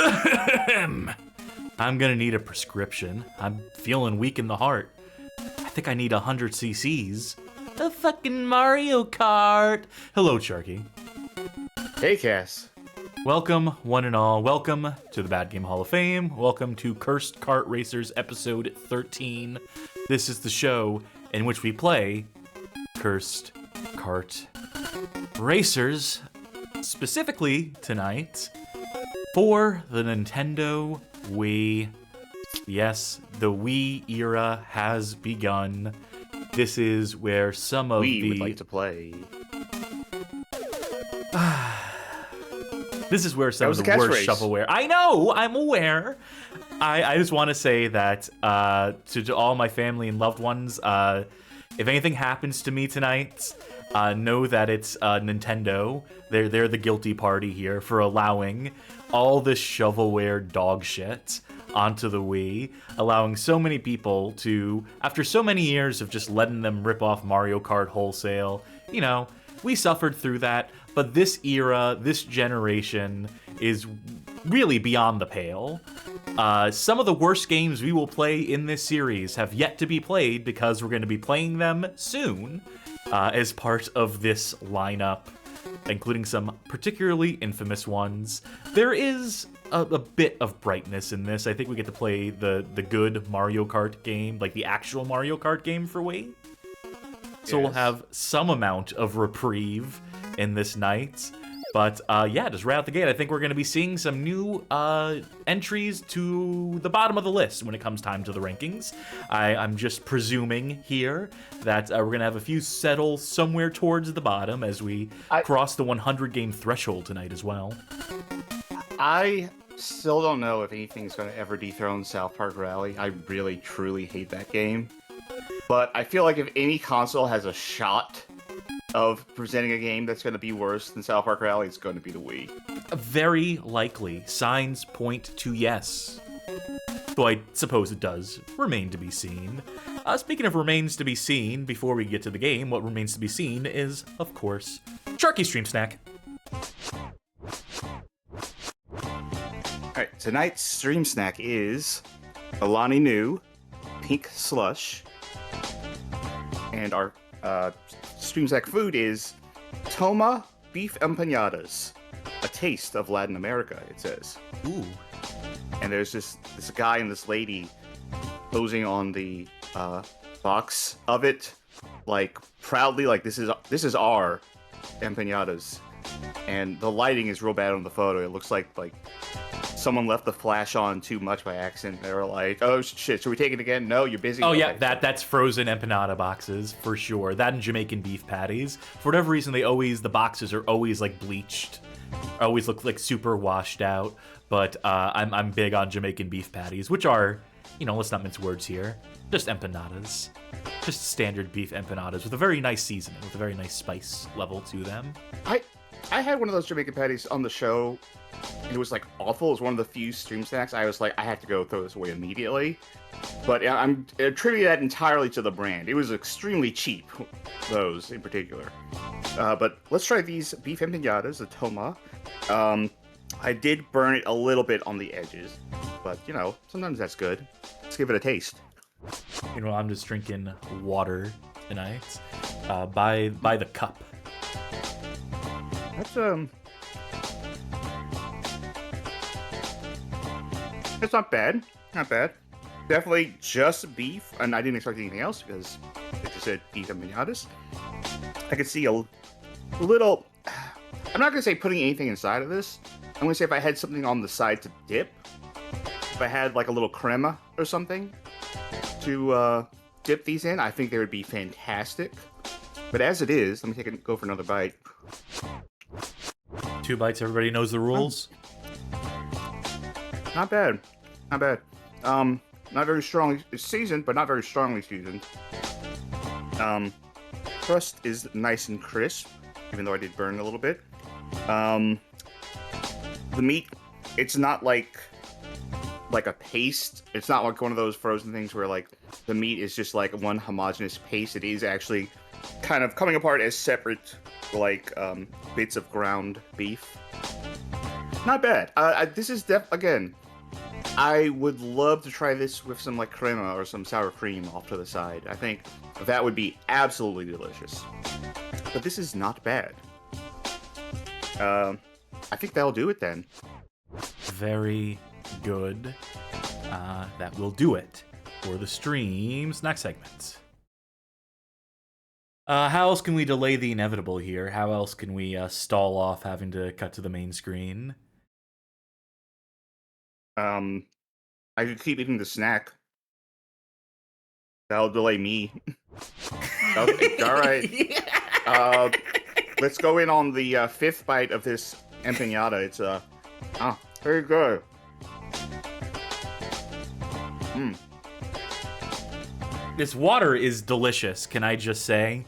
I'm gonna need a prescription. I'm feeling weak in the heart. I think I need 100 cc's. A fucking Mario Kart. Hello, Sharky. Hey, Cass. Welcome, one and all. Welcome to the Bad Game Hall of Fame. Welcome to Cursed Kart Racers episode 13. This is the show in which we play Cursed Kart Racers, specifically tonight for the Nintendo Wii. Yes, the Wii era has begun. This is where some of we would like to play. This is where some of the worst shovelware. I know, I'm aware. I just want to say that to all my family and loved ones, if anything happens to me tonight, know that it's Nintendo. They're the guilty party here for allowing all this shovelware dog shit onto the Wii, allowing so many people to, after so many years of just letting them rip off Mario Kart wholesale, you know, we suffered through that, but this era, this generation is really beyond the pale. Some of the worst games we will play in this series have yet to be played because we're going to be playing them soon as part of this lineup, including some particularly infamous ones. There is a bit of brightness in this. I think we get to play the good Mario Kart game, like the actual Mario Kart game for Wii. So We'll have some amount of reprieve in this night. But yeah, just right out the gate, I think we're going to be seeing some new entries to the bottom of the list when it comes time to the rankings. I'm just presuming here that we're going to have a few settle somewhere towards the bottom as we cross the 100 game threshold tonight as well. I still don't know if anything's going to ever dethrone South Park Rally. I really, truly hate that game. But I feel like if any console has a shot of presenting a game that's going to be worse than South Park Rally, it's going to be the Wii. Very likely. Signs point to yes. Though I suppose it does remain to be seen. Speaking of remains to be seen, before we get to the game, what remains to be seen is, of course, Sharky Stream Snack. Alright, tonight's stream snack is Alani Nu Pink Slush. And our stream snack food is Toma Beef Empanadas. A taste of Latin America, it says. Ooh. And there's this guy and this lady posing on the box of it, like proudly, like this is our empanadas. And the lighting is real bad on the photo. It looks like someone left the flash on too much by accident. They were like, "Oh shit, should we take it again?" No, you're busy. Oh yeah, that's frozen empanada boxes for sure. That and Jamaican beef patties. For whatever reason, the boxes are always like bleached, always look like super washed out. But I'm big on Jamaican beef patties, which are, you know, let's not mince words here, just empanadas, just standard beef empanadas with a very nice seasoning, with a very nice spice level to them. I had one of those Jamaican patties on the show. It was like awful. It was one of the few stream snacks. I was like, I have to go throw this away immediately. But I'm attributing that entirely to the brand. It was extremely cheap, those in particular. But let's try these beef empanadas, the Toma. I did burn it a little bit on the edges, but you know, sometimes that's good. Let's give it a taste. You know, I'm just drinking water tonight, by the cup. It's not bad. Not bad. Definitely just beef, and I didn't expect anything else because it just said beef empanadas. I could see a little. I'm not gonna say putting anything inside of this. I'm gonna say if I had something on the side to dip, if I had like a little crema or something to dip these in, I think they would be fantastic. But as it is, let me go for another bite. 2 bites, everybody knows the rules. Not bad. Not bad. Not very strongly seasoned, but not very strongly seasoned. Crust is nice and crisp, even though I did burn a little bit. The meat, it's not like a paste. It's not like one of those frozen things where like the meat is just like one homogeneous paste. It is actually kind of coming apart as separate like bits of ground beef. Not bad. This is again. I would love to try this with some like crema or some sour cream off to the side. I think that would be absolutely delicious. But this is not bad. I think that'll do it then. Very good. That will do it for the stream's next segment. How else can we delay the inevitable here? How else can we stall off having to cut to the main screen? I could keep eating the snack. That'll delay me. Okay, all right. Let's go in on the fifth bite of this empanada. It's very good. This water is delicious, can I just say?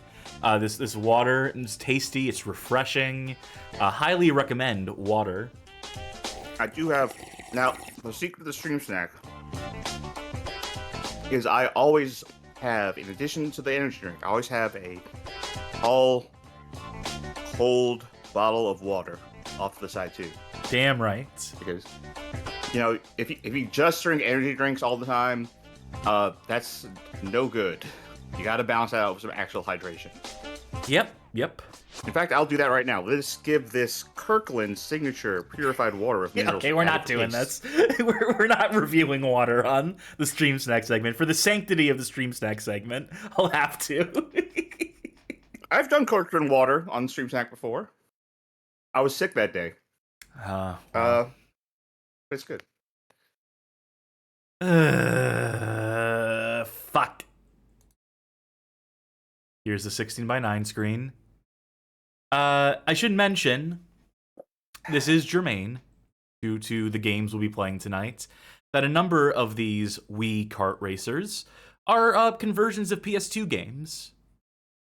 This water is tasty, it's refreshing. Highly recommend water. I do have... Now, the secret of the stream snack is I always have, in addition to the energy drink, I always have a all cold bottle of water off to the side too. Damn right. Because, you know, if you just drink energy drinks all the time, that's no good. You gotta balance out with some actual hydration. Yep. In fact, I'll do that right now. Let's give this Kirkland signature purified water with minerals. Okay, we're not doing this. We're not reviewing water on the Stream Snack segment. For the sanctity of the Stream Snack segment, I'll have to. I've done Kirkland water on Stream Snack before. I was sick that day. But it's good. Fuck. Here's the 16:9 screen. I should mention, this is germane, due to the games we'll be playing tonight, that a number of these Wii kart racers are conversions of PS2 games.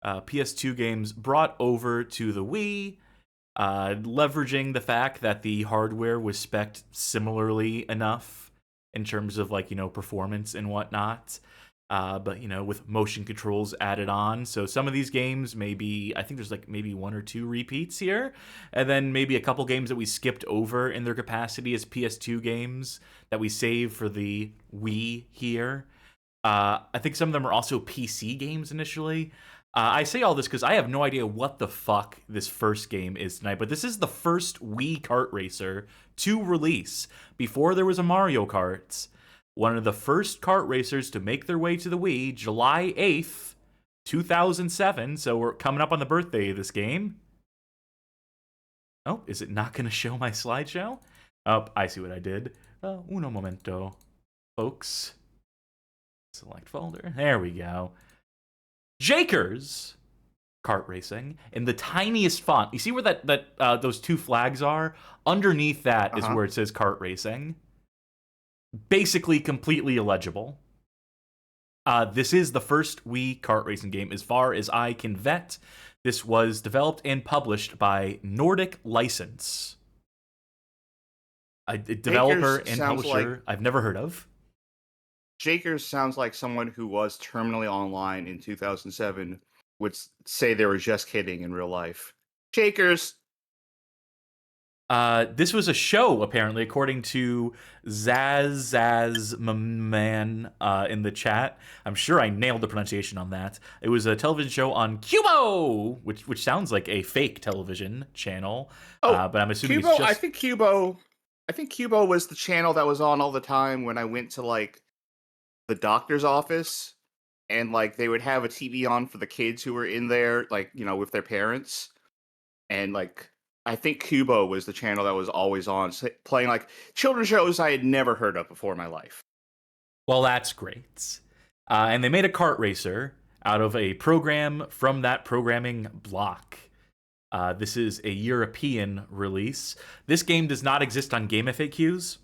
PS2 games brought over to the Wii, leveraging the fact that the hardware was spec'd similarly enough in terms of, like, you know, performance and whatnot. But, you know, with motion controls added on. So some of these games, maybe, I think there's like maybe one or two repeats here. And then maybe a couple games that we skipped over in their capacity as PS2 games that we saved for the Wii here. I think some of them are also PC games initially. I say all this because I have no idea what the fuck this first game is tonight. But this is the first Wii kart racer to release before there was a Mario Kart. One of the first kart racers to make their way to the Wii, July 8th, 2007. So we're coming up on the birthday of this game. Oh, is it not going to show my slideshow? Oh, I see what I did. Uno momento, folks. Select folder. There we go. Jakers kart racing in the tiniest font. You see where that those two flags are? Underneath that is where it says kart racing. Basically completely illegible. This is the first Wii kart racing game as far as I can vet. This was developed and published by Nordic License. A developer and publisher I've never heard of. Jakers sounds like someone who was terminally online in 2007 would say they were just kidding in real life. Jakers. This was a show, apparently, according to Zaz Man in the chat. I'm sure I nailed the pronunciation on that. It was a television show on Cubo, which sounds like a fake television channel. But I'm assuming Cubo, it's just... I think Cubo was the channel that was on all the time when I went to, like, the doctor's office, and, like, they would have a TV on for the kids who were in there, like, you know, with their parents, and, like, I think Kubo was the channel that was always on, playing like children's shows I had never heard of before in my life. Well, that's great. And they made a kart racer out of a program from that programming block. This is a European release. This game does not exist on GameFAQs.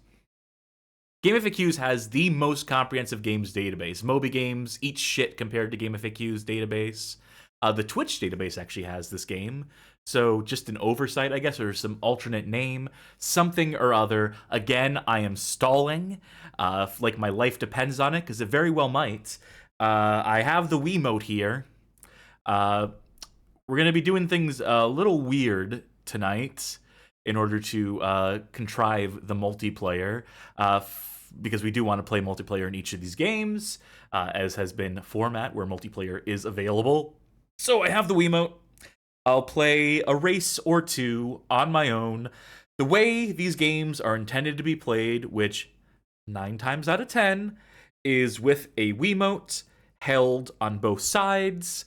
GameFAQs has the most comprehensive games database. Moby Games eats shit compared to GameFAQs database. The Twitch database actually has this game. So just an oversight, I guess, or some alternate name, something or other. Again, I am stalling, like my life depends on it, because it very well might. I have the Wiimote here. We're going to be doing things a little weird tonight. in order to contrive the multiplayer, because we do want to play multiplayer in each of these games, as has been a format where multiplayer is available. So I have the Wiimote. I'll play a race or two on my own. The way these games are intended to be played, which 9 times out of 10 is with a Wiimote held on both sides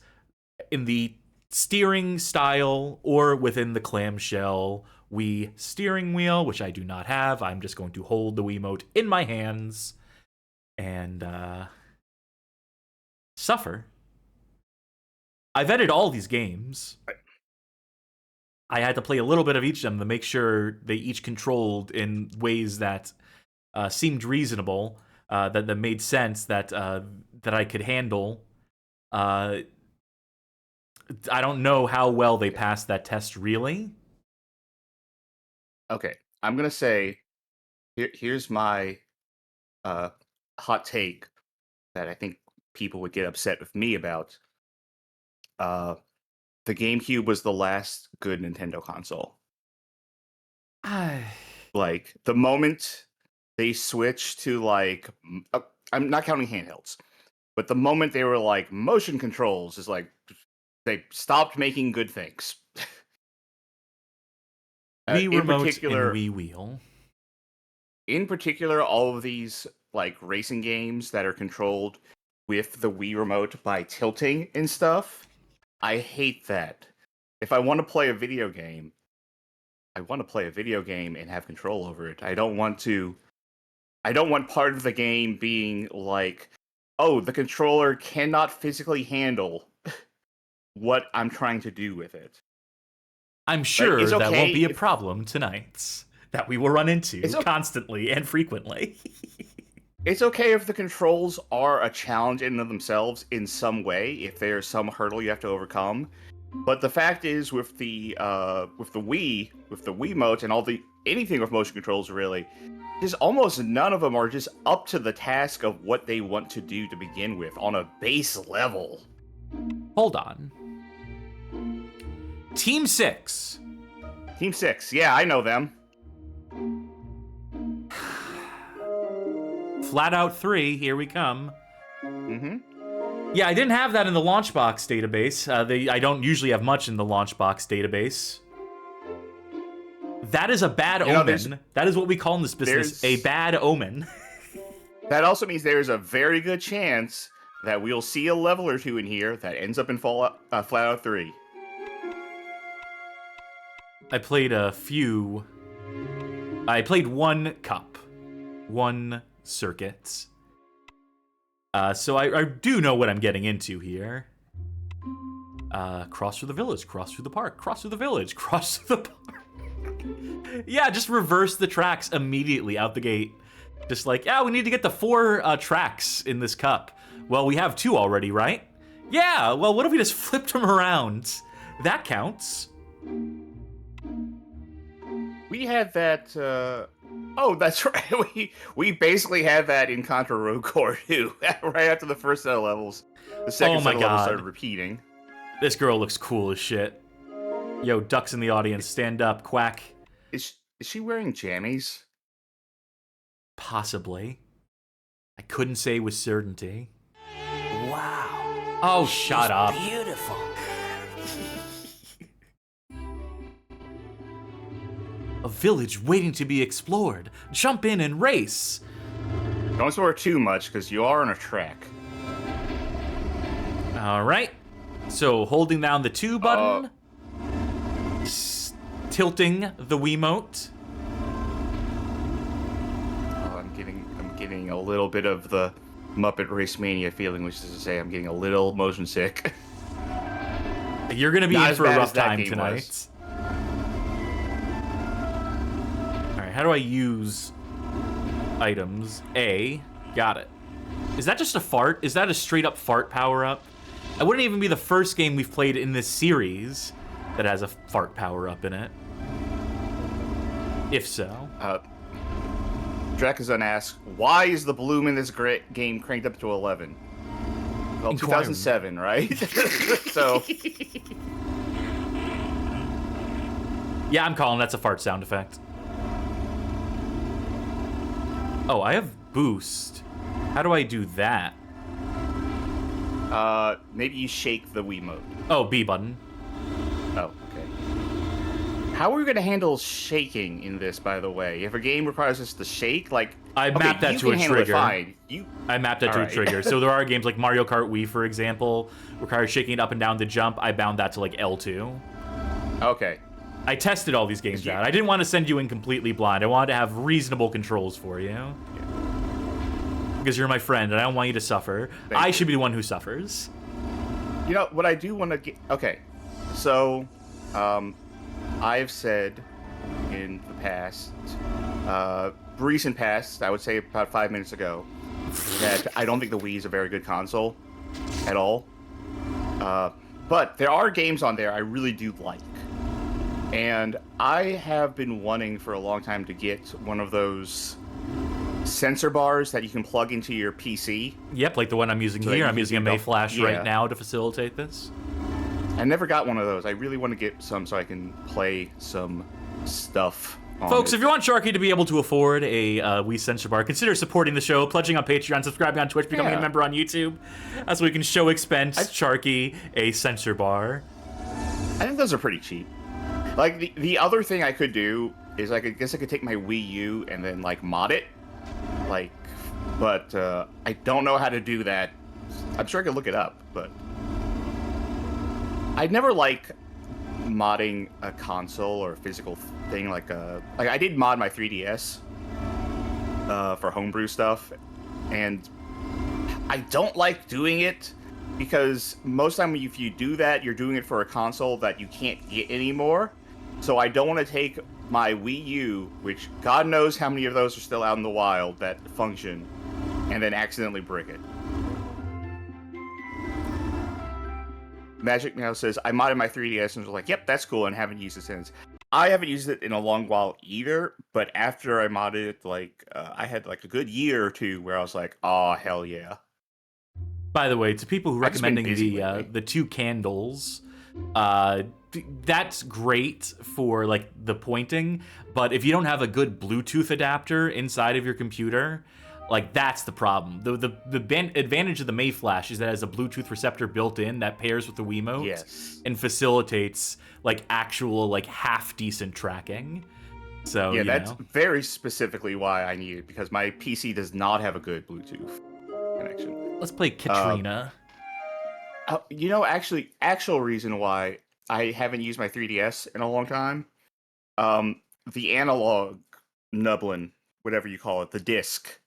in the steering style or within the clamshell Wii steering wheel, which I do not have. I'm just going to hold the Wiimote in my hands and suffer. I've edited all these games. I had to play a little bit of each of them to make sure they each controlled in ways that seemed reasonable, that made sense, that I could handle. I don't know how well they passed that test, really. Okay, I'm gonna say, here's my hot take that I think people would get upset with me about. The GameCube was the last good Nintendo console. Like, the moment they switched to, like, I'm not counting handhelds, but the moment they were like, motion controls is like, they stopped making good things. Wii Remote and Wii Wheel. In particular, all of these, like, racing games that are controlled with the Wii Remote by tilting and stuff, I hate that. If I want to play a video game, I want to play a video game and have control over it. I don't want part of the game being like, oh, the controller cannot physically handle what I'm trying to do with it. I'm sure that won't be a problem tonight that we will run into constantly and frequently. It's okay if the controls are a challenge in and of themselves in some way, if there's some hurdle you have to overcome. But the fact is, with the Wii, with the Wiimote and anything with motion controls, really, just almost none of them are just up to the task of what they want to do to begin with on a base level. Hold on. Team 6. Team 6, yeah, I know them. Flat Out 3, here we come. Mm-hmm. Yeah, I didn't have that in the Launchbox database. I don't usually have much in the Launchbox database. That is a bad omen. That is what we call in this business, a bad omen. That also means there's a very good chance that we'll see a level or two in here that ends up in Flat Out 3. I played a few. I played one cup, one circuit. So I do know what I'm getting into here. Cross through the village, cross through the park, cross through the village, cross through the park. Yeah, just reverse the tracks immediately out the gate. Just like, yeah, we need to get the 4 tracks in this cup. Well, we have 2 already, right? Yeah, well, what if we just flipped them around? That counts. We had that, oh, that's right. We basically had that in Contra Road Corps too. Right after the first set of levels, the second set of levels started repeating. This girl looks cool as shit. Yo, ducks in the audience, stand up, quack. Is she wearing jammies? Possibly. I couldn't say with certainty. Wow. Oh, shut up. Beautiful. A village waiting to be explored. Jump in and race. Don't explore too much, because you are on a track. All right. So holding down the 2 button, tilting the Wiimote. Oh, I'm getting a little bit of the Muppet Race Mania feeling, which is to say, I'm getting a little motion sick. You're gonna be in for a rough time tonight. How do I use items? A. Got it. Is that just a fart? Is that a straight up fart power-up? It wouldn't even be the first game we've played in this series that has a fart power-up in it. If so. Drakazun asks, why is the bloom in this game cranked up to 11? Well, 2007, right? So... Yeah, I'm calling. That's a fart sound effect. Oh, I have boost. How do I do that? Maybe you shake the Wiimote. Oh, B button. Oh, okay. How are we going to handle shaking in this, by the way? If a game requires us to shake, like... I okay, mapped that you to a can handle it trigger. fine. I mapped that to a trigger. So there are games like Mario Kart Wii, for example, requires shaking it up and down to jump. I bound that to like L2. Okay. I tested all these games out. I didn't want to send you in completely blind. I wanted to have reasonable controls for you. Yeah. Because you're my friend, and I don't want you to suffer. I should be the one who suffers. You know, what I do want to get... Okay. So, I've said in the past, recent past, I would say about 5 minutes ago, that I don't think the Wii is a very good console at all. But there are games on there I really do like. And I have been wanting for a long time to get one of those sensor bars that you can plug into your PC. Yep, like the one I'm using here. I'm using a Mayflash right now to facilitate this. I never got one of those. I really want to get some so I can play some stuff on Folks, it. if you want Sharky to be able to afford a Wii sensor bar, consider supporting the show, pledging on Patreon, subscribing on Twitch, becoming a member on YouTube, so we can show expense Sharky a sensor bar. I think those are pretty cheap. Like, the other thing I could do is I guess I could take my Wii U and then, like, mod it. Like, but I don't know how to do that. I'm sure I could look it up, but... I'd never like modding a console or a physical thing like I did mod my 3DS for homebrew stuff, and I don't like doing it because most time if you do that, you're doing it for a console that you can't get anymore. So I don't want to take my Wii U, which God knows how many of those are still out in the wild that function, and then accidentally brick it. Magic Meow says, I modded my 3DS and was like, yep, that's cool, and haven't used it since. I haven't used it in a long while either, but after I modded it, like, I had like a good year or two where I was like, oh, hell yeah. By the way, to people who are recommending the two candles, that's great for like the pointing, but if you don't have a good Bluetooth adapter inside of your computer, like, that's the problem. The advantage of the Mayflash is that it has a Bluetooth receptor built in that pairs with the Wiimote and facilitates, like, actual, like, half-decent tracking. So, yeah, that's very specifically why I need it, because my PC does not have a good Bluetooth connection. Let's play Katrina. You know, actual reason why I haven't used my 3DS in a long time, the analog nublin, whatever you call it, the disc,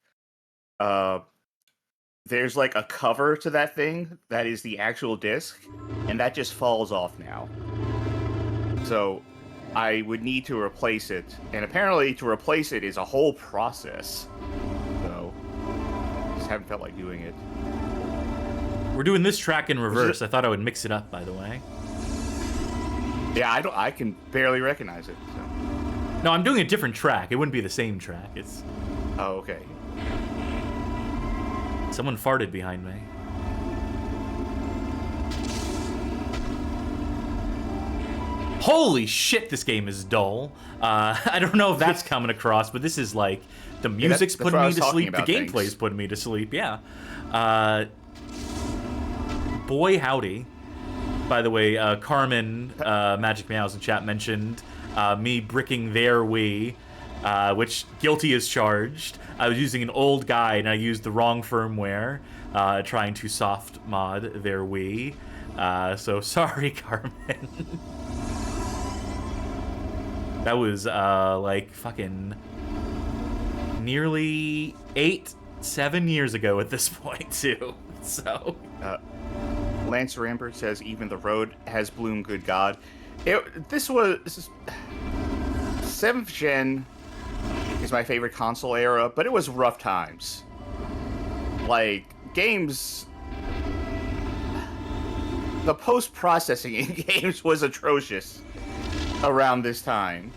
there's like a cover to that thing that is the actual disc, and that just falls off now. So I would need to replace it, and apparently to replace it is a whole process. So just haven't felt like doing it. We're doing this track in reverse. I thought I would mix it up, by the way. Yeah, I can barely recognize it. So. No, I'm doing a different track. It wouldn't be the same track. It's... Oh, okay. Someone farted behind me. Holy shit, this game is dull. I don't know if that's coming across, but this is like, the music's putting me to sleep, the gameplay's putting me to sleep, yeah. Boy howdy. By the way, Carmen, Magic Meows in chat mentioned me bricking their Wii, which guilty as charged. I was using an old guide and I used the wrong firmware, trying to soft mod their Wii. So sorry, Carmen. That was like fucking nearly 7 years ago at this point too. So Lance Rambert says even the road has bloom, good God. This is 7th gen is my favorite console era, but it was rough times. Like, games... The post-processing in games was atrocious around this time.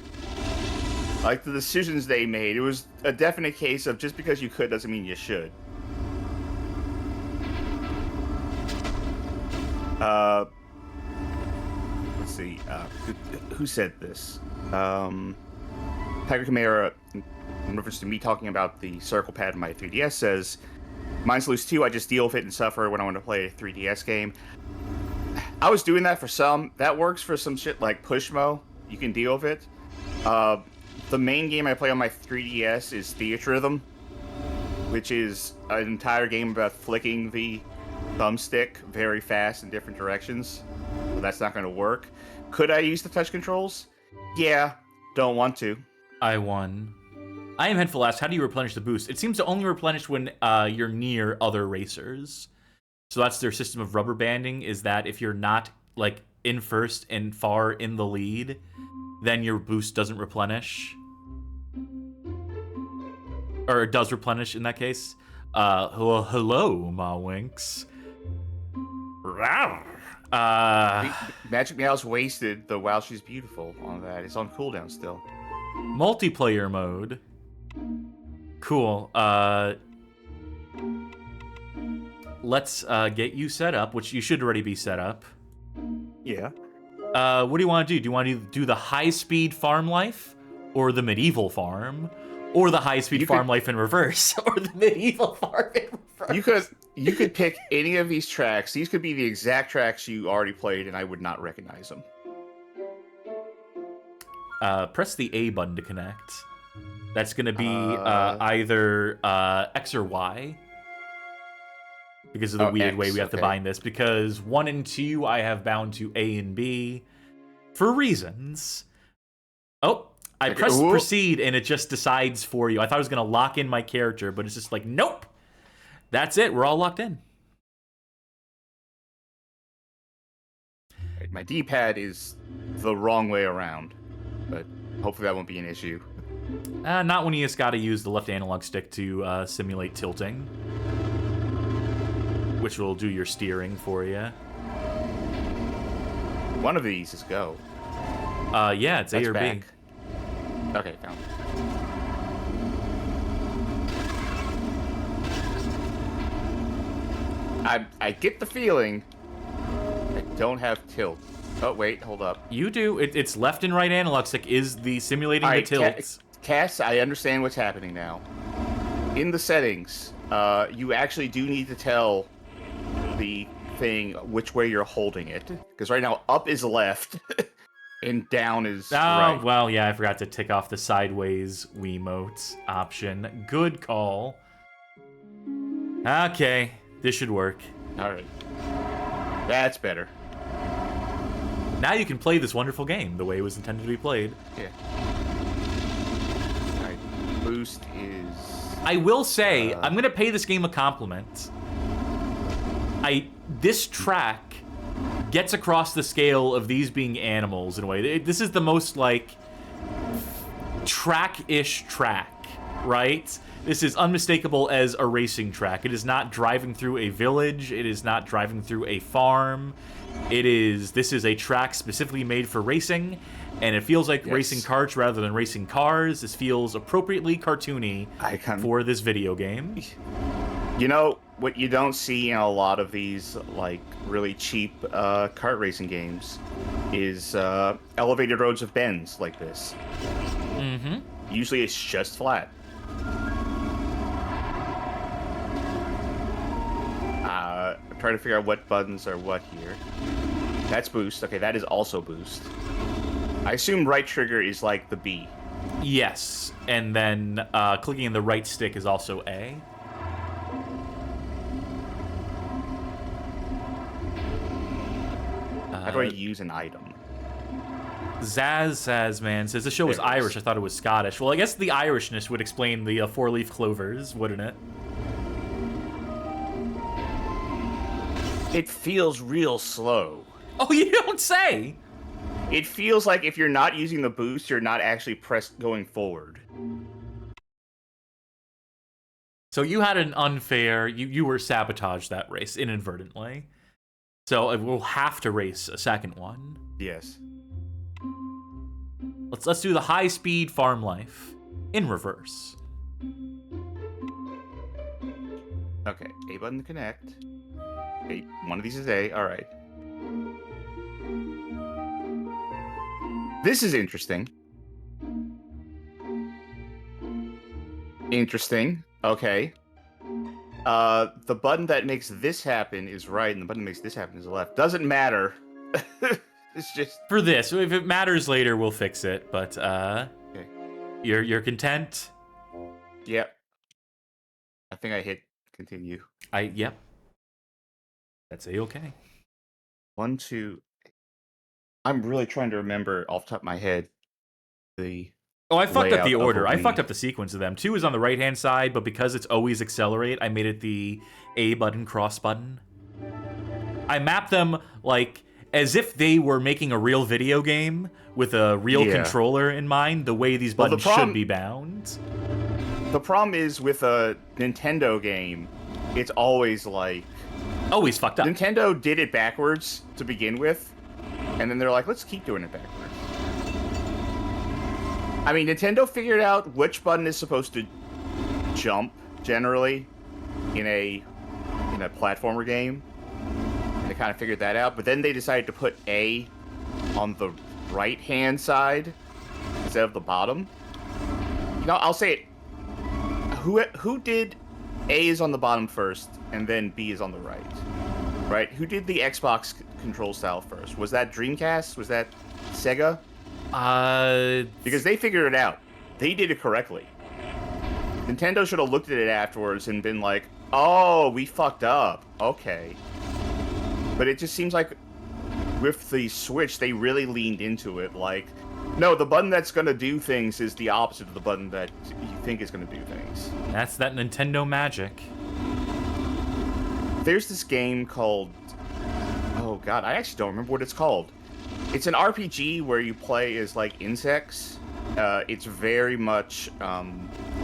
Like, the decisions they made, it was a definite case of just because you could doesn't mean you should. Let's let's see. Who said this? Tiger Chimera, in reference to me talking about the circle pad in my 3DS, says, "Mine's loose too. I just deal with it and suffer when I want to play a 3DS game." I was doing that for some. That works for some shit like Pushmo. You can deal with it. The main game I play on my 3DS is Theatre Rhythm, which is an entire game about flicking the thumbstick very fast in different directions. So that's not going to work. Could I use the touch controls? Yeah, don't want to. I won. I am Headful asked, how do you replenish the boost? It seems to only replenish when you're near other racers. So that's their system of rubber banding, is that if you're not like in first and far in the lead, then your boost doesn't replenish. Or it does replenish in that case. Hello, Ma Winks. Magic Meow's wasted the Wow She's Beautiful on that. It's on cooldown still. Multiplayer mode. Cool. Let's get you set up, which you should already be set up. Yeah. What do you want to do? Do you want to do the high-speed farm life, or the medieval farm, or the high-speed farm life in reverse, or the medieval farm in reverse? You could pick any of these tracks. These could be the exact tracks you already played, and I would not recognize them. Press the A button to connect. That's going to be either X or Y. Because of the weird way we have to bind this. Because 1 and 2 I have bound to A and B for reasons. Oh, I pressed proceed and it just decides for you. I thought I was going to lock in my character, but it's just like, nope. That's it. We're all locked in. My D-pad is the wrong way around, but hopefully that won't be an issue. Not when you just got to use the left analog stick to simulate tilting, which will do your steering for you. One of these is go. Yeah, it's A or back. B. Okay, found it. I get the feeling I don't have tilt. Oh, wait, hold up. You do. It's left and right analog stick is the simulating the tilts. Cass, I understand what's happening now. In the settings, you actually do need to tell the thing which way you're holding it. Because right now, up is left, and down is right. Oh, well, yeah, I forgot to tick off the sideways Wiimote option. Good call. Okay, this should work. Alright. That's better. Now you can play this wonderful game the way it was intended to be played. Yeah. Alright, boost is... I will say, I'm going to pay this game a compliment. This track gets across the scale of these being animals in a way. This is the most, like, track-ish track, right? This is unmistakable as a racing track. It is not driving through a village. It is not driving through a farm. This is a track specifically made for racing, and it feels like racing karts rather than racing cars. This feels appropriately cartoony for this video game. You know, what you don't see in a lot of these, like, really cheap kart racing games is elevated roads with bends like this. Mm-hmm. Usually it's just flat. I'm trying to figure out what buttons are what here. That's boost. Okay, that is also boost. I assume right trigger is like the B. Yes, and then clicking in the right stick is also A. How do I use an item? Man says the show was Irish. I thought it was Scottish. Well, I guess the Irishness would explain the four-leaf clovers, wouldn't it? It feels real slow. Oh, you don't say! It feels like if you're not using the boost, you're not actually going forward. So you had an unfair... You were sabotaged that race inadvertently. So we'll have to race a second one. Yes. Let's do the high-speed farm life in reverse. Okay, A button to connect. Okay, one of these is A. All right. This is interesting. Interesting. Okay. The button that makes this happen is right, and the button that makes this happen is left. Doesn't matter. It's just For this, if it matters later, we'll fix it. But okay. You're content? Yep. I think I hit continue. Yep. That's A-okay. 1, 2. I'm really trying to remember off the top of my head the. Oh, I fucked up the layout of order. a I Wii. fucked up the sequence of them. 2 is on the right-hand side, but because it's always accelerate, I made it the A button, cross button. I mapped them like as if they were making a real video game with a real controller in mind, the way these buttons should be bound. The problem is with a Nintendo game, it's always like... Always fucked up. Nintendo did it backwards to begin with, and then they're like, let's keep doing it backwards. I mean, Nintendo figured out which button is supposed to jump, generally, in a platformer game. They kind of figured that out, but then they decided to put A on the right-hand side instead of the bottom. You know, I'll say it. Who did A is on the bottom first, and then B is on the right? Right? Who did the Xbox control style first? Was that Dreamcast? Was that Sega? Because they figured it out. They did it correctly. Nintendo should have looked at it afterwards and been like, oh, we fucked up. Okay. But it just seems like with the Switch, they really leaned into it. Like, no, the button that's going to do things is the opposite of the button that you think is going to do things. That's that Nintendo magic. There's this game called... Oh, God, I actually don't remember what it's called. It's an RPG where you play as, like, insects. It's very much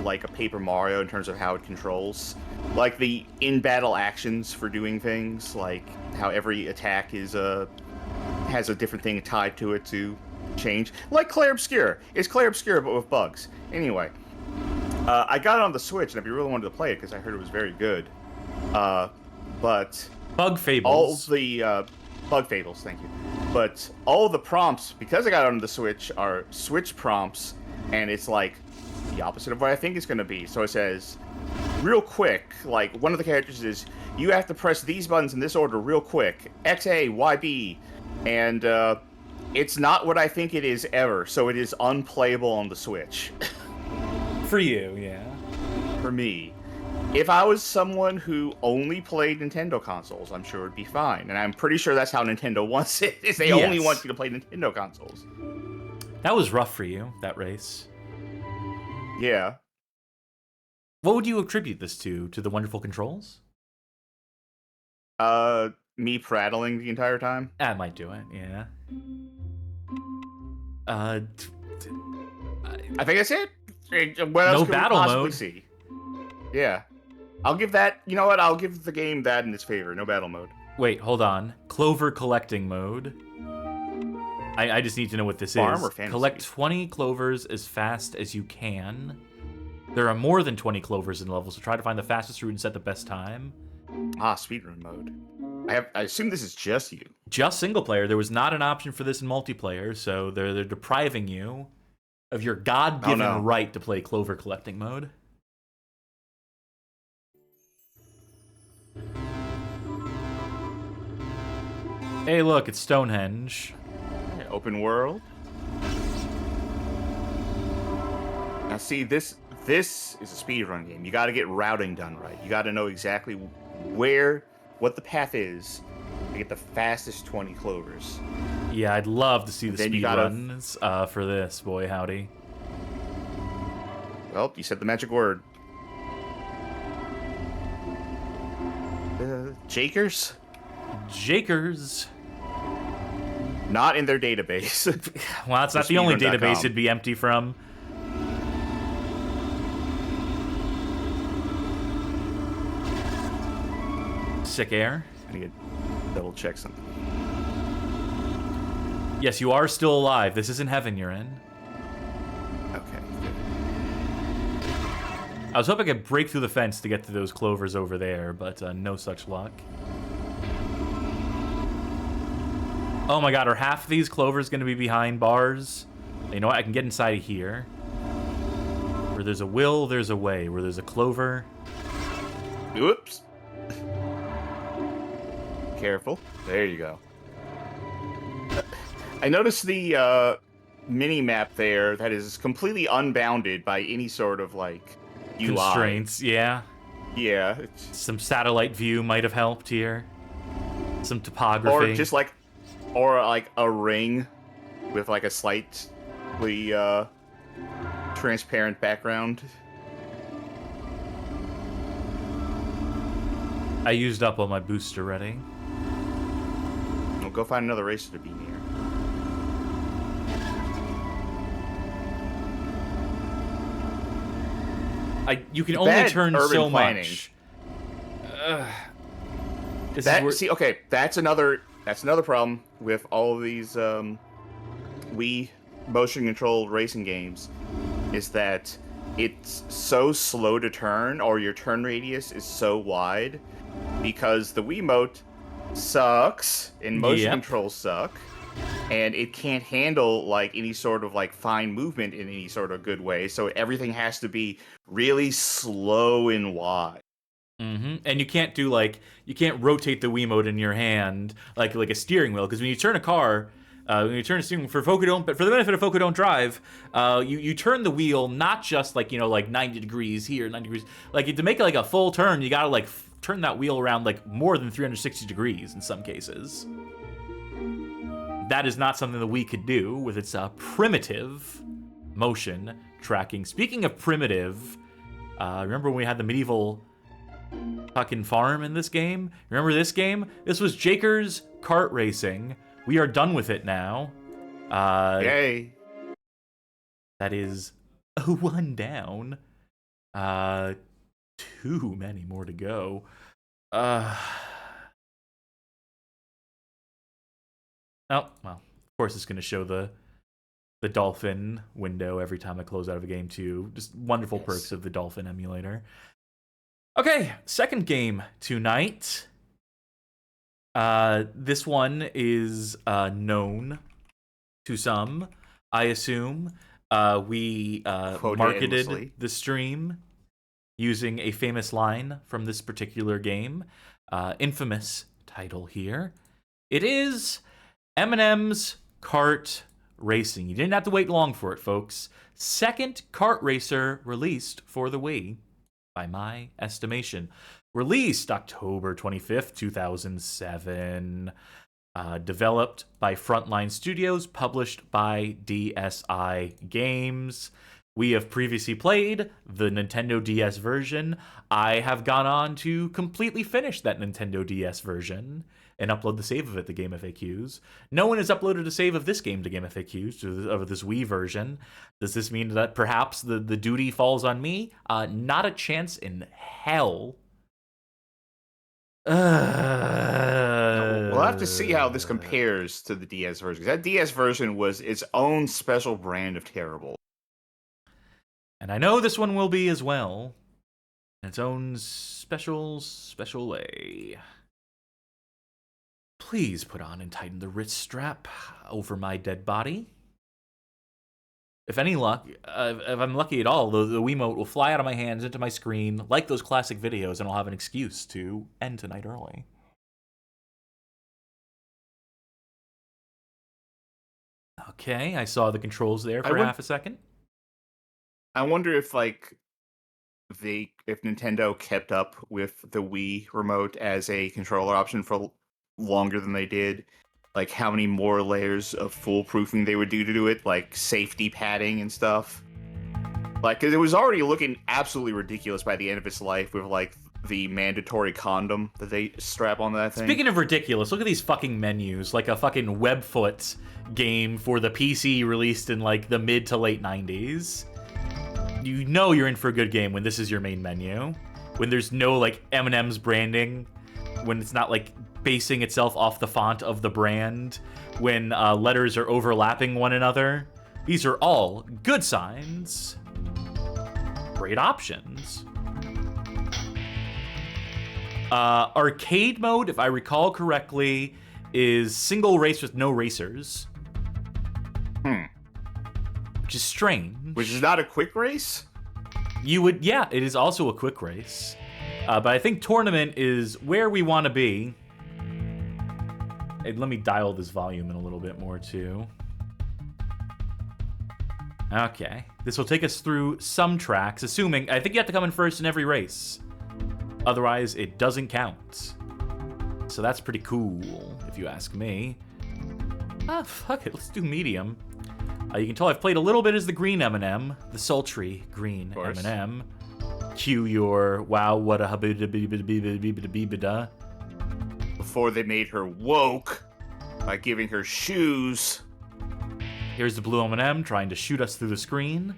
like a Paper Mario in terms of how it controls. Like, the in-battle actions for doing things, like how every attack is has a different thing tied to it to change. Like Clair Obscur. It's Clair Obscur, but with bugs. Anyway, I got it on the Switch, and I really wanted to play it because I heard it was very good. But... Bug Fables. All the... Bug Fables, thank you. But all the prompts, because I got it on the Switch, are Switch prompts, and it's like the opposite of what I think it's going to be. So it says, real quick, like one of the characters is, you have to press these buttons in this order real quick. XA, YB. And it's not what I think it is ever, so it is unplayable on the Switch. For you, yeah. For me. If I was someone who only played Nintendo consoles, I'm sure it'd be fine. And I'm pretty sure that's how Nintendo wants it, is they only want you to play Nintendo consoles. That was rough for you, that race. Yeah. What would you attribute this to? To the wonderful controls? Me prattling the entire time. That might do it, yeah. I think that's it. What else no could battle we possibly mode. See? Yeah. I'll give that, you know what, I'll give the game that in its favor. No battle mode. Wait, hold on. Clover collecting mode. I just need to know what this Farm is. or fantasy? Collect 20 clovers as fast as you can. There are more than 20 clovers in the level, so try to find the fastest route and set the best time. Ah, speedrun mode. I assume this is just you. Just single player. There was not an option for this in multiplayer, so they're depriving you of your God-given right to play clover collecting mode. Hey, look, it's Stonehenge. Open world. Now, see, this is a speedrun game. You got to get routing done right. You got to know exactly what the path is to get the fastest 20 clovers. Yeah, I'd love to see the Then you speedruns for this, boy howdy. Well, you said the magic word. Jakers? Jakers. Not in their database. Well, it's not the only Speedrun.com. database it'd be empty from. Sick air. I need to double check something. Yes, you are still alive. This isn't heaven you're in. Okay. I was hoping I could break through the fence to get to those clovers over there, but no such luck. Oh my god, are half of these clovers going to be behind bars? You know what? I can get inside of here. Where there's a will, there's a way. Where there's a clover. Whoops. Careful. There you go. I noticed the mini map there that is completely unbounded by any sort of like UI. Constraints, yeah. Yeah. Some satellite view might have helped here. Some topography. Or just like, a ring with like a slightly transparent background. I used up all my booster already. We'll go find another racer to be near. You can only turn so planning. much. See, okay, that's another problem with all of these Wii motion controlled racing games, is that it's so slow to turn, or your turn radius is so wide, because the Wiimote sucks and motion controls suck, and it can't handle like any sort of like fine movement in any sort of good way, so everything has to be really slow and wide. And you can't do you can't rotate the Wiimote in your hand like a steering wheel, because when you turn a car, when you turn a steering wheel but for the benefit of folk who don't drive, you turn the wheel not just 90 degrees here, 90 degrees. To make it a full turn, you gotta turn that wheel around more than 360 degrees in some cases. That is not something the Wii could do with its primitive motion tracking. Speaking of primitive, remember when we had the medieval fucking farm in this game? Remember this game? This was Jaker's Kart Racing. We are done with it now. Yay. That is one down. Too many more to go. Oh, well, of course it's going to show the dolphin window every time I close out of a game too. Just wonderful perks of the dolphin emulator. Okay, second game tonight. This one is known to some, I assume. We marketed the stream using a famous line from this particular game. Infamous title here. It is M&M's Kart Racing. You didn't have to wait long for it, folks. Second kart racer released for the Wii, by my estimation. Released October 25th, 2007. Developed by Frontline Studios, published by DSi Games. We have previously played the Nintendo DS version. I have gone on to completely finish that Nintendo DS version and upload the save of it to Game FAQs. No one has uploaded a save of this game to Game FAQs, of this Wii version. Does this mean that perhaps the duty falls on me? Not a chance in hell. We'll have to see how this compares to the DS version, because that DS version was its own special brand of terrible. And I know this one will be as well. Its own special way. Please put on and tighten the wrist strap over my dead body. If any luck, if I'm lucky at all, the Wiimote will fly out of my hands into my screen like those classic videos, and I'll have an excuse to end tonight early. Okay, I saw the controls there for half a second. I wonder if if Nintendo kept up with the Wii remote as a controller option for longer than they did, how many more layers of foolproofing they would do it, safety padding and stuff. Because it was already looking absolutely ridiculous by the end of its life with the mandatory condom that they strap on that thing. Speaking of ridiculous, look at these fucking menus, like a fucking Webfoot game for the PC released in the mid to late 90s. You know you're in for a good game when this is your main menu. When there's no M&M's branding, when it's not basing itself off the font of the brand, when letters are overlapping one another. These are all good signs. Great options. Arcade mode, if I recall correctly, is single race with no racers. Which is strange. Which is not a quick race? Yeah, it is also a quick race. But I think tournament is where we want to be. Hey, let me dial this volume in a little bit more, too. Okay. This will take us through some tracks, assuming... I think you have to come in first in every race. Otherwise, it doesn't count. So that's pretty cool, if you ask me. Fuck it. Let's do medium. You can tell I've played a little bit as the green M&M. The sultry green M&M. Cue your wow, what a habida. Before they made her woke by giving her shoes. Here's the blue M&M trying to shoot us through the screen.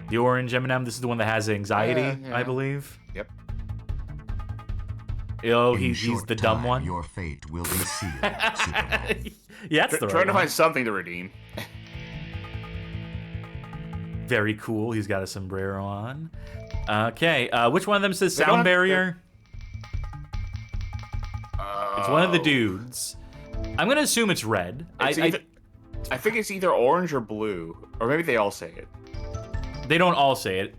The orange M&M, this is the one that has anxiety, I believe. Yep. Oh, he's the dumb one. Your fate will be sealed. Yeah, that's the right Trying to one. find something to redeem. Very cool. He's got a sombrero on. Okay, which one of them says sound barrier? It's one of the dudes. I'm gonna assume it's red. I think it's either orange or blue, or maybe they all say it. They don't all say it.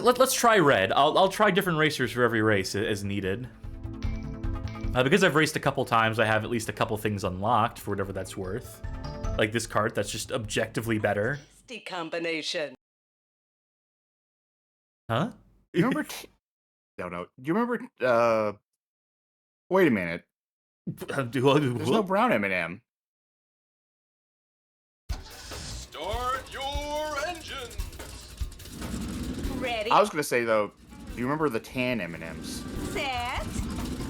Let's try red. I'll try different racers for every race as needed. Because I've raced a couple times, I have at least a couple things unlocked for whatever that's worth. Like this cart, that's just objectively better. Combination. Huh? You remember? No. You remember? Wait a minute. There's no brown M&M. Start your engines. Ready? I was gonna say though, do you remember the tan M&Ms? Set.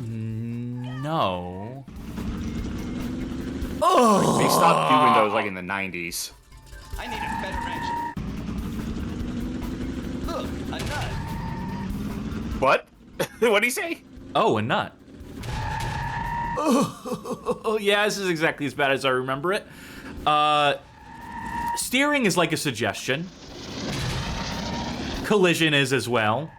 No. Oh! They stopped doing those like in the 90s. I need a better engine. Look, a nut. What? What'd he say? Oh, a nut. Oh, yeah, this is exactly as bad as I remember it. Steering is like a suggestion. Collision is as well.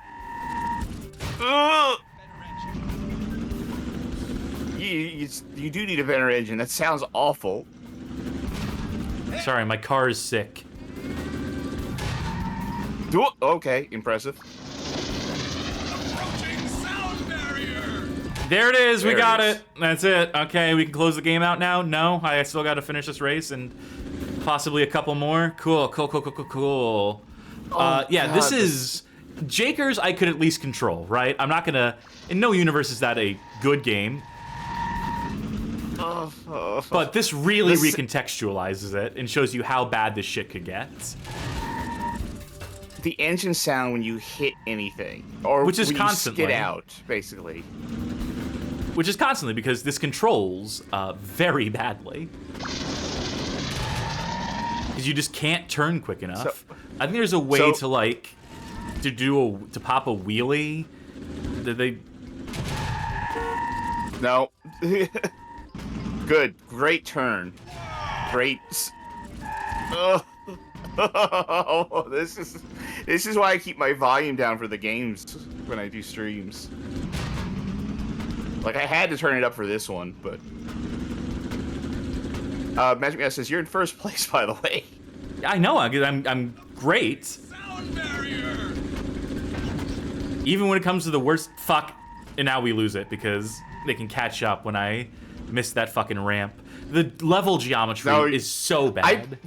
You do need a better engine. That sounds awful. Sorry, my car is sick. Okay, impressive. Approaching sound barrier. There it is. We There got it is. it. That's it. Okay, we can close the game out now. No, I still got to finish this race and possibly a couple more. Cool. Yeah, God, this is... Jakers I could at least control, right? I'm not gonna... In no universe is that a good game. But this really recontextualizes it and shows you how bad this shit could get. The engine sound when you hit anything, or Which is when constantly. you skid out, basically. Which is constantly, because this controls very badly. Because you just can't turn quick enough. I think there's a way to pop a wheelie. Did they... No. Good. Great turn. Great. This is why I keep my volume down for the games when I do streams. Like, I had to turn it up for this one, but... Magic Man says, you're in first place, by the way. I know, I'm great. Sound barrier. Even when it comes to the worst fuck, and now we lose it because they can catch up when I miss that fucking ramp. The level geometry is so bad.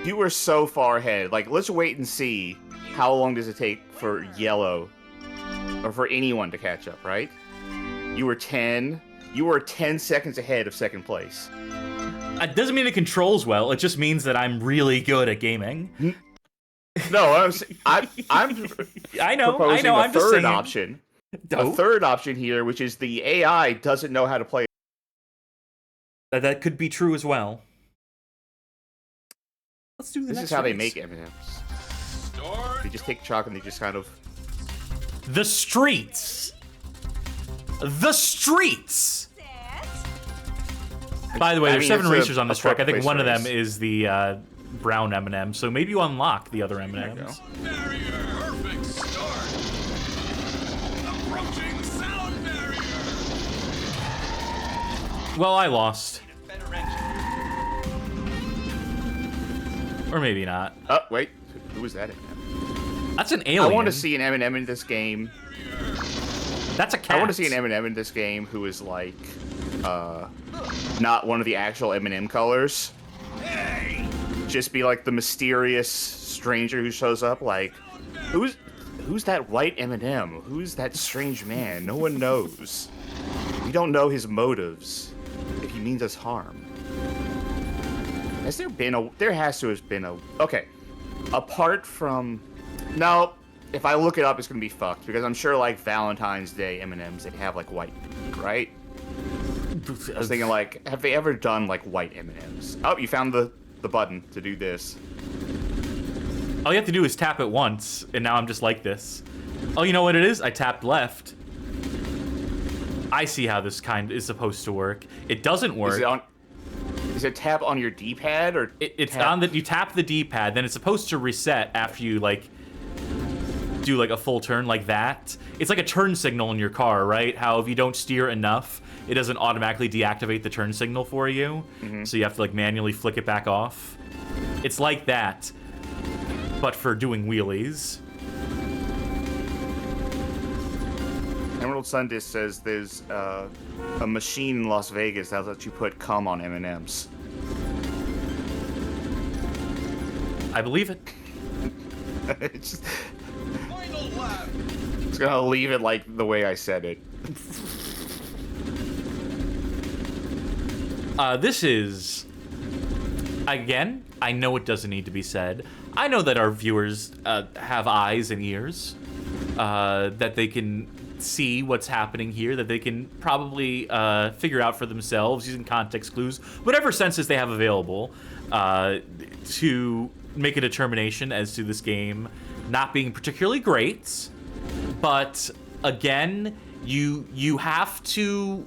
You were so far ahead. Like, let's wait and see how long does it take for yellow, or for anyone to catch up, right? You were 10 seconds ahead of second place. It doesn't mean it controls well, it just means that I'm really good at gaming. No, I'm I know, proposing I'm just saying. option. A third option here, which is the AI doesn't know how to play. That could be true as well. Let's do the This next is how they race. make M&Ms. Start. They just take chalk and they just kind of... The streets. The streets. By the way, there's 7 racers on this track. I think one of them is the brown M&M, so maybe you unlock the other M&Ms. Barrier. Perfect start. Approaching sound barrier. Well, I lost. Better engine. Or maybe not. Oh, wait. Who was that M&M? That's an alien. I want to see an M&M in this game. That's a cat. I want to see an M&M in this game who is like, not one of the actual M&M colors. Hey! Just be like the mysterious stranger who shows up. Like, who's that white M&M? Who's that strange man? No one knows. We don't know his motives. If he means us harm. Has there been a? There has to have been a. Okay, apart from, no. If I look it up, it's gonna be fucked because I'm sure like Valentine's Day M&Ms, they have like white, right? I was thinking like, have they ever done like white M&Ms? Oh, you found the button to do this. All you have to do is tap it once, and now I'm just like this. Oh, you know what it is? I tapped left. I see how this kind is supposed to work. It doesn't work. Is it tap on your D-pad or? It's on the. You tap the D-pad, then it's supposed to reset after you like do like a full turn like that. It's like a turn signal in your car, right? How if you don't steer enough, it doesn't automatically deactivate the turn signal for you. So you have to like manually flick it back off. It's like that, but for doing wheelies. Emerald Sundis says there's a machine in Las Vegas that lets you put cum on M&Ms. I believe it. It's just, Final lap. it's gonna leave it like the way I said it. This is, again, I know it doesn't need to be said. I know that our viewers have eyes and ears, that they can see what's happening here, that they can probably figure out for themselves using context clues, whatever senses they have available, to make a determination as to this game not being particularly great. But again, you have to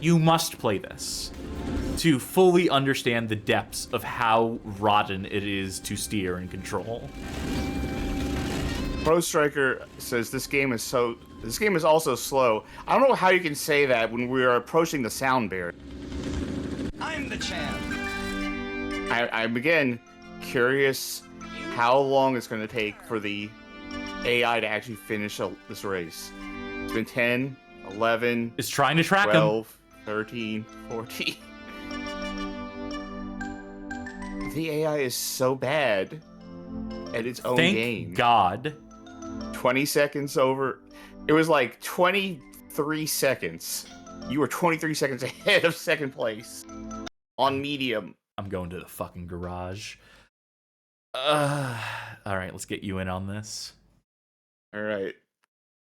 you must play this to fully understand the depths of how rotten it is to steer and control. Pro Striker says this game is also slow. I don't know how you can say that when we are approaching the sound barrier. I'm the champ. I'm again curious how long it's going to take for the AI to actually finish this race. It's been 10, 11, It's trying to track 12, 13, 14. The AI is so bad at its own Thank game. God. 20 seconds over. It was like 23 seconds. You were 23 seconds ahead of second place on medium. I'm going to the fucking garage. All right, let's get you in on this. All right.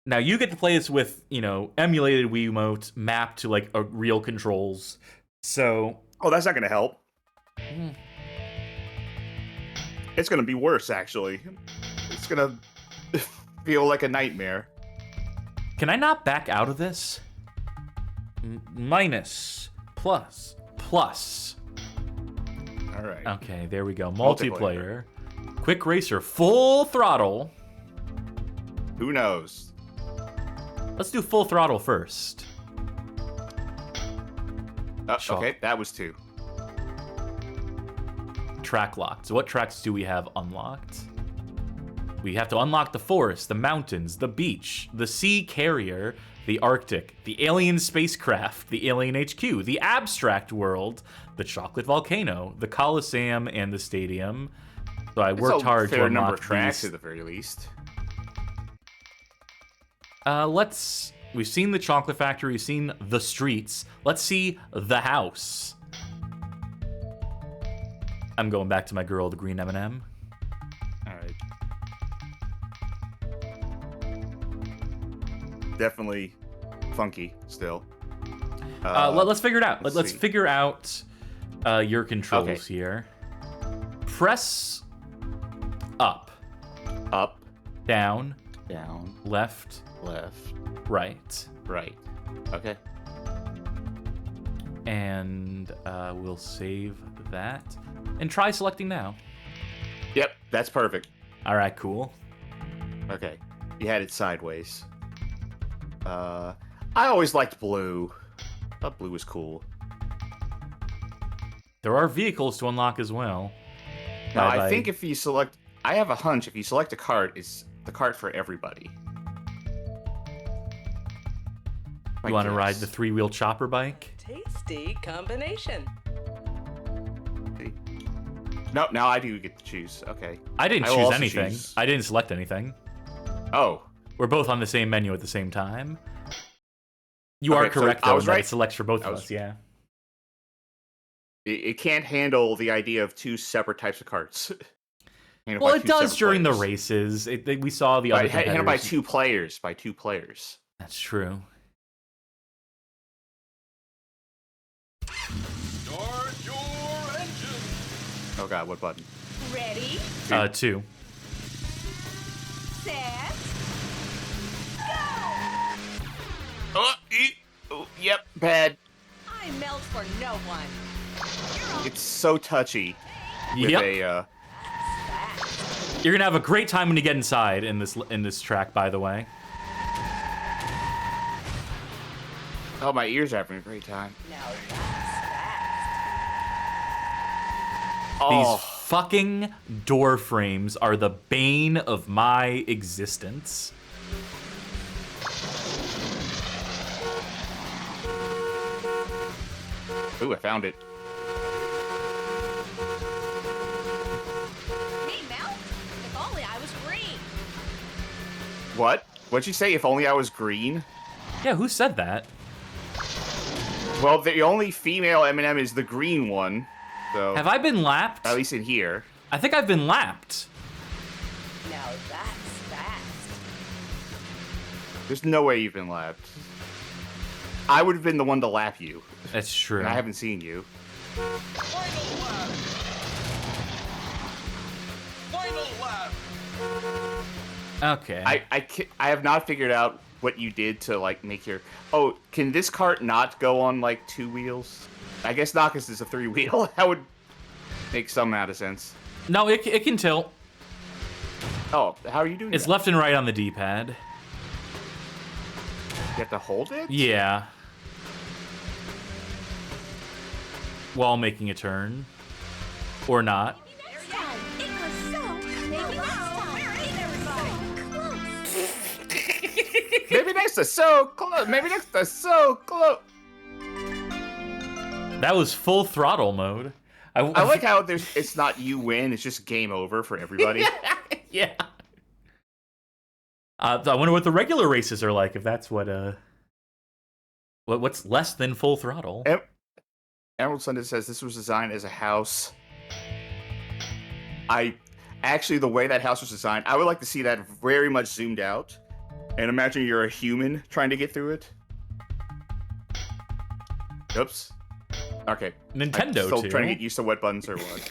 Now you get to play this with, emulated Wiimote mapped to like real controls. So, Oh, that's not going to help. It's going to be worse, actually. It's going to feel like a nightmare. can I not back out of this? Minus, plus. All right. Okay, there we go. Multiplayer. Quick racer, full throttle. Who knows? Let's do full throttle first. Sure. Okay, that was 2. Track locked. So what tracks do we have unlocked? We have to unlock the forest, the mountains, the beach, the sea carrier, the Arctic, the alien spacecraft, the alien HQ, the abstract world, the chocolate volcano, the Colosseum, and the stadium. So I worked hard to fair unlock number of tracks these. at the very least. We've seen the chocolate factory, we've seen the streets. Let's see the house. I'm going back to my girl, the green M&M. All right. Definitely funky still. Let's figure it out. Let's see. figure out your controls here. Press up, Up, down, down, left, left, right. right. Okay. And we'll save that. And try selecting now. Yep, that's perfect. All right, cool. Okay. You had it sideways. I always liked blue. thought blue was cool. There are vehicles to unlock as well. Now, I think if you select... I have a hunch, if you select a cart, it's the cart for everybody. You want to ride the 3-wheel chopper bike? Tasty combination. No, now I do get to choose. Okay. I didn't will choose also anything. choose- I didn't select anything. Oh. We're both on the same menu at the same time. You Okay, are so correct, I though, was in that right. it selects for both I of was- us, yeah. It can't handle the idea of 2 separate types of carts. Handled Well, by it 2 does separate during the players. races. We saw the other Handled by competitors. 2 players. By 2 players. That's true. Start your engine. Oh god, what button? Ready, 2. set, Oh, yep, bad. I melt for no one. It's so touchy. With Yep. a, You're gonna have a great time when you get inside in this track, by the way. Oh, my ears are having a great time. Now that's Oh, These fucking door frames are the bane of my existence. ooh, I found it. Hey, Mel, if only I was green. What? What'd you say? If only I was green? Yeah, who said that? Well, the only female M&M is the green one. So, Have I been lapped? at least in here. I think I've been lapped. Now that's fast. There's no way you've been lapped. I would have been the one to lap you, That's true. and I haven't seen you. Final lap. Final lap. Okay. I have not figured out what you did to, like, make your... Oh, can this cart not go on, like, 2 wheels? I guess not, because it's a 3-wheel. That would make some amount of sense. No, it can tilt. Oh, how are you doing It's that? left and right on the D-pad. You have to hold it? Yeah. While making a turn. Or not. Maybe next to so close. Maybe next to so close. That was full throttle mode. I like how it's not you win, it's just game over for everybody. Yeah. I wonder what the regular races are like, if that's what's less than full throttle. Emerald Sunday says this was designed as a house. Actually, the way that house was designed, I would like to see that very much zoomed out. And imagine you're a human trying to get through it. Oops. Okay. Nintendo, I'm still too. trying to get used to what buttons are what.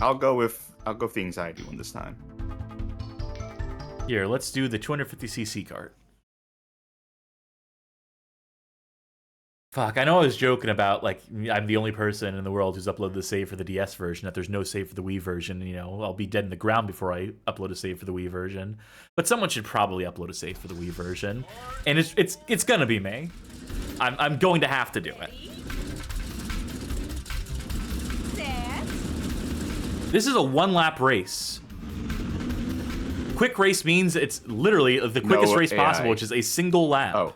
I'll go with the anxiety one this time. Here, let's do the 250cc cart. Fuck, I know I was joking about, like, I'm the only person in the world who's uploaded the save for the DS version, that there's no save for the Wii version, you know, I'll be dead in the ground before I upload a save for the Wii version. But someone should probably upload a save for the Wii version. And it's gonna be me. I'm going to have to do it. This is a 1-lap race. Quick race means it's literally the quickest race possible, AI. which is a single lap. Oh.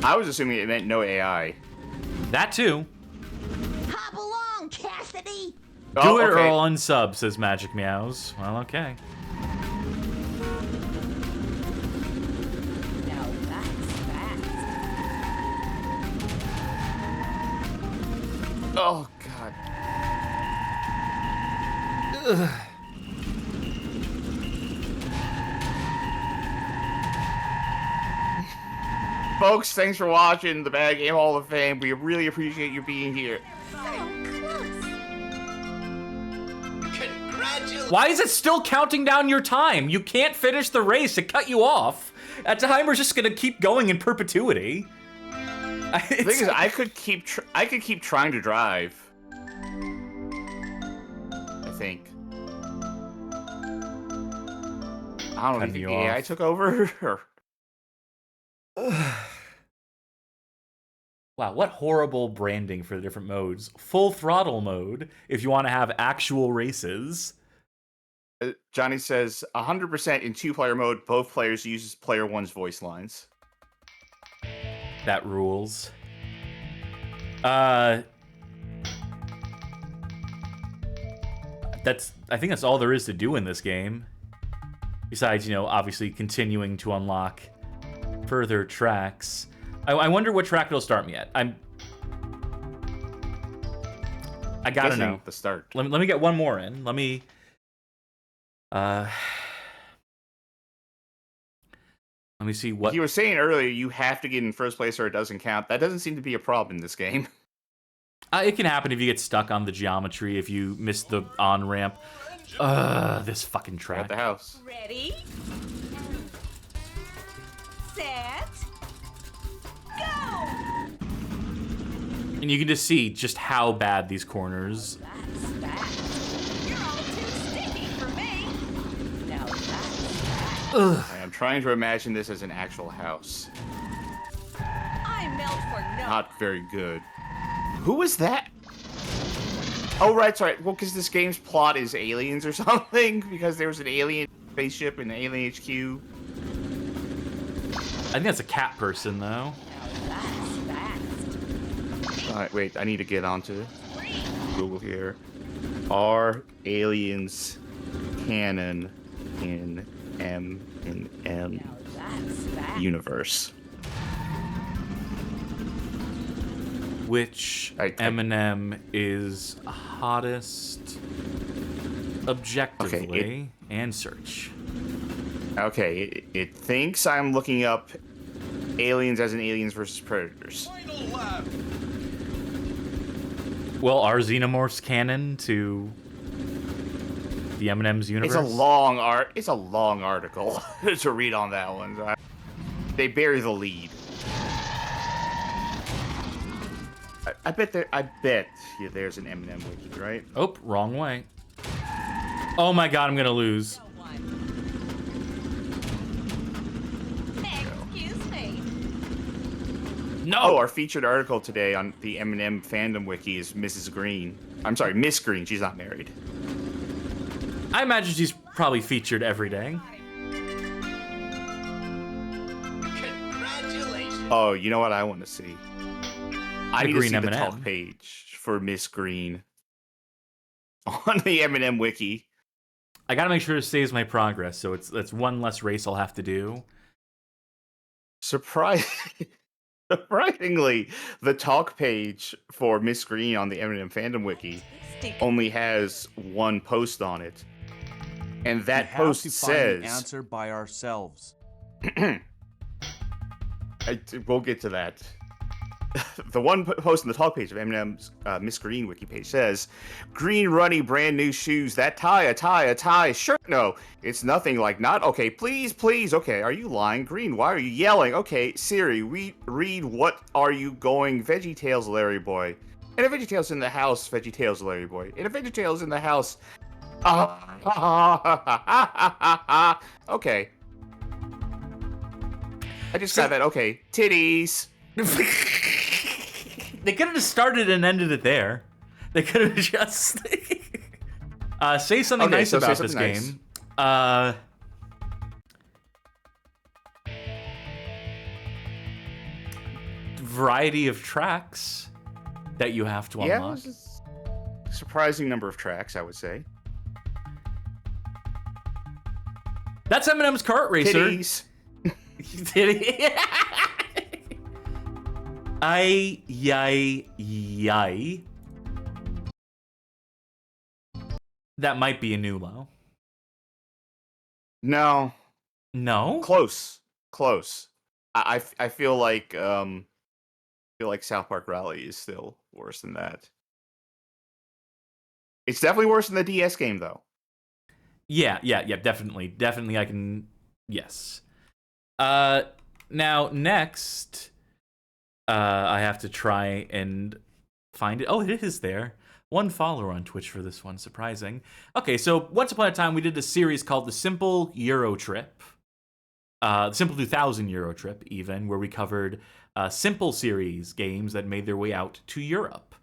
I was assuming it meant no AI. That too. Hop along, Cassidy! Do it or I'll unsub, says Magic Meows. Well, okay. Now that's fast. Oh, God. Folks, thanks for watching the Bad Game Hall of Fame. We really appreciate you being here. Congratulations. Why is it still counting down your time? You can't finish the race. It cut you off. That timer's just gonna keep going in perpetuity. The thing is, I could keep trying to drive. I think. I don't know, cutting do you you think the AI off. took over? Wow, what horrible branding for the different modes. Full throttle mode, if you want to have actual races. Johnny says 100% in 2-player mode, both players use player 1's voice lines. That rules. I think that's all there is to do in this game. Besides, you know, obviously continuing to unlock further tracks. I wonder what track it'll start me at. I gotta Guessing know. the start. Let me get one more in. Let me see what You were saying earlier you have to get in first place or it doesn't count. That doesn't seem to be a problem in this game. it can happen if you get stuck on the geometry, if you miss the on-ramp. This fucking At track. the house. Ready? Set. Go! And you can just see just how bad these corners. That's fast. You're all too sticky for me. Now that's I'm trying to imagine this as an actual house. I melt for no. Not very good. Who is that? Oh, right, sorry. Well, because this game's plot is aliens or something. Because there was an alien spaceship in the alien HQ. I think that's a cat person, though. Now that's fast. Alright, wait, I need to get onto Google here. Are aliens canon in M&M Now that's fast. universe? Which Eminem is hottest objectively? Okay, and search. Okay, it thinks I'm looking up aliens as in Aliens versus Predators. Final lap. Well, are xenomorphs canon to the Eminem's universe? It's a long article to read on that one. They bury the lead. I bet there's an Eminem wiki, right? Oh, wrong way. Oh my god, I'm gonna lose. No one. Excuse me. No! Oh, our featured article today on the Eminem fandom wiki is Mrs. Green. I'm sorry, Miss Green. She's not married. I imagine she's probably featured every day. Congratulations. Oh, you know what I want to see? I need to Green see the M&M. talk page for Miss Green on the Eminem wiki. I gotta make sure it saves my progress, so that's one less race I'll have to do. Surprisingly, the talk page for Miss Green on the Eminem fandom wiki Stick. only has one post on it, and that We have post to find the says, answer by ourselves. we'll get to that. The one post on the talk page of Eminem's Miss Green wiki page says, "Green runny brand new shoes. That tie, a tie, shirt. No, it's nothing like not. Okay, please. Okay, are you lying? Green, why are you yelling? Okay, Siri, read what are you going? VeggieTales, Larry boy. And a VeggieTales in the house, VeggieTales, Larry boy. And a VeggieTales in the house. Okay. I just got that. Okay, titties." They could have just started and ended it there. They could have just say something Okay, nice so say about this something game. Variety of tracks that you have to unlock. Surprising number of tracks, I would say. That's Eminem's Kart Racer. Titties. Titty. Yay. That might be a new low. No, No? close. I feel like South Park Rally is still worse than that. It's definitely worse than the DS game, though. Yeah, definitely. I can, yes. Now, next, I have to try and find it. Oh, it is there. 1 follower on Twitch for this one, surprising. Okay, so once upon a time, we did a series called The Simple Euro Trip. The Simple 2000 Euro Trip, even, where we covered Simple series games that made their way out to Europe.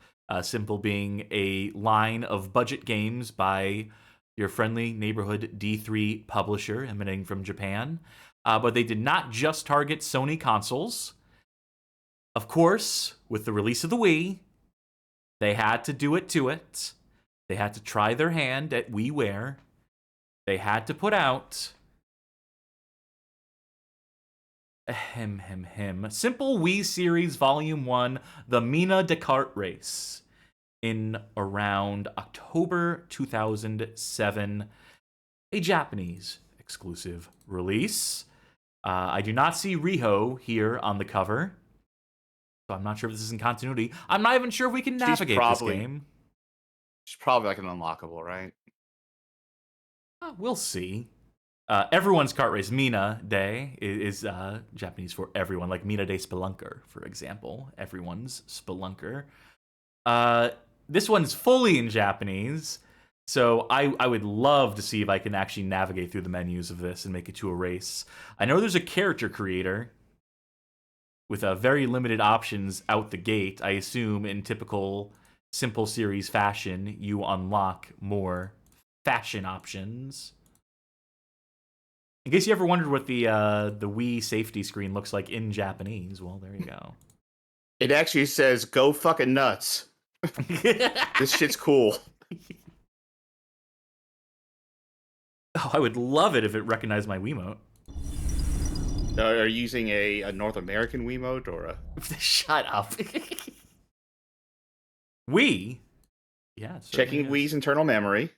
Simple being a line of budget games by your friendly neighborhood D3 publisher emanating from Japan. But they did not just target Sony consoles. Of course, with the release of the Wii, they had to do it to it. They had to try their hand at WiiWare. They had to put out Simple Wii Series Volume 1, the Minna Kart Race, in around October 2007, a Japanese exclusive release. I do not see Riho here on the cover, so I'm not sure if this is in continuity. I'm not even sure if we can navigate this game. She's probably like an unlockable, right? We'll see. Everyone's kart race, Minna Day, is Japanese for everyone, like Minna Day Spelunker, for example. Everyone's Spelunker. This one's fully in Japanese, so I would love to see if I can actually navigate through the menus of this and make it to a race. I know there's a character creator with very limited options out the gate. I assume in typical Simple series fashion, you unlock more fashion options. In case you ever wondered what the Wii safety screen looks like in Japanese, well, there you go. It actually says, "Go fucking nuts." This shit's cool. Oh, I would love it if it recognized my Wiimote. Are you using a North American Wiimote or a... Shut up. Wii? Yeah. Checking Wii's internal memory.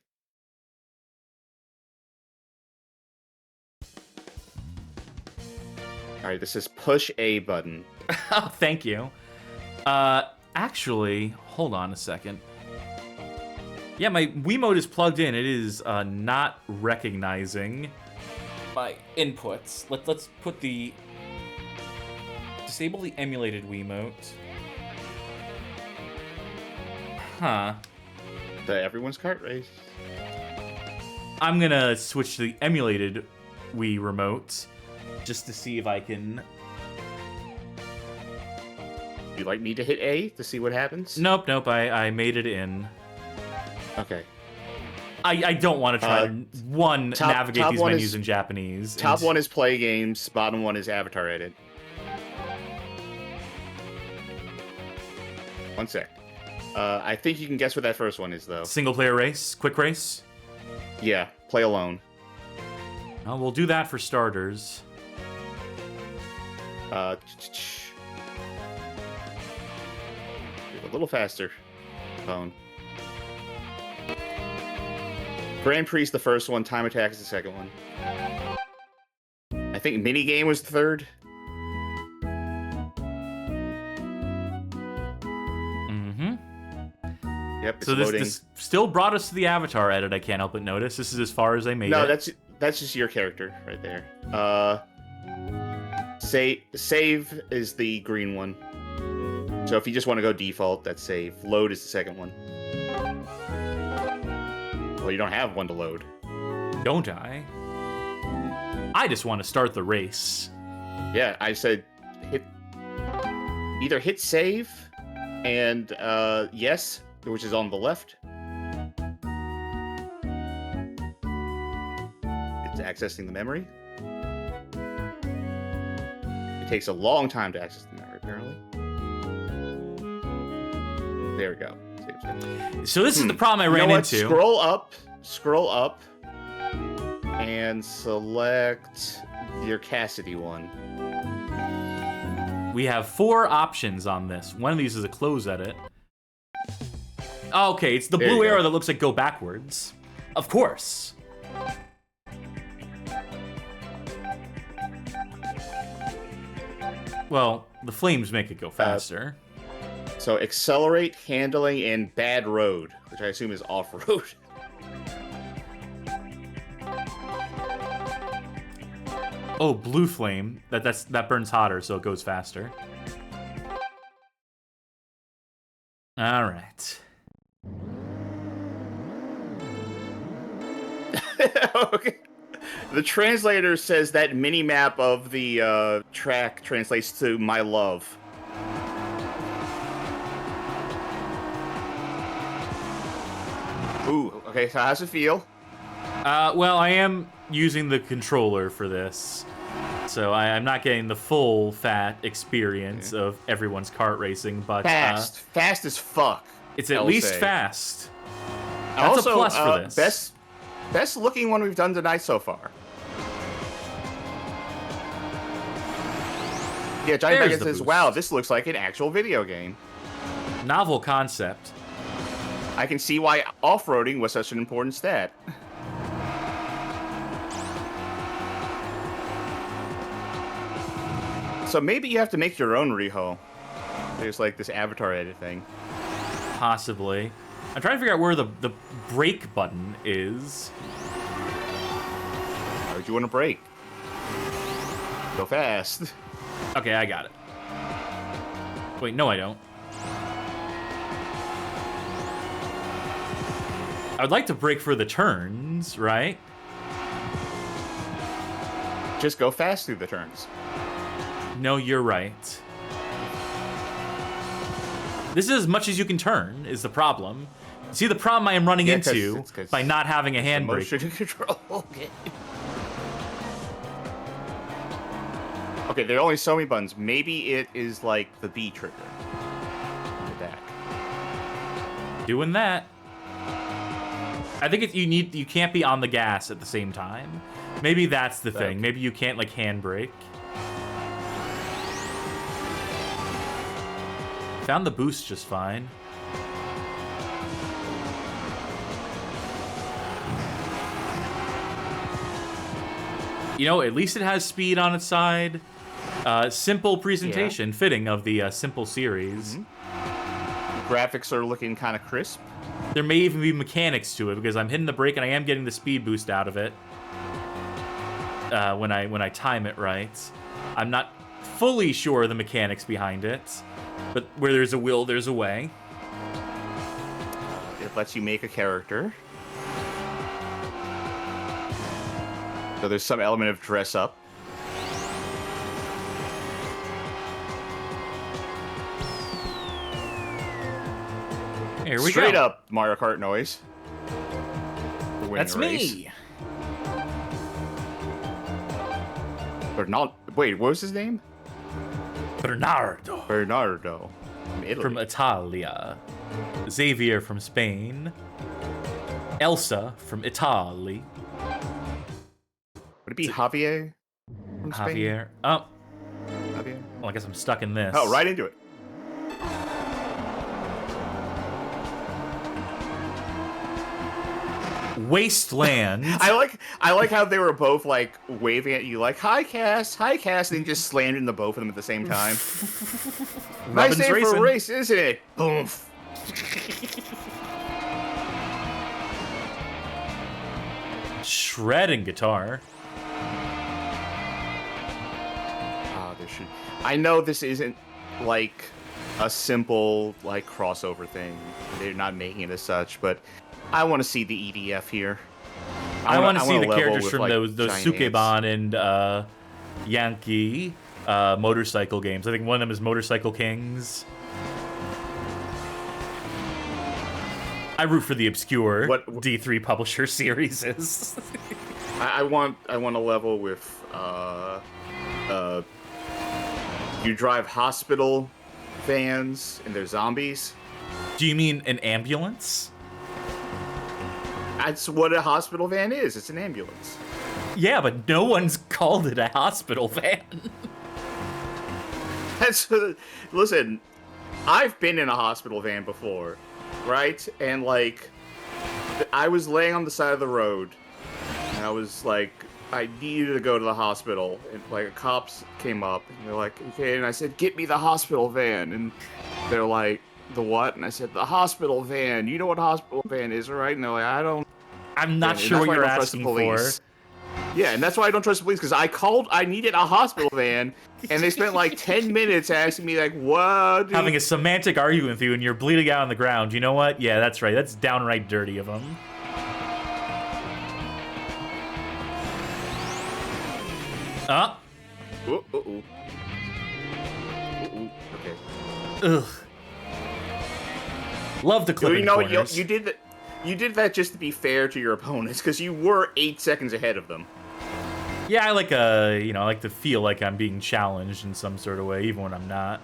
All right, this is push A button. Oh, thank you. Actually, hold on a second. Yeah, my Wiimote is plugged in. It is not recognizing my inputs. Let's put the... Disable the emulated Wiimote. Huh. The Everyone's Kart Race. I'm gonna switch to the emulated Wii remote just to see if I can... You like me to hit A to see what happens? Nope, I made it in. Okay. I don't want to try to, navigate these menus is, in Japanese. Top one is play games, bottom one is avatar edit. One sec. I think you can guess what that first one is, though. Single player race? Quick race? Yeah, play alone. Well, we'll do that for starters. A little faster. Phone. Grand Prix is the first one, Time Attack is the second one. I think Minigame was the third. Mm-hmm. Yep, it's So loading. this still brought us to the avatar edit, I can't help but notice. This is as far as I made it. No, that's just your character right there. Save is the green one. So if you just want to go default, that's save. Load is the second one. Well, you don't have one to load. Don't I? I just want to start the race. Yeah, I said either hit save and yes, which is on the left. It's accessing the memory. It takes a long time to access the memory, apparently. There we go. So this is the problem I ran into. Scroll up, and select your Cassidy one. We have 4 options on this. One of these is a close edit. Okay, it's the There blue you arrow go. that looks like go backwards. Of course. Well, the flames make it go faster. So accelerate, handling, and bad road, which I assume is off-road. Oh, blue flame. That burns hotter, so it goes faster. All right. Okay. The translator says that mini map of the track translates to "my love." Ooh. Okay. So how's it feel? Well, I am using the controller for this, so I'm not getting the full fat experience of everyone's kart racing, but Fast as fuck. it's at least fast. That's Also, a plus for this. Best looking one we've done tonight so far. Yeah, Giant There's Megan the says, boost. "Wow, this looks like an actual video game." Novel concept. I can see why off-roading was such an important stat. So maybe you have to make your own Riho. There's like this avatar edit thing. Possibly. I'm trying to figure out where the brake button is. Why would you want to brake? Go fast. Okay, I got it. Wait, no, I don't. I would like to brake for the turns, right? Just go fast through the turns. No, you're right. This is as much as you can turn, is the problem. See the problem I am running Yeah, 'cause into it's by not having a handbrake. Motion control. Okay, there are only so many buttons. Maybe it is like the B trigger. The back. Doing that. I think you can't be on the gas at the same time. Maybe that's the thing. Maybe you can't like handbrake. Found the boost just fine. You know, at least it has speed on its side. Simple presentation, fitting of the simple series. Mm-hmm. Graphics are looking kind of crisp. There may even be mechanics to it because I'm hitting the brake and I am getting the speed boost out of it when I time it right. I'm not fully sure of the mechanics behind it, but where there's a will, there's a way. It lets you make a character. So there's some element of dress up. Here we Straight go. up Mario Kart noise. The winning That's race. me. Wait, what was his name? Bernardo Bernardo. From Italy. from Italia. Xavier from Spain. Elsa from Italy. Would it be Javier? From Spain? Javier. Oh, Javier? well, I guess I'm stuck in this. Oh, right into it. Wasteland. I like how they were both like waving at you like hi Cass, and then just slammed into both of them at the same time. Nice Robin's day for racing. a race, isn't it? Boom. Shredding guitar. Oh, there should. I know this isn't like a simple like crossover thing. They're not making it as such, but I want to see the EDF here. I want to see the level characters with, from like, those giant Sukeban and Yankee motorcycle games. I think one of them is Motorcycle Kings. I root for the obscure What- D3 publisher series. I want a level with you drive hospital vans and they're zombies. Do you mean an ambulance? That's what a hospital van is. It's an ambulance. Yeah, but no one's called it a hospital van. Listen, I've been in a hospital van before, right? And like, I was laying on the side of the road, and I was like, I needed to go to the hospital, and like, cops came up, and they're like, okay, and I said, get me the hospital van, and they're like, the what? And I said, the hospital van. You know what a hospital van is, right? And they're like, I'm not and sure that's what why I you're don't trust the asking for. police. Yeah, and that's why I don't trust the police, because I needed a hospital van, and they spent like 10 minutes asking me, like, what? Having a semantic argument with you and you're bleeding out on the ground. You know what? Yeah, that's right. That's downright dirty of them. Ooh, ooh, ooh. Ooh, ooh. Okay. Ugh. Love the clipping You know, corners. you did that. You did that just to be fair to your opponents, because you were 8 seconds ahead of them. Yeah, I like I like to feel like I'm being challenged in some sort of way, even when I'm not.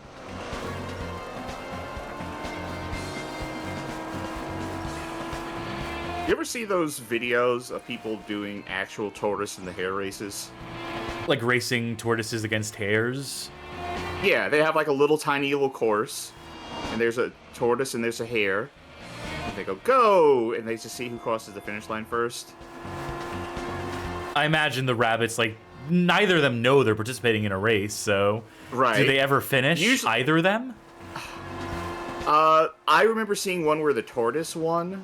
You ever see those videos of people doing actual tortoise in the hare races? Like racing tortoises against hares. Yeah, they have like a little tiny little course, and there's a tortoise and there's a hare. And they go, and they just see who crosses the finish line first. I imagine the rabbits, like, neither of them know they're participating in a race, so... Right. Do they ever finish, Usually- either of them? I remember seeing one where the tortoise won,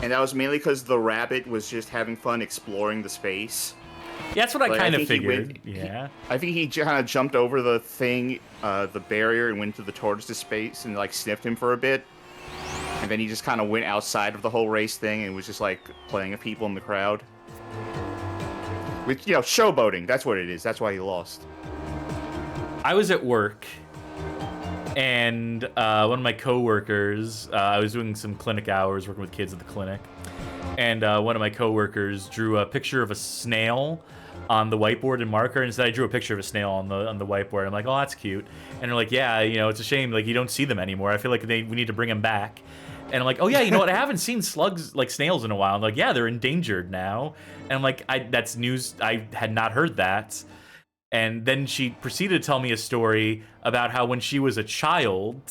and that was mainly because the rabbit was just having fun exploring the space. Yeah, that's what I Like, kind of think he figured. went- Yeah. I think he kind of jumped over the thing, the barrier, and went to the tortoise's space and, like, sniffed him for a bit. And then he just kind of went outside of the whole race thing and was just, like, playing with people in the crowd. With, you know, showboating. That's what it is. That's why he lost. I was at work, and one of my coworkers, I was doing some clinic hours, working with kids at the clinic, and one of my coworkers drew a picture of a snail on the whiteboard and marker, and instead I drew a picture of a snail on the whiteboard. I'm like, oh, that's cute. And they're like, yeah, you know, it's a shame, like, you don't see them anymore. I feel like we need to bring them back. And I'm like, oh yeah, you know what? I haven't seen slugs, like snails, in a while. I'm like, yeah, they're endangered now. And I'm like, that's news. I had not heard that. And then she proceeded to tell me a story about how when she was a child,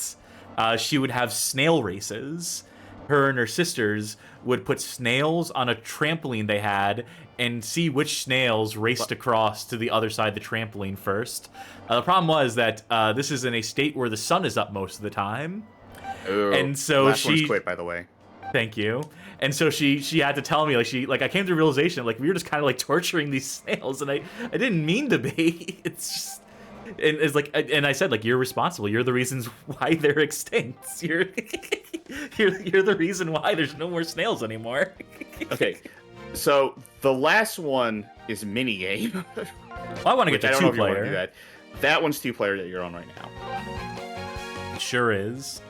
she would have snail races. Her and her sisters would put snails on a trampoline they had and see which snails raced across to the other side of the trampoline first. The problem was that this is in a state where the sun is up most of the time. Ooh, And so last one's she quit, by the way. Thank you. And so she had to tell me, like I came to the realization, like, we were just kind of like torturing these snails, and I didn't mean to be. It's just, and it's like, and I said, like, you're responsible. You're the reasons why they're extinct. You're the reason why there's no more snails anymore. Okay, so the last one is minigame. Well, I want to get I to don't know if you want to do 2-player. that. That one's 2-player that you're on right now. Sure is.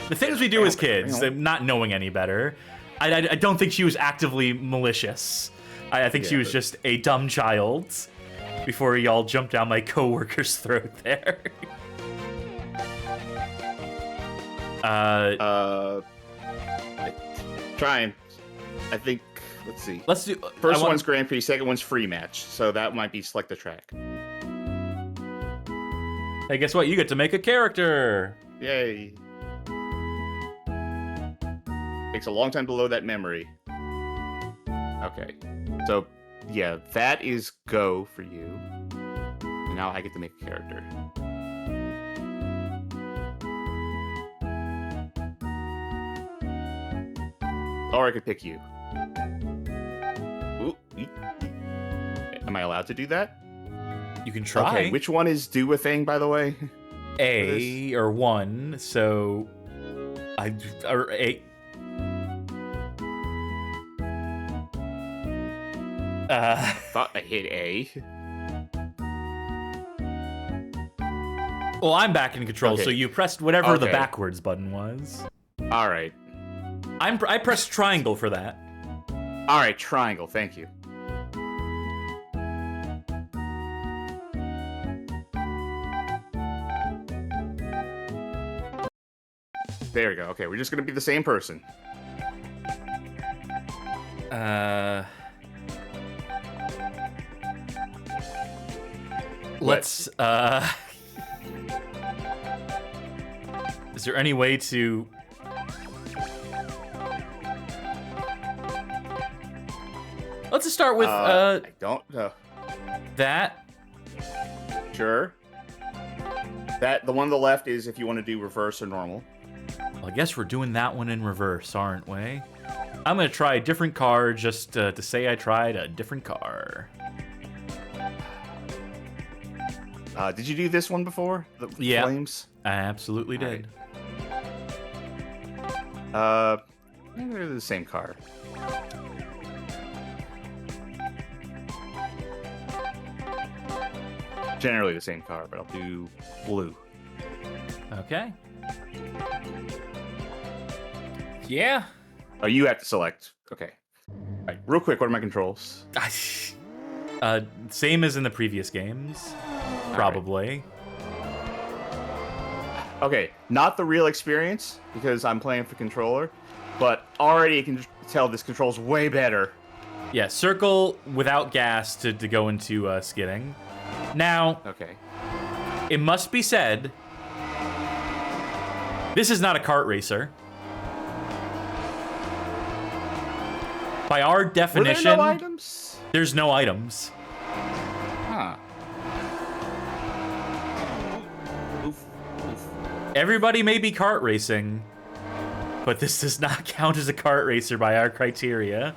The things we do as kids, not knowing any better, I don't think she was actively malicious. I think she was just a dumb child before y'all jumped down my coworker's throat there. Trying. I think, let's see. Let's do... First one's Grand Prix, second one's free match. So that might be select the track. Hey, guess what? You get to make a character. Yay. Takes a long time to load that memory. Okay. So, yeah, that is go for you. And now I get to make a character. Or I could pick you. Ooh. Am I allowed to do that? You can try. Okay, which one is do a thing, by the way? A or 1, so... or A... Thought I hit A. Well, I'm back in control, Okay. so you pressed whatever the Okay. backwards button was. Alright. I pressed triangle for that. Alright, triangle, thank you. There we go. Okay, we're just gonna be the same person. Let's, is there any way to... Let's just start with, I don't know. that. Sure. That the one on the left is if you want to do reverse or normal. Well, I guess we're doing that one in reverse, aren't we? I'm gonna try a different car just to say I tried a different car. Did you do this one before? The Yeah. flames? I absolutely did. They're the same car. generally the same car, but I'll do blue. Okay. Yeah. Oh, you have to select. Okay. All right, real quick, what are my controls? Same as in the previous games, probably. Okay, not the real experience, because I'm playing for controller, but already I can tell this controls way better. Yeah, circle without gas to go into skidding. Now, Okay. it must be said, this is not a kart racer. By our Were definition, there no items? there's no items. Huh. Oof. Oof. Everybody may be kart racing, but this does not count as a kart racer by our criteria.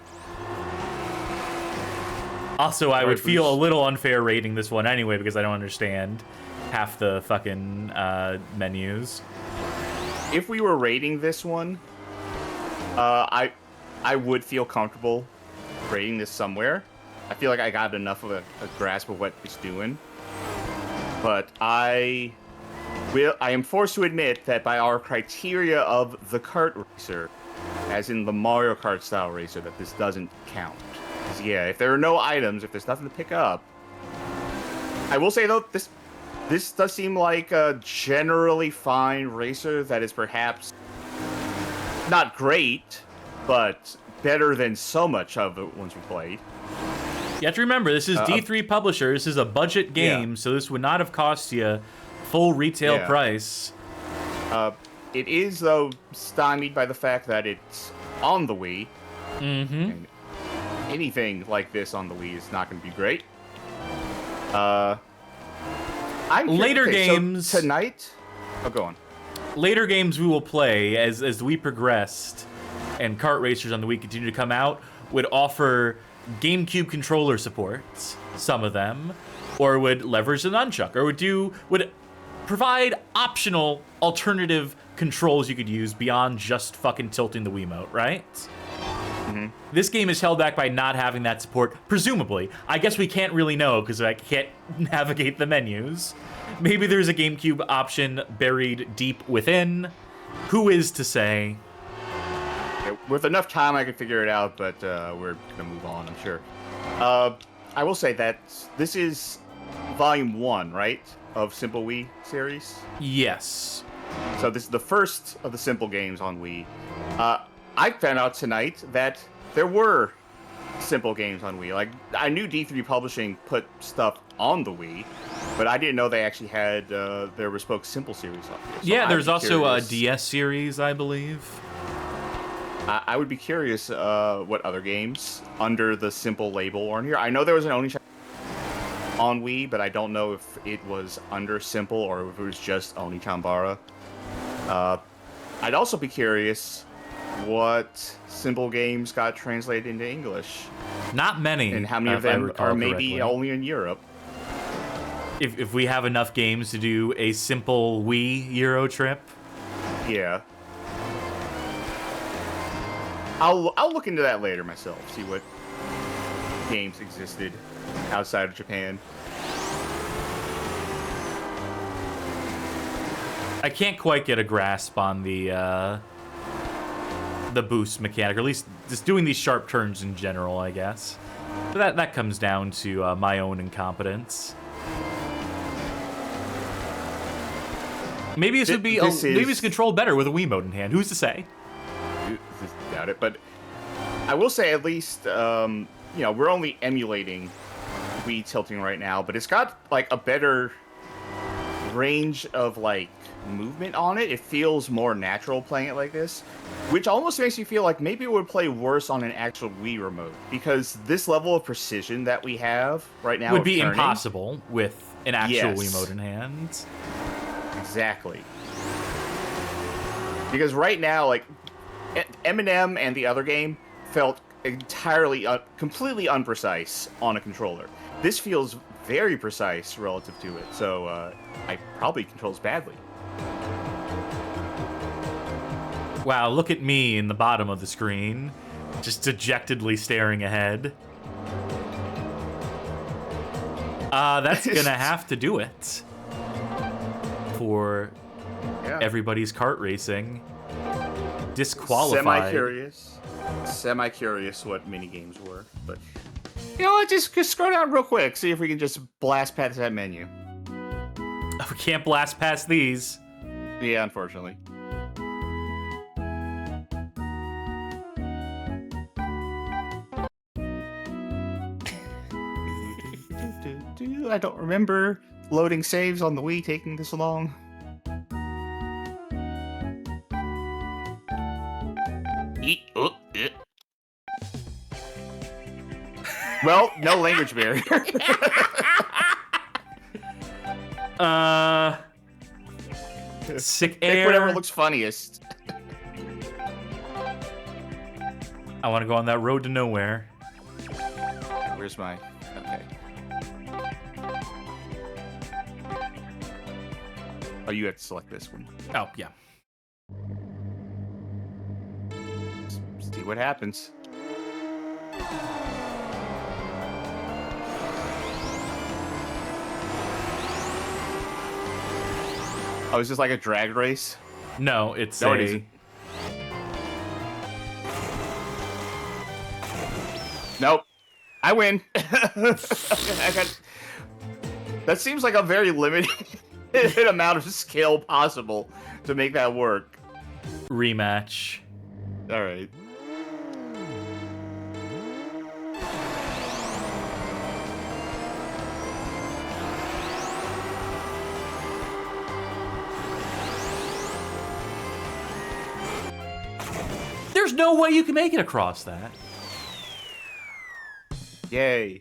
Also, I would feel a little unfair rating this one anyway because I don't understand half the fucking menus. If we were rating this one, I would feel comfortable rating this somewhere. I feel like I got enough of a grasp of what it's doing. But I am forced to admit that by our criteria of the kart racer, as in the Mario Kart style racer, that this doesn't count. 'Cause, yeah, if there are no items, if there's nothing to pick up, I will say though, this does seem like a generally fine racer that is perhaps not great, but better than so much of the ones we played. You have to remember, this is D3 Publisher. This is a budget game, Yeah. so this would not have cost you full retail Yeah. price. It is, though, stymied by the fact that it's on the Wii. Mm-hmm. And anything like this on the Wii is not going to be great. Later games- So tonight... Oh, go on. Later games we will play as we progressed and kart racers on the Wii continue to come out would offer GameCube controller supports, some of them, or would leverage the nunchuck, or would provide optional alternative controls you could use beyond just fucking tilting the Wiimote, right? Mm-hmm. This game is held back by not having that support, presumably. I guess we can't really know because I can't navigate the menus. Maybe there's a GameCube option buried deep within. Who is to say? Yeah, with enough time, I could figure it out, but we're going to move on, I'm sure. I will say that this is Volume 1, right? Of Simple Wii series? Yes. So this is the first of the Simple games on Wii. I found out tonight that there were Simple games on Wii. Like, I knew D3 Publishing put stuff on the Wii, but I didn't know they actually had their bespoke Simple series on here. So Yeah, there's also a curious. DS series, I believe. I would be curious what other games under the Simple label are on here. I know there was an Oni on Wii, but I don't know if it was under Simple or if it was just Oni Chambara. I'd also be curious what Simple games got translated into English, Not many. and how many of if I them recall are maybe correctly. only in Europe. If we have enough games to do a Simple Wii Euro trip. Yeah. I'll look into that later myself, see what games existed outside of Japan. I can't quite get a grasp on the boost mechanic, or at least just doing these sharp turns in general, I guess. But that comes down to my own incompetence. Maybe this would be maybe it's controlled better with a Wiimote in hand. Who's to say? Doubt it, but I will say at least we're only emulating Wii tilting right now, but it's got like a better range of like movement on it. It feels more natural playing it like this, which almost makes me feel like maybe it would play worse on an actual Wii remote, because this level of precision that we have right now Would of be turning- impossible with an actual Yes. Wiimote in hand. Exactly. Because right now, like, Eminem and the other game felt entirely, completely unprecise on a controller. This feels very precise relative to it, so I probably controls badly. Wow, look at me in the bottom of the screen, just dejectedly staring ahead. That's gonna have to do it for everybody's kart racing. Disqualified. Semi-curious what mini games were, but you know what? Just scroll down real quick, see if we can just blast past that menu. We can't blast past these. Yeah, unfortunately. I don't remember loading saves on the Wii taking this long. Well, no language barrier. Sick Pick air. whatever looks funniest. I want to go on that road to nowhere. Where's my... Okay. Oh, you have to select this one. Oh, yeah. See what happens. Oh, is this like a drag race? No, it's No, a... it isn't. Nope. I win. That seems like a very limited amount of skill possible to make that work. rematch. All right. There's no way you can make it across that. Yay.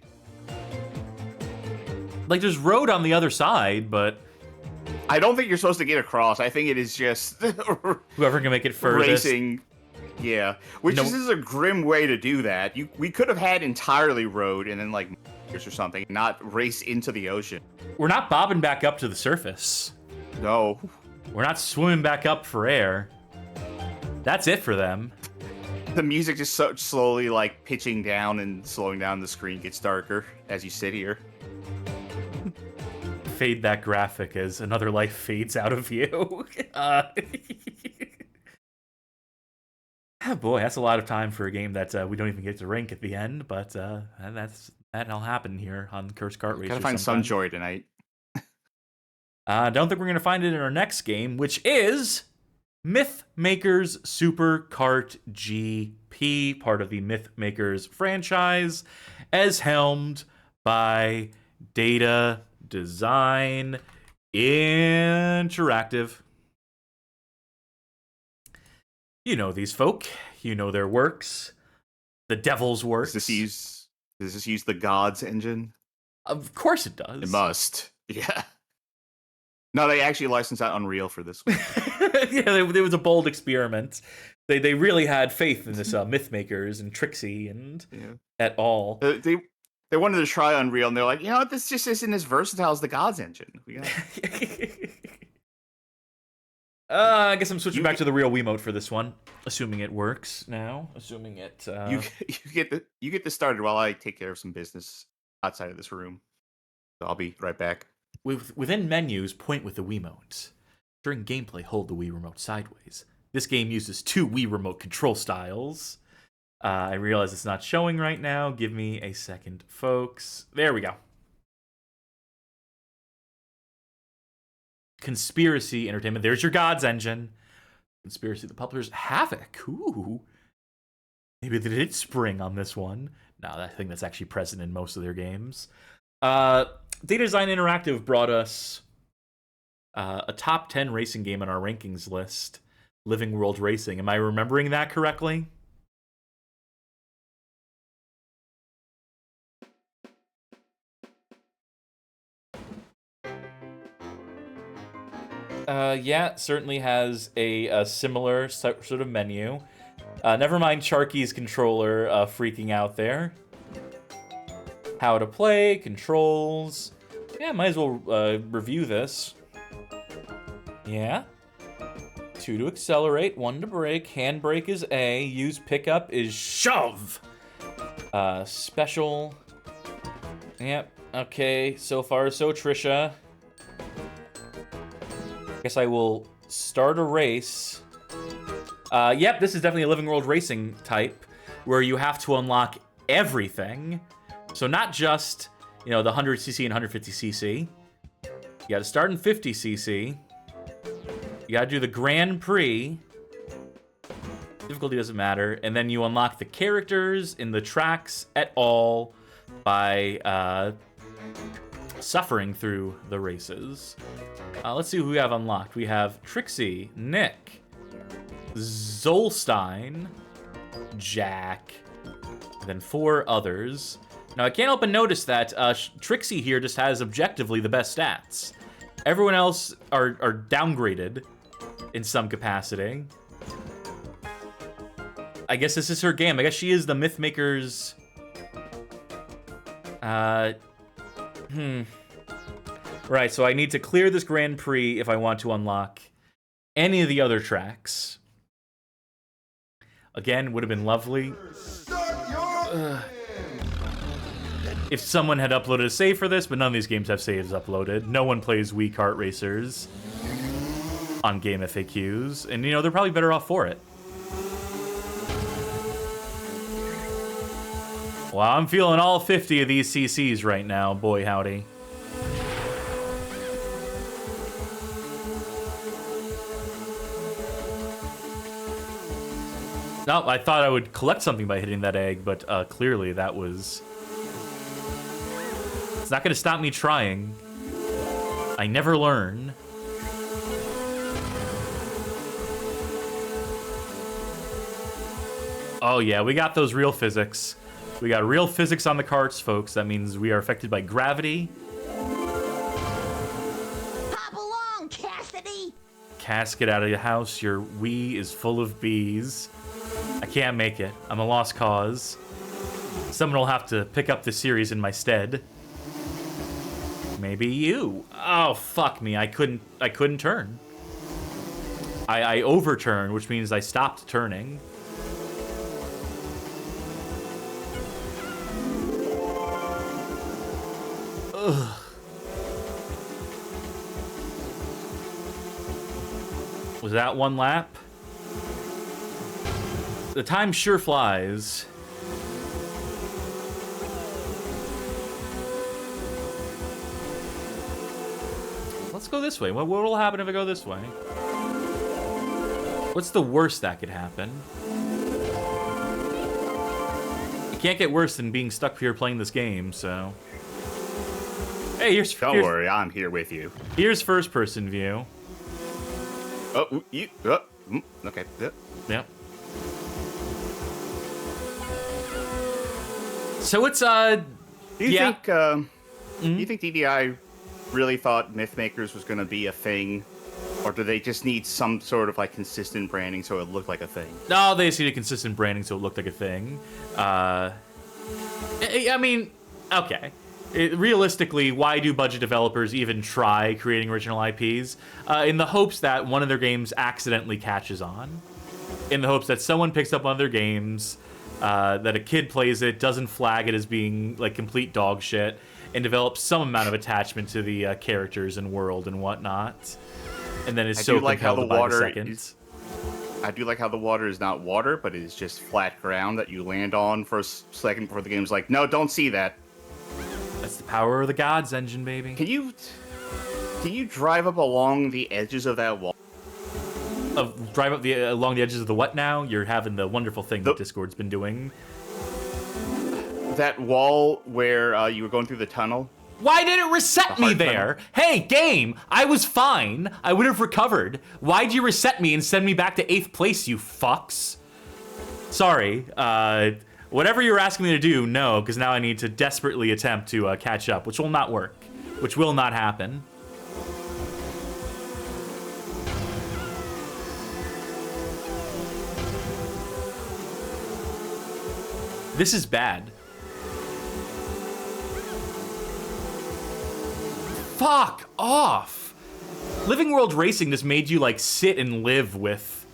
Like, there's road on the other side, but I don't think you're supposed to get across. I think it is just whoever can make it furthest. racing. Yeah, which No. is a grim way to do that. We could have had entirely road and then like or something, not race into the ocean. We're not bobbing back up to the surface. No. We're not swimming back up for air. That's it for them. The music just so slowly like pitching down and slowing down. The screen gets darker as you sit here. Fade that graphic as another life fades out of you. Oh boy, that's a lot of time for a game that we don't even get to rank at the end, but that'll happen here on Cursed Kart Racer. Gotta find some sometime. joy tonight. I don't think we're gonna find it in our next game, which is Myth Makers Super Kart GP, part of the Myth Makers franchise, as helmed by Data Design Interactive. You know these folk. You know their works. The Devil's works. Does this use the Gods engine? Of course it does. It must. Yeah. No, they actually licensed out Unreal for this one. Yeah, it was a bold experiment. They really had faith in this Myth Makers and Trixie and at all. They wanted to try Unreal, and they're like, you know what, this just isn't as versatile as the Gods engine. I guess I'm switching back to the real Wiimote for this one, assuming it works now. Assuming it. You get this started while I take care of some business outside of this room. So I'll be right back. Within menus, point with the Wiimote. During gameplay, hold the Wii Remote sideways. This game uses 2 Wii Remote control styles. I realize it's not showing right now. Give me a second, folks. There we go. Conspiracy Entertainment. There's your Gods engine. Conspiracy. The publishers. Havoc. Ooh. Maybe they did spring on this one. No, I think that's actually present in most of their games. Data Design Interactive brought us a top 10 racing game on our rankings list. Living World Racing. Am I remembering that correctly? Yeah, certainly has a similar sort of menu. Never mind Sharky's controller freaking out there. How to play, controls. Yeah, might as well review this. Yeah. 2 to accelerate, 1 to brake. Handbrake is A. Use pickup is shove. Special. Yep. Okay, so far so Trisha. Guess I will start a race. Yep, this is definitely a Living World Racing type, where you have to unlock everything. So not just, you know, the 100cc and 150cc. You gotta start in 50cc. You gotta do the Grand Prix. Difficulty doesn't matter. And then you unlock the characters in the tracks et al. By suffering through the races. Let's see who we have unlocked. We have Trixie, Nick, Zolstein, Jack, and then 4 others. Now, I can't help but notice that Trixie here just has objectively the best stats. Everyone else are downgraded in some capacity. I guess this is her game. I guess she is the Mythmaker's... Right, so I need to clear this Grand Prix if I want to unlock any of the other tracks. Again, would have been lovely if someone had uploaded a save for this, but none of these games have saves uploaded. No one plays Wii Kart Racers on Game FAQs, and you know, they're probably better off for it. Well, I'm feeling all 50 of these CCs right now, boy howdy. No, I thought I would collect something by hitting that egg, but clearly that was... It's not gonna stop me trying. I never learn. Oh yeah, we got those real physics. We got real physics on the carts, folks. That means we are affected by gravity. Hop along, Cassidy. Cass, get out of your house. Your Wii is full of bees. I can't make it. I'm a lost cause. Someone will have to pick up the series in my stead. Maybe you. Oh, fuck me. I couldn't turn. I overturned, which means I stopped turning. Ugh. Was that one lap? The time sure flies. Let's go this way. What will happen if I go this way? What's the worst that could happen? It can't get worse than being stuck here playing this game, so... Hey, Don't worry, I'm here with you. Here's first-person view. Oh, you... okay. Yep. So it's, Do you think DVI really thought Mythmakers was going to be a thing? Or do they just need some sort of, like, consistent branding so it looked like a thing? No, they just need a consistent branding so it looked like a thing. I mean, okay. Realistically, why do budget developers even try creating original IPs? In the hopes that one of their games accidentally catches on. In the hopes that someone picks up one of their games, that a kid plays it, doesn't flag it as being like complete dog shit, and develops some amount of attachment to the characters and world and whatnot. And then is so compelled to buy the second. I do like how the water is not water, but it is just flat ground that you land on for a second before the game's like, no, don't see that. That's the power of the gods engine, baby. Can you drive up along the edges of that wall? Drive up along the edges of the what now? You're having the wonderful thing that Discord's been doing. That wall where you were going through the tunnel? Why did it reset me there? Hey, game, I was fine. I would have recovered. Why'd you reset me and send me back to 8th place, you fucks? Sorry, whatever you're asking me to do, no, because now I need to desperately attempt to catch up, which will not work, which will not happen. This is bad. Fuck off! Living World Racing just made you, like, sit and live with...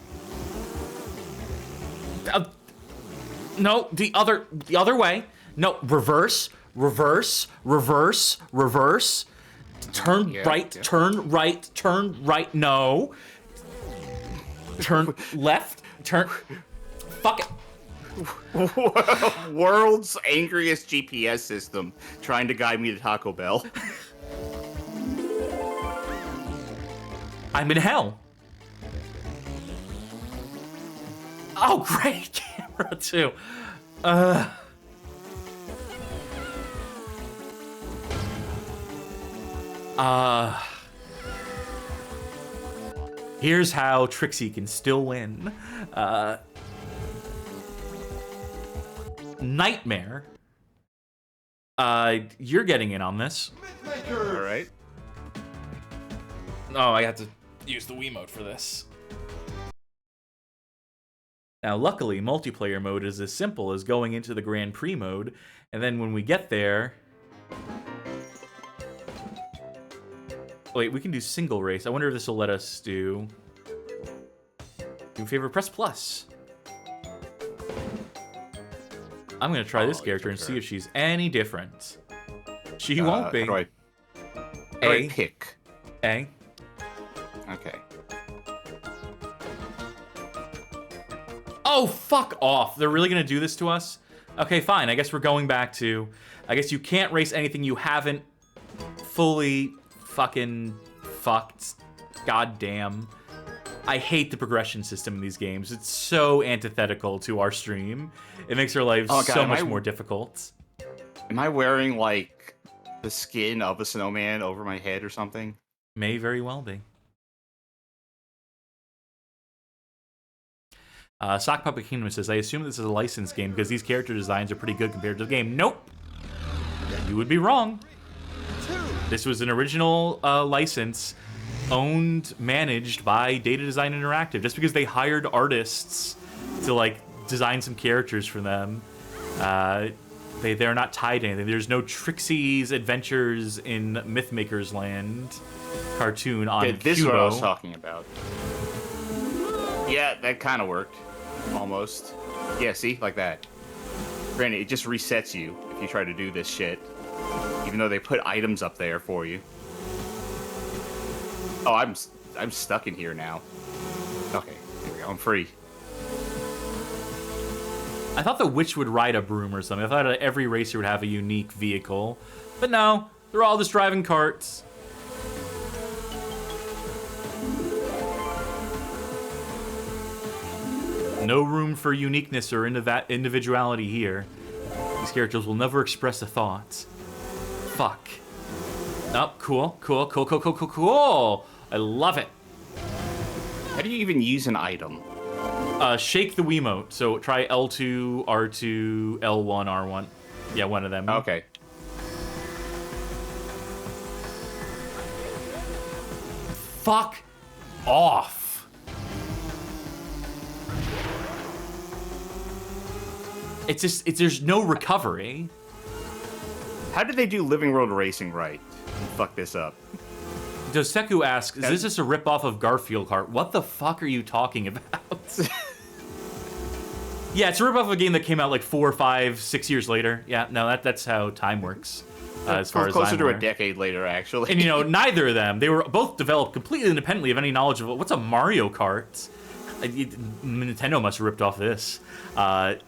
no, the other way. No, reverse. reverse, reverse, reverse. Turn right, turn right, turn right. No. Turn left, turn. Fuck it. World's angriest GPS system trying to guide me to Taco Bell. I'm in hell. Oh, great camera too. Here's how Trixie can still win. Nightmare. You're getting in on this. All right. Oh, I have to use the Wiimote for this. Now, luckily, multiplayer mode is as simple as going into the Grand Prix mode, and then when we get there... Wait, we can do single race. I wonder if this will let us do... Do me a favor, press plus. I'm gonna try this character and see if she's any different. She won't be. How do I pick? A. Okay. Oh, fuck off. They're really gonna do this to us? Okay, fine. I guess we're going back to... I guess you can't race anything you haven't fully fucking fucked. Goddamn. I hate the progression system in these games. It's so antithetical to our stream. It makes our lives so much more difficult. Am I wearing, like, the skin of a snowman over my head or something? May very well be. Sock Puppet Kingdom says, I assume this is a licensed game because these character designs are pretty good compared to the game. Nope. You would be wrong. This was an original license owned, managed by Data Design Interactive. Just because they hired artists to, like, design some characters for them, they're not tied to anything. There's no Trixie's Adventures in Mythmaker's Land cartoon on Cubo. This is what I was talking about. Yeah, that kind of worked. Almost. Yeah, see? Like that. Granted, it just resets you if you try to do this shit. Even though they put items up there for you. Oh, I'm stuck in here now. Okay, here we go. I'm free. I thought the witch would ride a broom or something. I thought every racer would have a unique vehicle. But no, they're all just driving carts. No room for uniqueness or individuality here. These characters will never express a thought. Fuck. Oh, cool, cool, cool, cool, cool, cool, cool. I love it. How do you even use an item? Shake the Wiimote. So try L2, R2, L1, R1. Yeah, one of them. Okay. Fuck off. It's just, there's no recovery. How did they do Living World Racing right? Fuck this up. Doseku asks, is this just a ripoff of Garfield Kart? What the fuck are you talking about? Yeah, it's a ripoff of a game that came out like 4, 5, 6 years later. Yeah, no, that's how time works. As far as closer I'm to aware. a decade later, actually. And you know, neither of them, they were both developed completely independently of any knowledge of what's a Mario Kart. Nintendo must have ripped off this. Come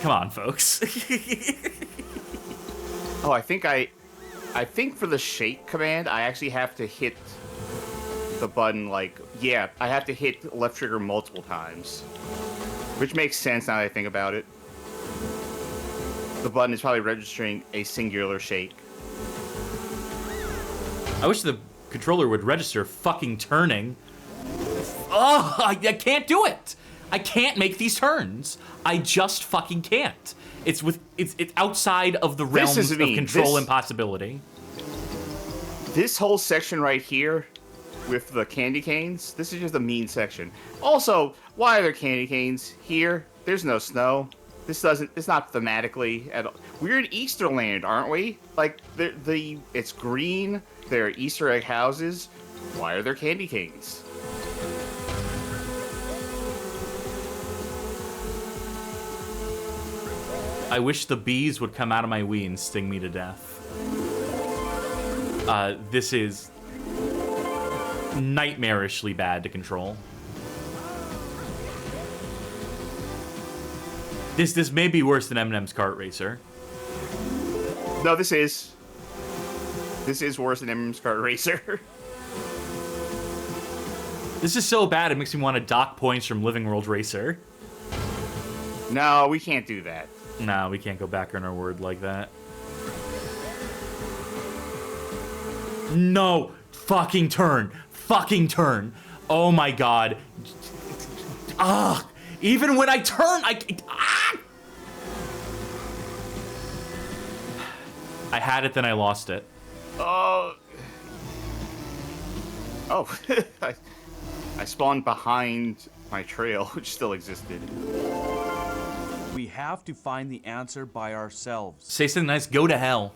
on, folks. Oh, I think for the shake command, I actually have to hit the button, like, yeah, I have to hit left trigger multiple times. Which makes sense now that I think about it. The button is probably registering a singular shake. I wish the controller would register fucking turning. Oh, I can't do it. I can't make these turns. I just fucking can't. It's outside of the realms of control and possibility. This whole section right here with the candy canes, this is just a mean section. Also, why are there candy canes here? There's no snow. It's not thematically at all. We're in Easterland, aren't we? Like, it's green, there are Easter egg houses. Why are there candy canes? I wish the bees would come out of my Wii and sting me to death. This is nightmarishly bad to control. This may be worse than Eminem's Kart Racer. No, this is worse than Eminem's Kart Racer. This is so bad it makes me want to dock points from Living World Racer. No, we can't do that. No, we can't go back on our word like that. No! Fucking turn! Fucking turn! Oh my god. Ah! Even when I turn, I had it, then I lost it. Oh. I spawned behind my trail, which still existed. We have to find the answer by ourselves. Say something nice, go to hell.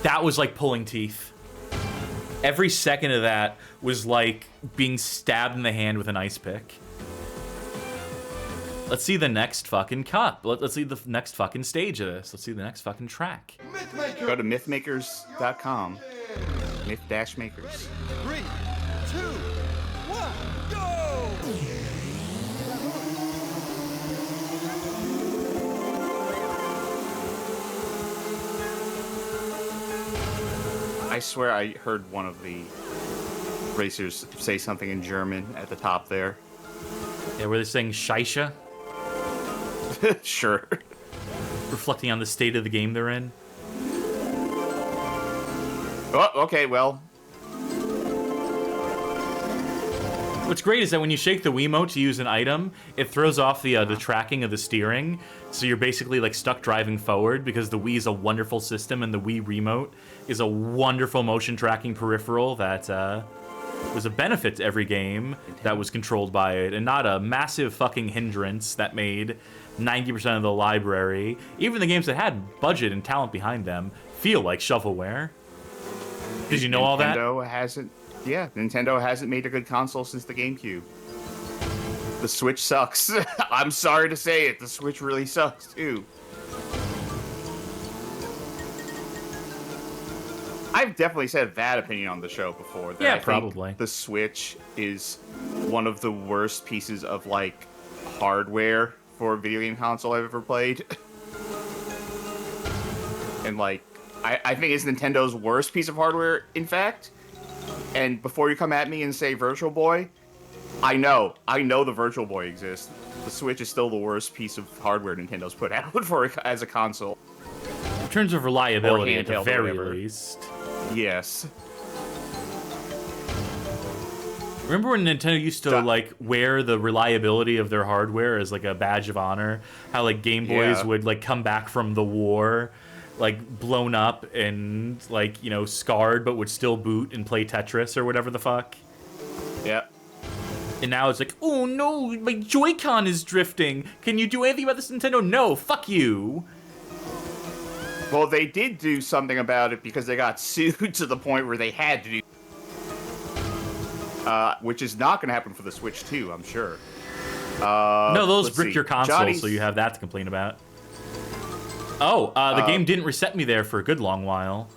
That was like pulling teeth. Every second of that was like being stabbed in the hand with an ice pick. Let's see the next fucking cup. Let's see the next fucking stage of this. Let's see the next fucking track. Go to mythmakers.com. Myth-makers. 3, 2, 1, go! I swear I heard one of the racers say something in German at the top there. Yeah, were they saying Scheisse? Sure. Reflecting on the state of the game they're in. Oh, okay, well. What's great is that when you shake the Wiimote to use an item, it throws off the tracking of the steering, so you're basically like stuck driving forward because the Wii is a wonderful system and the Wii Remote is a wonderful motion tracking peripheral that was a benefit to every game that was controlled by it and not a massive fucking hindrance that made 90% of the library, even the games that had budget and talent behind them, feel like shovelware. Did you know all that? Nintendo hasn't made a good console since the GameCube. The Switch sucks. I'm sorry to say it, the Switch really sucks too. I've definitely said that opinion on the show before. That Yeah, I think probably. the Switch is one of the worst pieces of like hardware for a video game console I've ever played. And like, I think it's Nintendo's worst piece of hardware, in fact. And before you come at me and say Virtual Boy, I know the Virtual Boy exists. The Switch is still the worst piece of hardware Nintendo's put out as a console. In terms of reliability, at the handheld or very whatever. least. Yes. Remember when Nintendo used to like wear the reliability of their hardware as like a badge of honor? How like Game Boys would like come back from the war, like blown up and like, you know, scarred, but would still boot and play Tetris or whatever the fuck. Yep. And now it's like, oh no, my Joy-Con is drifting. Can you do anything about this, Nintendo? No, fuck you. Well, they did do something about it because they got sued to the point where they had to do. Which is not going to happen for the Switch 2, I'm sure. No, those let's brick see. your console, Johnny's- so you have that to complain about. Oh, the game didn't reset me there for a good long while.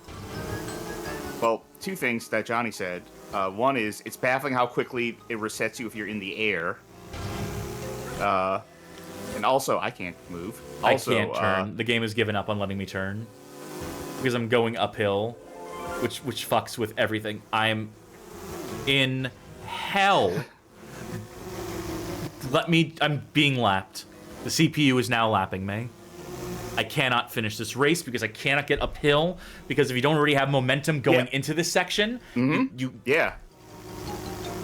Well, two things that Johnny said. One is, it's baffling how quickly it resets you if you're in the air. And also, I can't move. Also, I can't turn. The game has given up on letting me turn. Because I'm going uphill, which fucks with everything. I'm in hell. I'm being lapped. The CPU is now lapping me. I cannot finish this race because I cannot get uphill, because if you don't already have momentum going into this section, you Yeah.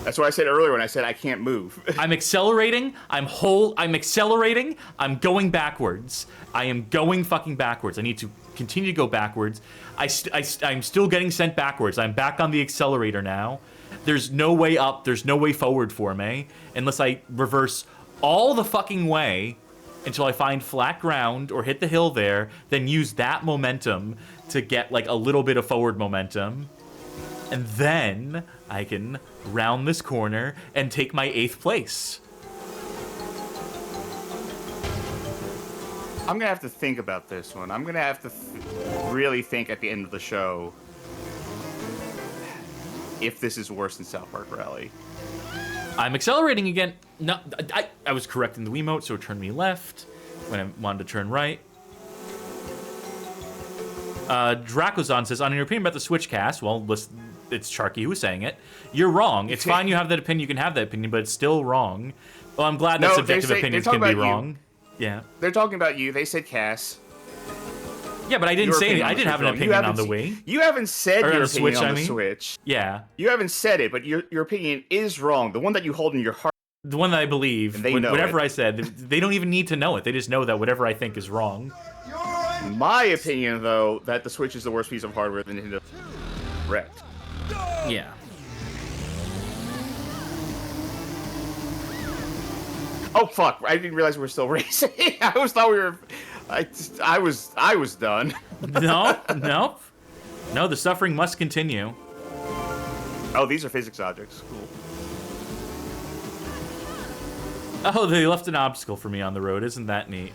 That's what I said earlier when I said I can't move. I'm accelerating. I'm accelerating. I'm going backwards. I am going fucking backwards. I need to continue to go backwards. I'm still getting sent backwards. I'm back on the accelerator now. There's no way up. There's no way forward for me unless I reverse all the fucking way until I find flat ground or hit the hill there, then use that momentum to get like a little bit of forward momentum. And then I can round this corner and take my 8th place. I'm gonna have to think about this one. I'm gonna have to really think at the end of the show if this is worse than South Park Rally. I'm accelerating again. No, I was correct in the Wiimote, so it turned me left when I wanted to turn right. Drakozon says, on your opinion about the Switch cast, well, it's Sharky who was saying it. You're wrong. It's fine you have that opinion, you can have that opinion, but it's still wrong. Well, I'm glad that subjective opinions can be wrong. Yeah. They're talking about you. They said Cass. Yeah, but I didn't say anything. I didn't have an opinion on the Wii. You haven't said your Switch, opinion on the Switch. Yeah. You haven't said it, but your opinion is wrong. The one that you hold in your heart. The one that I believe. And they know whatever it. I said, they don't even need to know it. They just know that whatever I think is wrong. My opinion, though, that the Switch is the worst piece of hardware that Nintendo wrecked. Yeah. Oh fuck! I didn't realize we were still racing. I always thought we were. I was done. No. No, the suffering must continue. Oh, these are physics objects. Cool. Oh, they left an obstacle for me on the road. Isn't that neat?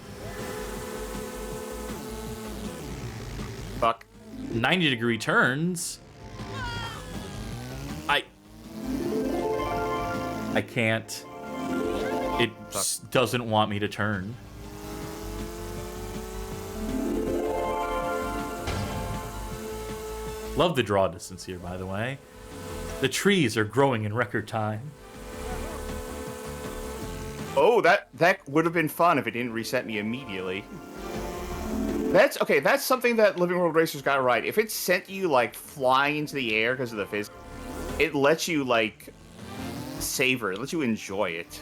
Fuck. 90-degree turns. I can't. It doesn't want me to turn. Love the draw distance here, by the way. The trees are growing in record time. Oh, that would have been fun if it didn't reset me immediately. That's okay. That's something that Living World Racers got right. If it sent you like flying into the air because of the physics, it lets you like savor. It lets you enjoy it.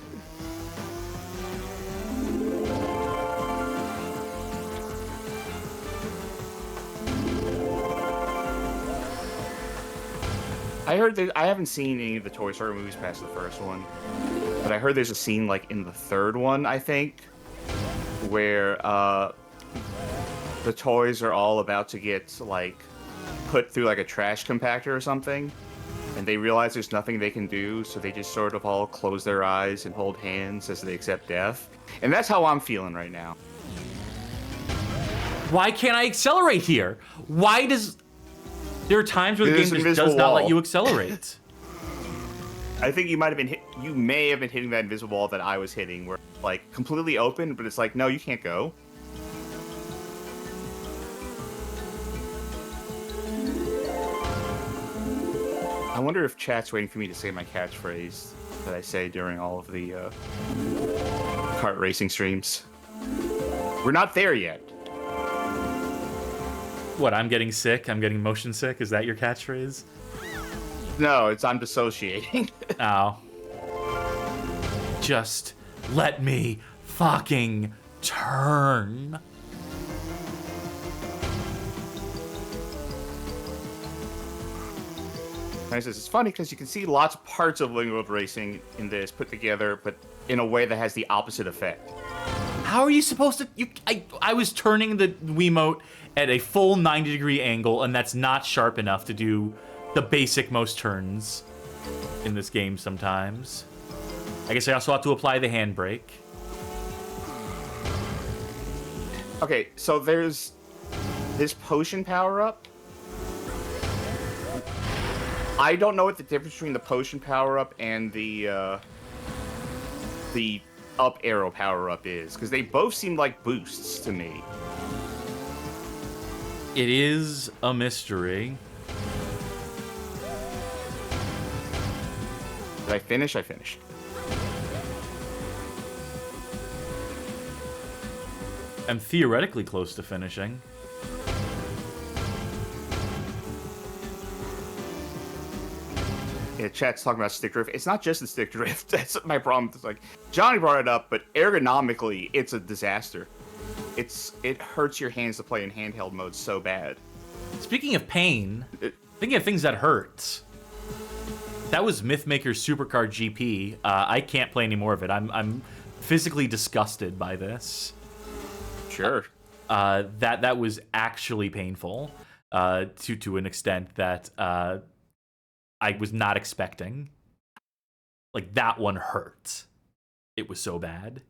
I heard that I haven't seen any of the Toy Story movies past the first one, but I heard there's a scene like in the third one, I think, where the toys are all about to get like put through like a trash compactor or something, and they realize there's nothing they can do, so they just sort of all close their eyes and hold hands as they accept death. And that's how I'm feeling right now. Why can't I accelerate here? Why does... There are times where the game just does not let you accelerate. I think you might have been you may have been hitting that invisible wall that I was hitting, where like completely open, but it's like, no, you can't go. I wonder if chat's waiting for me to say my catchphrase that I say during all of the kart racing streams. We're not there yet. What, I'm getting sick? I'm getting motion sick? Is that your catchphrase? No, it's I'm dissociating. Oh. Just let me fucking turn. It's funny because you can see lots of parts of Living World Racing in this put together, but in a way that has the opposite effect. How are you supposed to... I was turning the Wiimote at a full 90-degree angle, and that's not sharp enough to do the basic most turns in this game sometimes. I guess I also have to apply the handbrake. Okay, so there's this potion power-up. I don't know what the difference between the potion power-up and the up arrow power-up is, because they both seem like boosts to me. It is a mystery. Did I finish? I finished. I'm theoretically close to finishing. Yeah, chat's talking about stick drift. It's not just the stick drift. That's my problem. It's like Johnny brought it up, but ergonomically, it's a disaster. It hurts your hands to play in handheld mode so bad. Speaking of pain, thinking of things that hurt. That was Mythmaker's Supercar GP. I can't play any more of it. I'm physically disgusted by this. Sure. That was actually painful to an extent that I was not expecting. Like, that one hurt. It was so bad.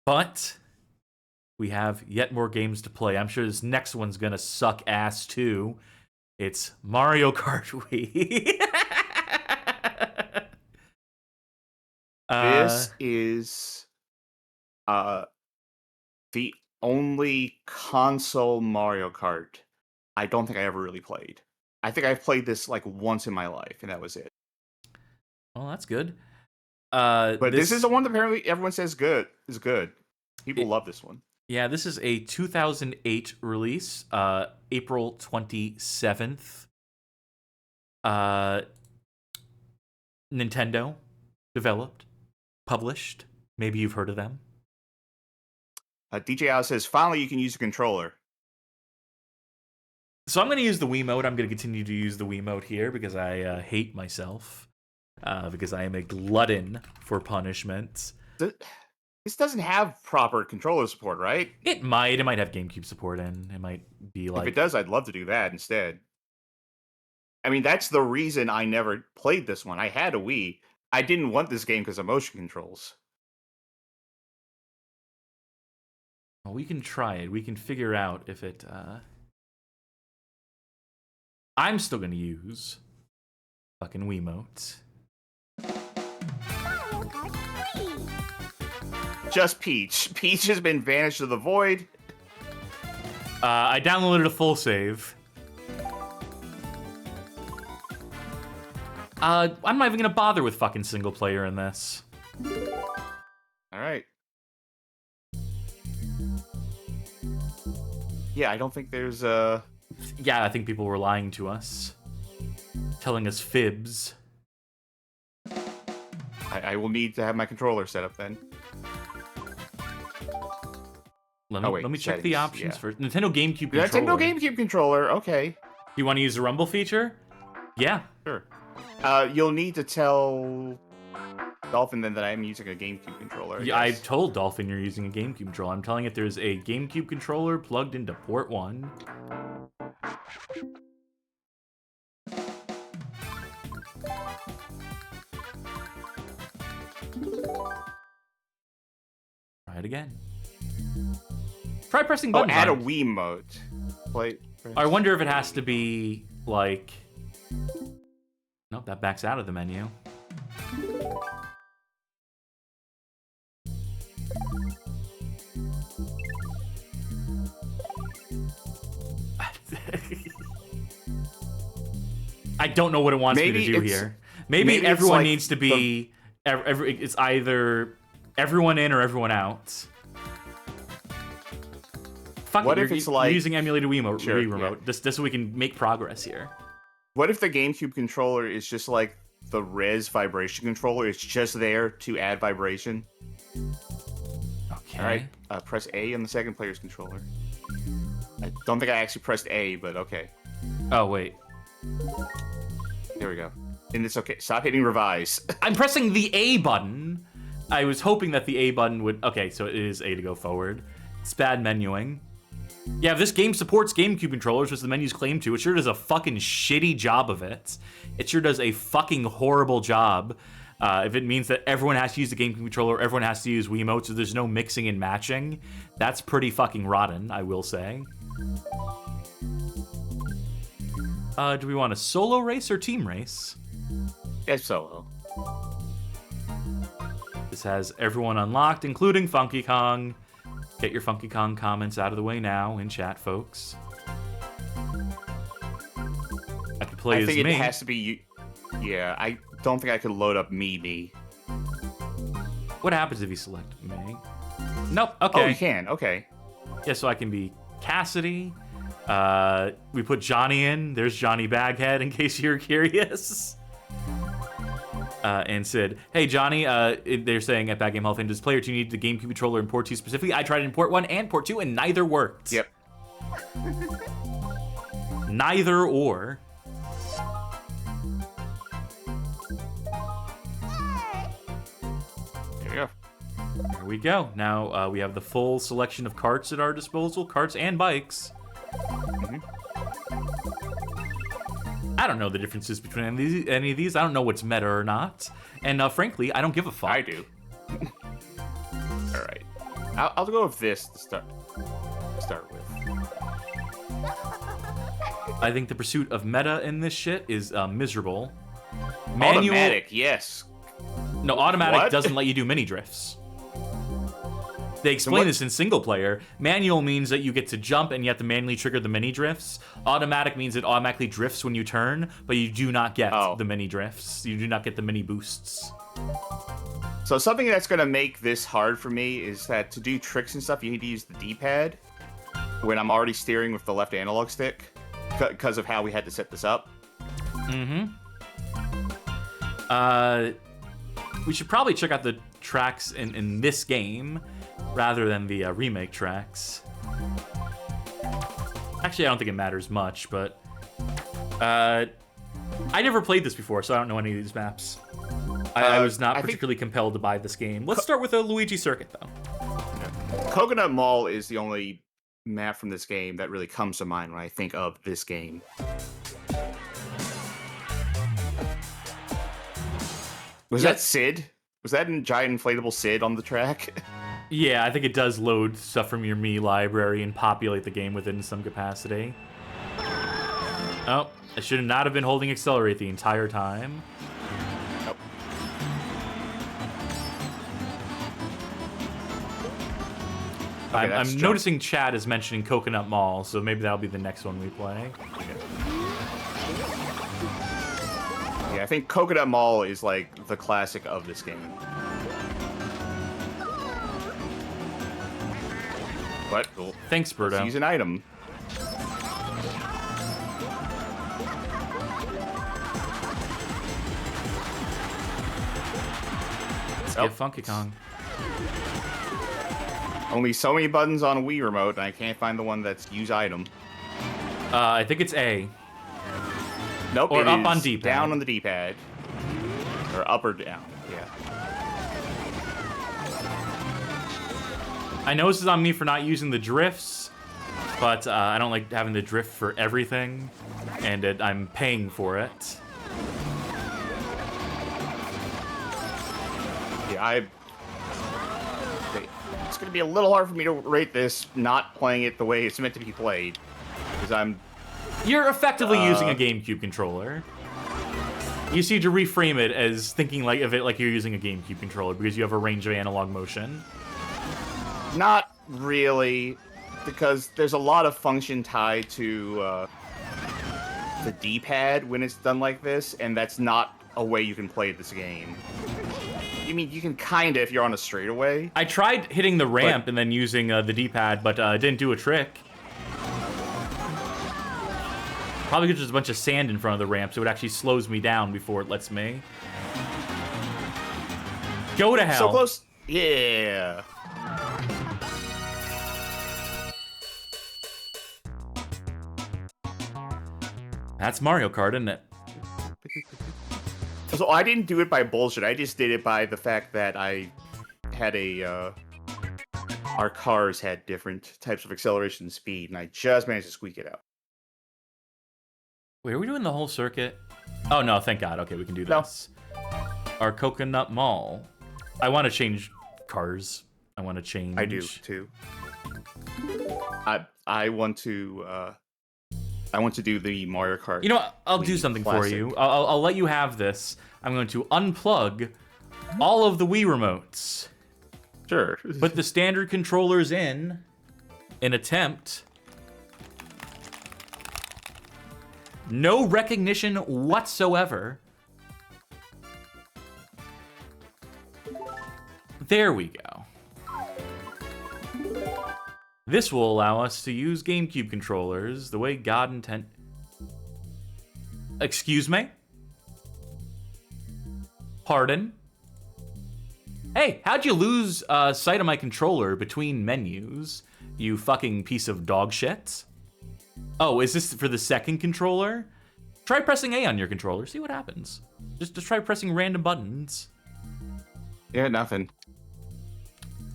But we have yet more games to play. I'm sure this next one's gonna suck ass too. It's Mario Kart Wii. This is the only console Mario Kart I don't think I ever really played. I think I've played this like once in my life, and that was it. Well, that's good. But this is the one that apparently everyone says is good. People love this one. Yeah, this is a 2008 release, April 27th. Nintendo developed, published. Maybe you've heard of them. DJ Al says, finally you can use a controller. So I'm going to use the Wiimote. I'm going to continue to use the Wiimote here because I hate myself. Because I am a glutton for punishment. This doesn't have proper controller support, right? It might have GameCube support in. It might be like... If it does, I'd love to do that instead. I mean, that's the reason I never played this one. I had a Wii. I didn't want this game because of motion controls. Well, we can try it. We can figure out if it... I'm still going to use fucking Wiimote. Mario Kart Wii. Just Peach. Peach has been vanished to the void. I downloaded a full save. I'm not even gonna bother with fucking single player in this. All right. Yeah, I don't think there's Yeah, I think people were lying to us, telling us fibs. I will need to have my controller set up then. Let me check the settings, options yeah. first. Nintendo GameCube controller. Nintendo GameCube controller. Okay. You want to use the rumble feature? Yeah. Sure. You'll need to tell Dolphin then that I'm using a GameCube controller. Yeah, I've told Dolphin you're using a GameCube controller. I'm telling it there's a GameCube controller plugged into port 1. Try it again. Try pressing buttons. add a on it. Wiimote. Play. I wonder if it has to be like. Nope, that backs out of the menu. I don't know what it wants me to do here. Maybe everyone like needs to be. It's either everyone in or everyone out. Fuck What it, if you're, it's like- you're using emulated Wiimote, Sure, Wii remote? yeah. This so we can make progress here. What if the GameCube controller is just like the res vibration controller? It's just there to add vibration. Okay. All right. Press A on the second player's controller. I don't think I actually pressed A, but okay. Oh wait. There we go. And it's okay. Stop hitting revise. I'm pressing the A button. I was hoping that the A button would... Okay, so it is A to go forward. It's bad menuing. Yeah, if this game supports GameCube controllers, which the menus claim to, it sure does a fucking shitty job of it. It sure does a fucking horrible job. If it means that everyone has to use the GameCube controller, everyone has to use Wiimote, so there's no mixing and matching, that's pretty fucking rotten, I will say. Do we want a solo race or team race? It's solo. This has everyone unlocked, including Funky Kong. Get your Funky Kong comments out of the way now in chat, folks. I could play I as think me. it has to be you. Yeah, I don't think I could load up me. What happens if you select me? Nope. Okay. Oh, you can. Okay. Yeah, so I can be Cassidy. We put Johnny in. There's Johnny Baghead, in case you're curious. And said, hey, Johnny, they're saying at Bad Game Hall of Fame, does player 2 need the GameCube controller in port 2 specifically? I tried it in port 1 and port 2, and neither worked. Yep. Neither or. There you go. There we go. Now we have the full selection of carts at our disposal, carts and bikes. I don't know the differences between any of these. I don't know what's meta or not. And frankly, I don't give a fuck. I do. All right. I'll go with this to start with. I think the pursuit of meta in this shit is miserable. Automatic, yes. No, automatic What? doesn't let you do mini drifts. They explain this in single player. Manual means that you get to jump and you have to manually trigger the mini drifts. Automatic means it automatically drifts when you turn, but you do not get the mini drifts. You do not get the mini boosts. So something that's going to make this hard for me is that to do tricks and stuff, you need to use the D-pad when I'm already steering with the left analog stick because of how we had to set this up. We should probably check out the tracks in this game rather than the remake tracks. Actually, I don't think it matters much, but I never played this before, so I don't know any of these maps. I was not particularly compelled to buy this game. Let's start with a Luigi circuit, though. Coconut Mall is the only map from this game that really comes to mind when I think of this game. Was that Sid? Was that a giant inflatable Sid on the track? Yeah, I think it does load stuff from your Mii library and populate the game within some capacity. Oh, I should not have been holding accelerate the entire time. Nope. Okay, I'm noticing Chad is mentioning Coconut Mall, so maybe that'll be the next one we play. Yeah, I think Coconut Mall is like the classic of this game. What? Cool. Thanks, Birdo. Let's use an item. Let's get Funky Kong. Only so many buttons on a Wii remote, and I can't find the one that's use item. I think it's A. Nope, Or it up is on D-pad. down on the D-pad. Or up or down, yeah. I know this is on me for not using the drifts, but I don't like having the drift for everything, and I'm paying for it. Yeah, it's going to be a little hard for me to rate this not playing it the way it's meant to be played. Because You're effectively using a GameCube controller. You just need to reframe it as thinking of it like you're using a GameCube controller because you have a range of analog motion. Not really, because there's a lot of function tied to the D-pad when it's done like this, and that's not a way you can play this game. I mean, you can kind of if you're on a straightaway. I tried hitting the ramp and then using the D-pad, but it didn't do a trick. Probably because there's a bunch of sand in front of the ramp, so it actually slows me down before it lets me. Go to hell. So close. Yeah. That's Mario Kart, isn't it? So I didn't do it by bullshit. I just did it by the fact that I had our cars had different types of acceleration and speed, and I just managed to squeak it out. Wait, are we doing the whole circuit? Oh, no, thank God. Okay, we can do this. Our Coconut Mall. I want to change cars. I want to change... I do, too. I want to do the Mario Kart. You know what? I'll do something for you. I'll let you have this. I'm going to unplug all of the Wii remotes. Sure. Put the standard controllers in an attempt. No recognition whatsoever. There we go. This will allow us to use GameCube controllers the way God intended. Excuse me? Pardon? Hey, how'd you lose sight of my controller between menus, you fucking piece of dog shit? Oh, is this for the second controller? Try pressing A on your controller, see what happens. Just try pressing random buttons. Yeah, nothing.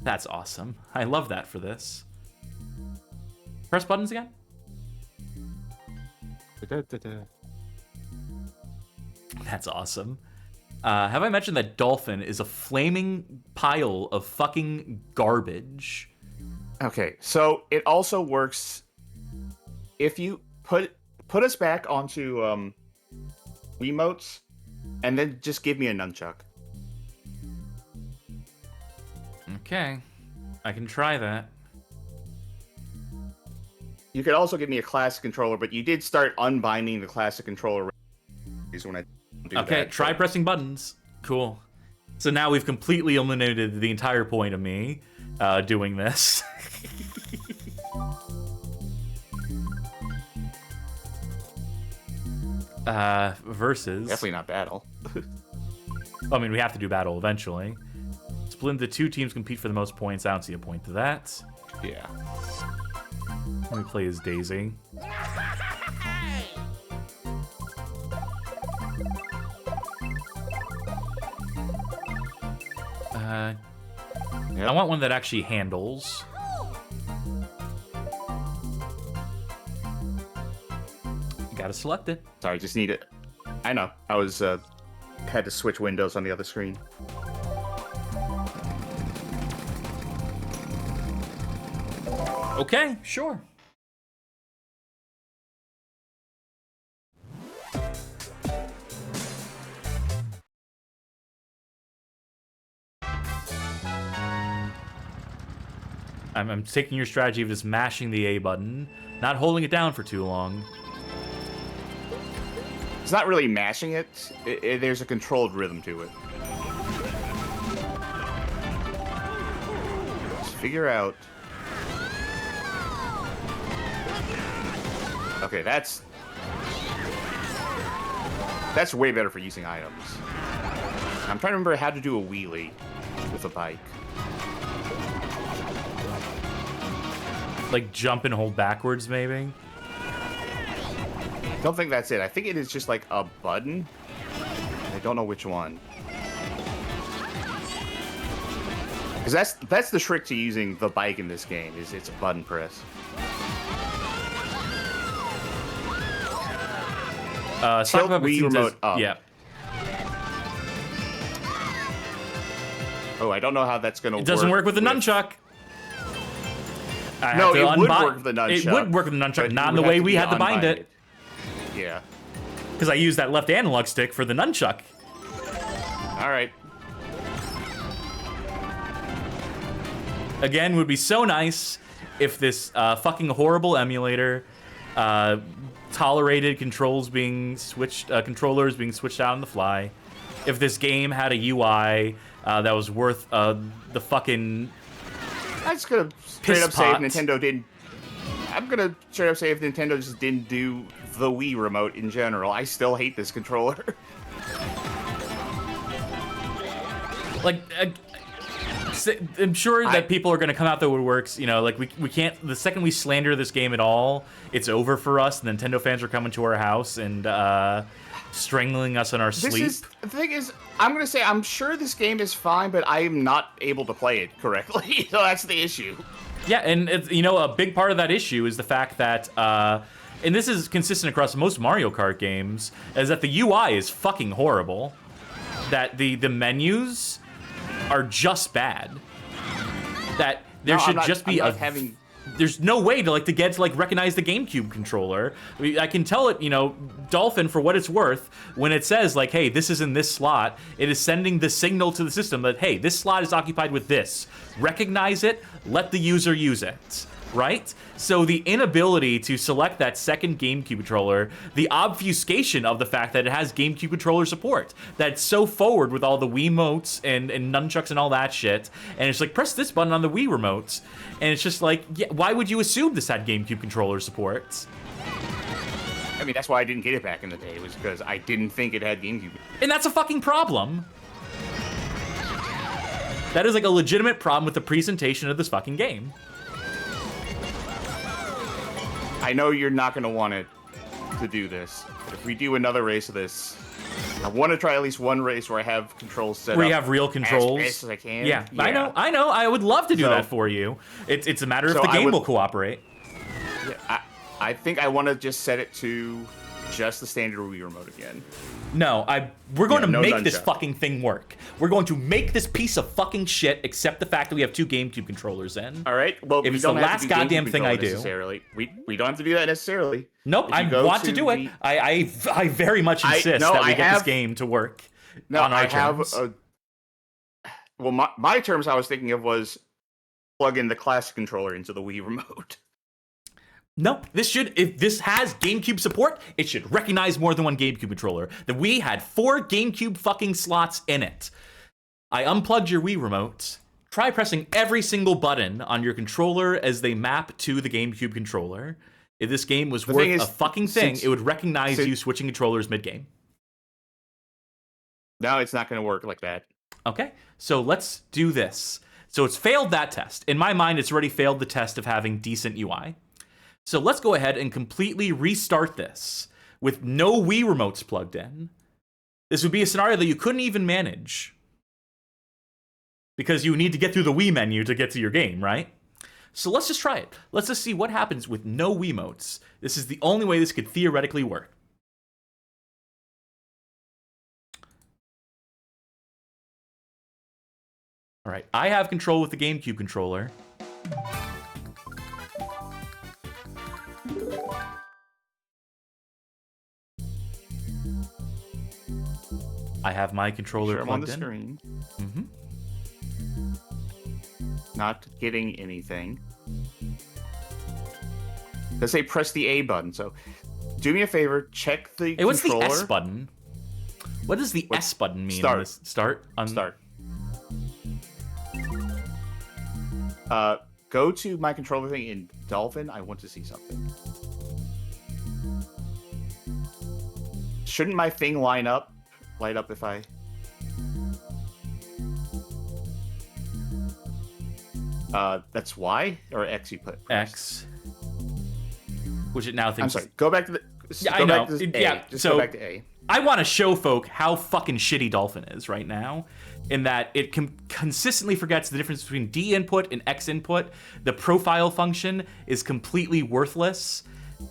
That's awesome. I love that for this. Press buttons again? That's awesome. Have I mentioned that Dolphin is a flaming pile of fucking garbage? Okay, so it also works if you put us back onto Wiimotes, and then just give me a nunchuck. Okay, I can try that. You could also give me a classic controller, but you did start unbinding the classic controller when I do that. Okay, try pressing buttons. Cool. So now we've completely eliminated the entire point of me doing this. Versus. Definitely not battle. I mean, we have to do battle eventually. Split into 2 teams, compete for the most points. I don't see a point to that. Yeah. Let me play as Daisy. Yep. I want one that actually handles. You gotta select it. Sorry, just need it. I know. I was had to switch windows on the other screen. Okay, sure. I'm taking your strategy of just mashing the A button, not holding it down for too long. It's not really mashing it. There's a controlled rhythm to it. Just figure out. Okay, that's way better for using items. I'm trying to remember how to do a wheelie with a bike. Like jump and hold backwards, maybe? I don't think that's it. I think it is just like a button. I don't know which one. Because that's the trick to using the bike in this game, is it's a button press. Tilt Wii remote up. Yeah. Oh, I don't know how that's going to work. It doesn't work with the nunchuck. No, it would work with the nunchuck. It would work with the nunchuck, but not in you the would way have we had to bind unbind it. Yeah. Because I used that left analog stick for the nunchuck. All right. Again, would be so nice if this fucking horrible emulator tolerated controllers being switched out on the fly. If this game had a UI that was worth the fucking I'm just gonna straight piss up say if pot. Nintendo didn't. I'm gonna straight up say if Nintendo just didn't do the Wii remote in general, I still hate this controller. like I'm sure that people are going to come out the woodworks, you know, like we can't, the second we slander this game at all, it's over for us. Nintendo fans are coming to our house and strangling us in our sleep. The thing is, I'm gonna say I'm sure this game is fine, but I am not able to play it correctly. So that's the issue. Yeah, and it's, you know, a big part of that issue is the fact that, and this is consistent across most Mario Kart games, is that the UI is fucking horrible. That the menus are just bad. That there should just be there's no way to recognize the GameCube controller. I can tell it, you know, Dolphin, for what it's worth, when it says like, hey, this is in this slot, it is sending the signal to the system that, hey, this slot is occupied with this. Recognize it, let the user use it. Right? So the inability to select that second GameCube controller, the obfuscation of the fact that it has GameCube controller support, that it's so forward with all the Wiimotes and nunchucks and all that shit, and it's like, press this button on the Wii remotes, and it's just like, yeah, why would you assume this had GameCube controller support? I mean, that's why I didn't get it back in the day, was because I didn't think it had GameCube. And that's a fucking problem. That is like a legitimate problem with the presentation of this fucking game. I know you're not going to want it to do this. But if we do another race of this, I want to try at least one race where I have controls set up. Where you have real controls. As fast as I can. Yeah, I know. I would love to do that for you. It's a matter if the game will cooperate. Yeah, I think I want to just set it to just the standard Wii remote again. No, we're going to no make this nunchuck. fucking thing work. We're going to make this piece of fucking shit accept the fact that we have 2 GameCube controllers in. All right. Well, If we it's the don't have to last do goddamn GameCube thing I controller do. necessarily. We don't have to do that necessarily. Nope, If you I go want to do it. the- I very much insist no, that we I get this have- game to work No, on our I have terms. Well, my terms I was thinking of was plug in the classic controller into the Wii remote. No, if this has GameCube support, it should recognize more than one GameCube controller. The Wii had 4 GameCube fucking slots in it. I unplugged your Wii remote. Try pressing every single button on your controller as they map to the GameCube controller. If this game was The worth thing is, a fucking thing, since- it would recognize since- you switching controllers mid-game. No, it's not going to work like that. Okay, so let's do this. So it's failed that test. In my mind, it's already failed the test of having decent UI. So let's go ahead and completely restart this with no Wii remotes plugged in. This would be a scenario that you couldn't even manage because you need to get through the Wii menu to get to your game, right? So let's just try it. Let's just see what happens with no Wiimotes. This is the only way this could theoretically work. All right, I have control with the GameCube controller. I have my controller Sure, I'm on plugged the in. screen. Mm-hmm. Not getting anything. Let's say press the A button. So, do me a favor. Check the Hey, what's controller. the S button? What does the S button mean? Start. On this? Start. Start. Go to my controller thing in Dolphin. I want to see something. Shouldn't my thing light up if I... That's Y or X you put? X. Which it now I'm thinks. sorry. Go back to the... Yeah, go I know. Back to A. Yeah, Just so- go back to A. I want to show folk how fucking shitty Dolphin is right now, in that it consistently forgets the difference between D input and X input. The profile function is completely worthless.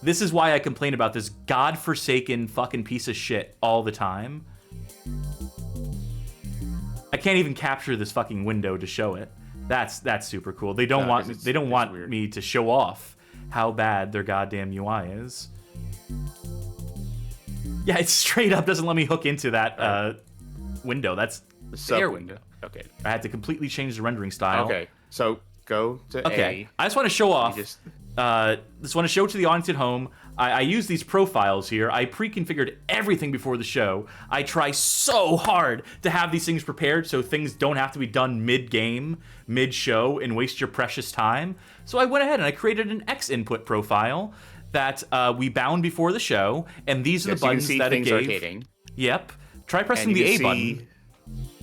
This is why I complain about this godforsaken fucking piece of shit all the time. I can't even capture this fucking window to show it. That's super cool. They don't No, want 'cause it's want weird. me to show off how bad their goddamn UI is. Yeah, it straight up doesn't let me hook into that window. That's The their sub window. Okay. I had to completely change the rendering style. Okay. So go to Okay. A. I just want to show off. just- Just want to show to the audience at home. I use these profiles here. I pre-configured everything before the show. I try so hard to have these things prepared so things don't have to be done mid-game, mid-show, and waste your precious time. So I went ahead and I created an X input profile that we bound before the show, and these are Yes, the you can buttons see that it things gave. arcading. Yep. Try pressing And the you A can button. see-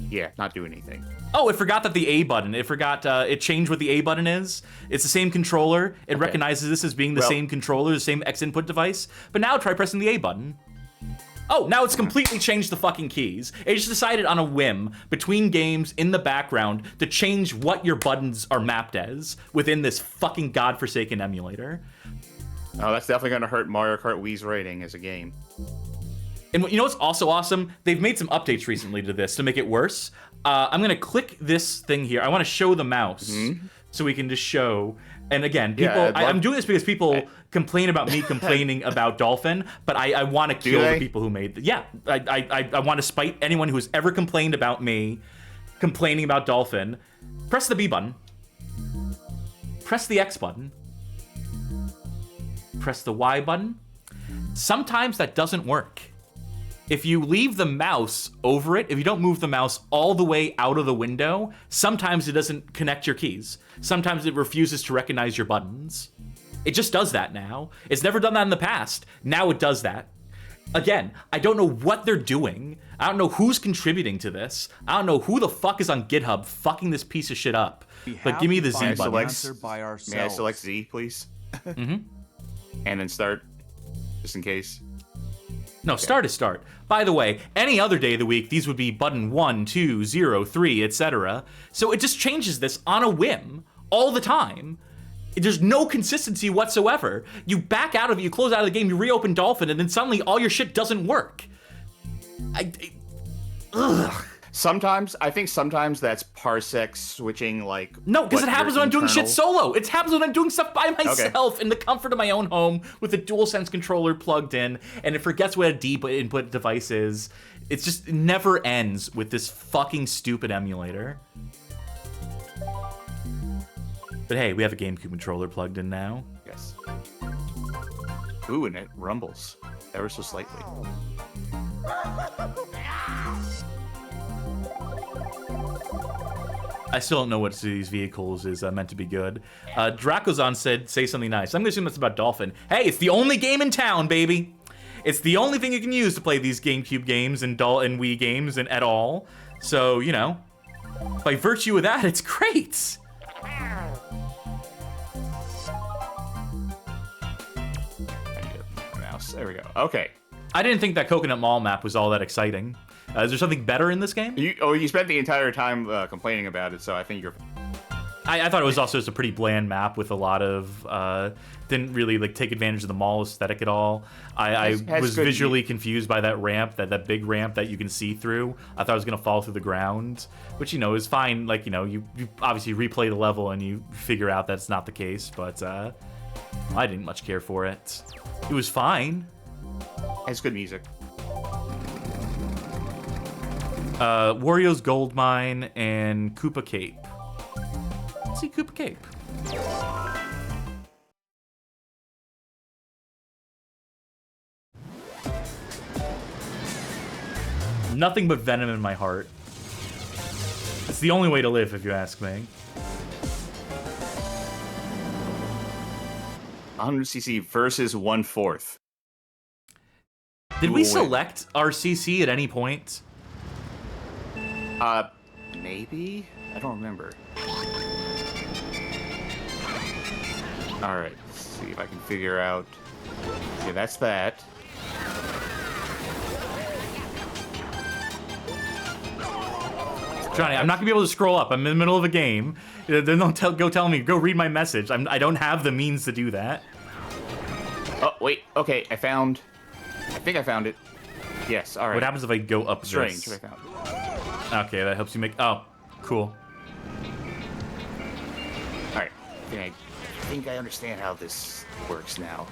Yeah, not do anything. Oh, it forgot that the A button. It forgot. It changed what the A button is. It's the same controller. It recognizes this as being the Well- same controller, the same X input device. But now try pressing the A button. Oh, now it's completely changed the fucking keys. It just decided on a whim between games in the background to change what your buttons are mapped as within this fucking godforsaken emulator. Oh, that's definitely going to hurt Mario Kart Wii's rating as a game. And you know what's also awesome? They've made some updates recently to this to make it worse. I'm gonna click this thing here. I want to show the mouse so we can just show. And again, people, Yeah, I'd love- I'm doing this because people complain about me complaining about Dolphin, but I want to kill the they? people who made. Yeah, I want to spite anyone who has ever complained about me complaining about Dolphin. Press the B button. Press the X button. Press the Y button. Sometimes that doesn't work. If you leave the mouse over it, if you don't move the mouse all the way out of the window, sometimes it doesn't connect your keys. Sometimes it refuses to recognize your buttons. It just does that now. It's never done that in the past. Now it does that. Again, I don't know what they're doing. I don't know who's contributing to this. I don't know who the fuck is on GitHub fucking this piece of shit up. But give me the Z Find button. the answer by ourselves. May I select Z, please? And then start, just in case. No, start is start. By the way, any other day of the week, these would be button 1, 2, 0, 3, etc. So it just changes this on a whim all the time. There's no consistency whatsoever. You back out of it, you close out of the game, you reopen Dolphin, and then suddenly all your shit doesn't work. Ugh. I think sometimes that's parsec switching, like... No, because it happens when I'm doing shit solo. It happens when I'm doing stuff by myself in the comfort of my own home with a DualSense controller plugged in, and it forgets what a deep input device is. It just never ends with this fucking stupid emulator. But hey, we have a GameCube controller plugged in now. Yes. Ooh, and it rumbles ever so slightly. I still don't know what these vehicles is meant to be good. Dracozon said, say something nice. I'm gonna assume that's about Dolphin. Hey, it's the only game in town, baby. It's the only thing you can use to play these GameCube games and Wii games and at all. So, you know, by virtue of that, it's great. Mouse. There we go. Okay. I didn't think that Coconut Mall map was all that exciting. Is there something better in this game? You spent the entire time complaining about it, so I think you're... I thought it was also just a pretty bland map with a lot of... didn't really like take advantage of the mall aesthetic at all. I was visually confused by that ramp, that big ramp that you can see through. I thought it was going to fall through the ground, which, you know, is fine. Like, you know, you obviously replay the level and you figure out that's not the case, but I didn't much care for it. It was fine. It's good music. Wario's Gold Mine and Koopa Cape. Let's see Koopa Cape. Nothing but venom in my heart. It's the only way to live, if you ask me. 100cc versus 1/4. Did we select our CC at any point? Maybe? I don't remember. Alright, let's see if I can figure out... Okay, that's that. Johnny, I'm not gonna be able to scroll up. I'm in the middle of a game. Then don't go tell me, go read my message. I don't have the means to do that. Oh, wait, okay, I think I found it. Yes, alright. What happens if I go up Strange, this? I found it. Okay, that helps you make... Oh, cool. Alright, I think I understand how this works now.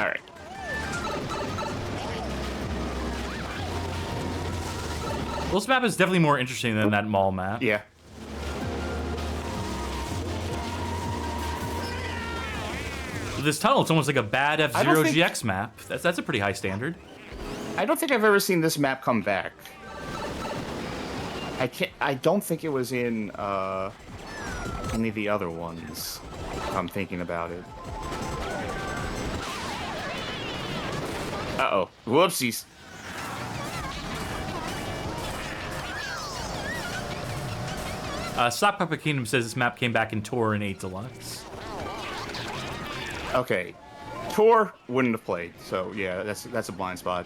Alright. Well, this map is definitely more interesting than that mall map. Yeah. This tunnel, it's almost like a bad I F-Zero don't think- GX map. That's a pretty high standard. I don't think I've ever seen this map come back. I don't think it was in any of the other ones, if I'm thinking about it. Uh-oh. Whoopsies. Sock Puppet Kingdom says this map came back in Tour and 8 Deluxe. Okay. Tour wouldn't have played, so yeah, that's a blind spot.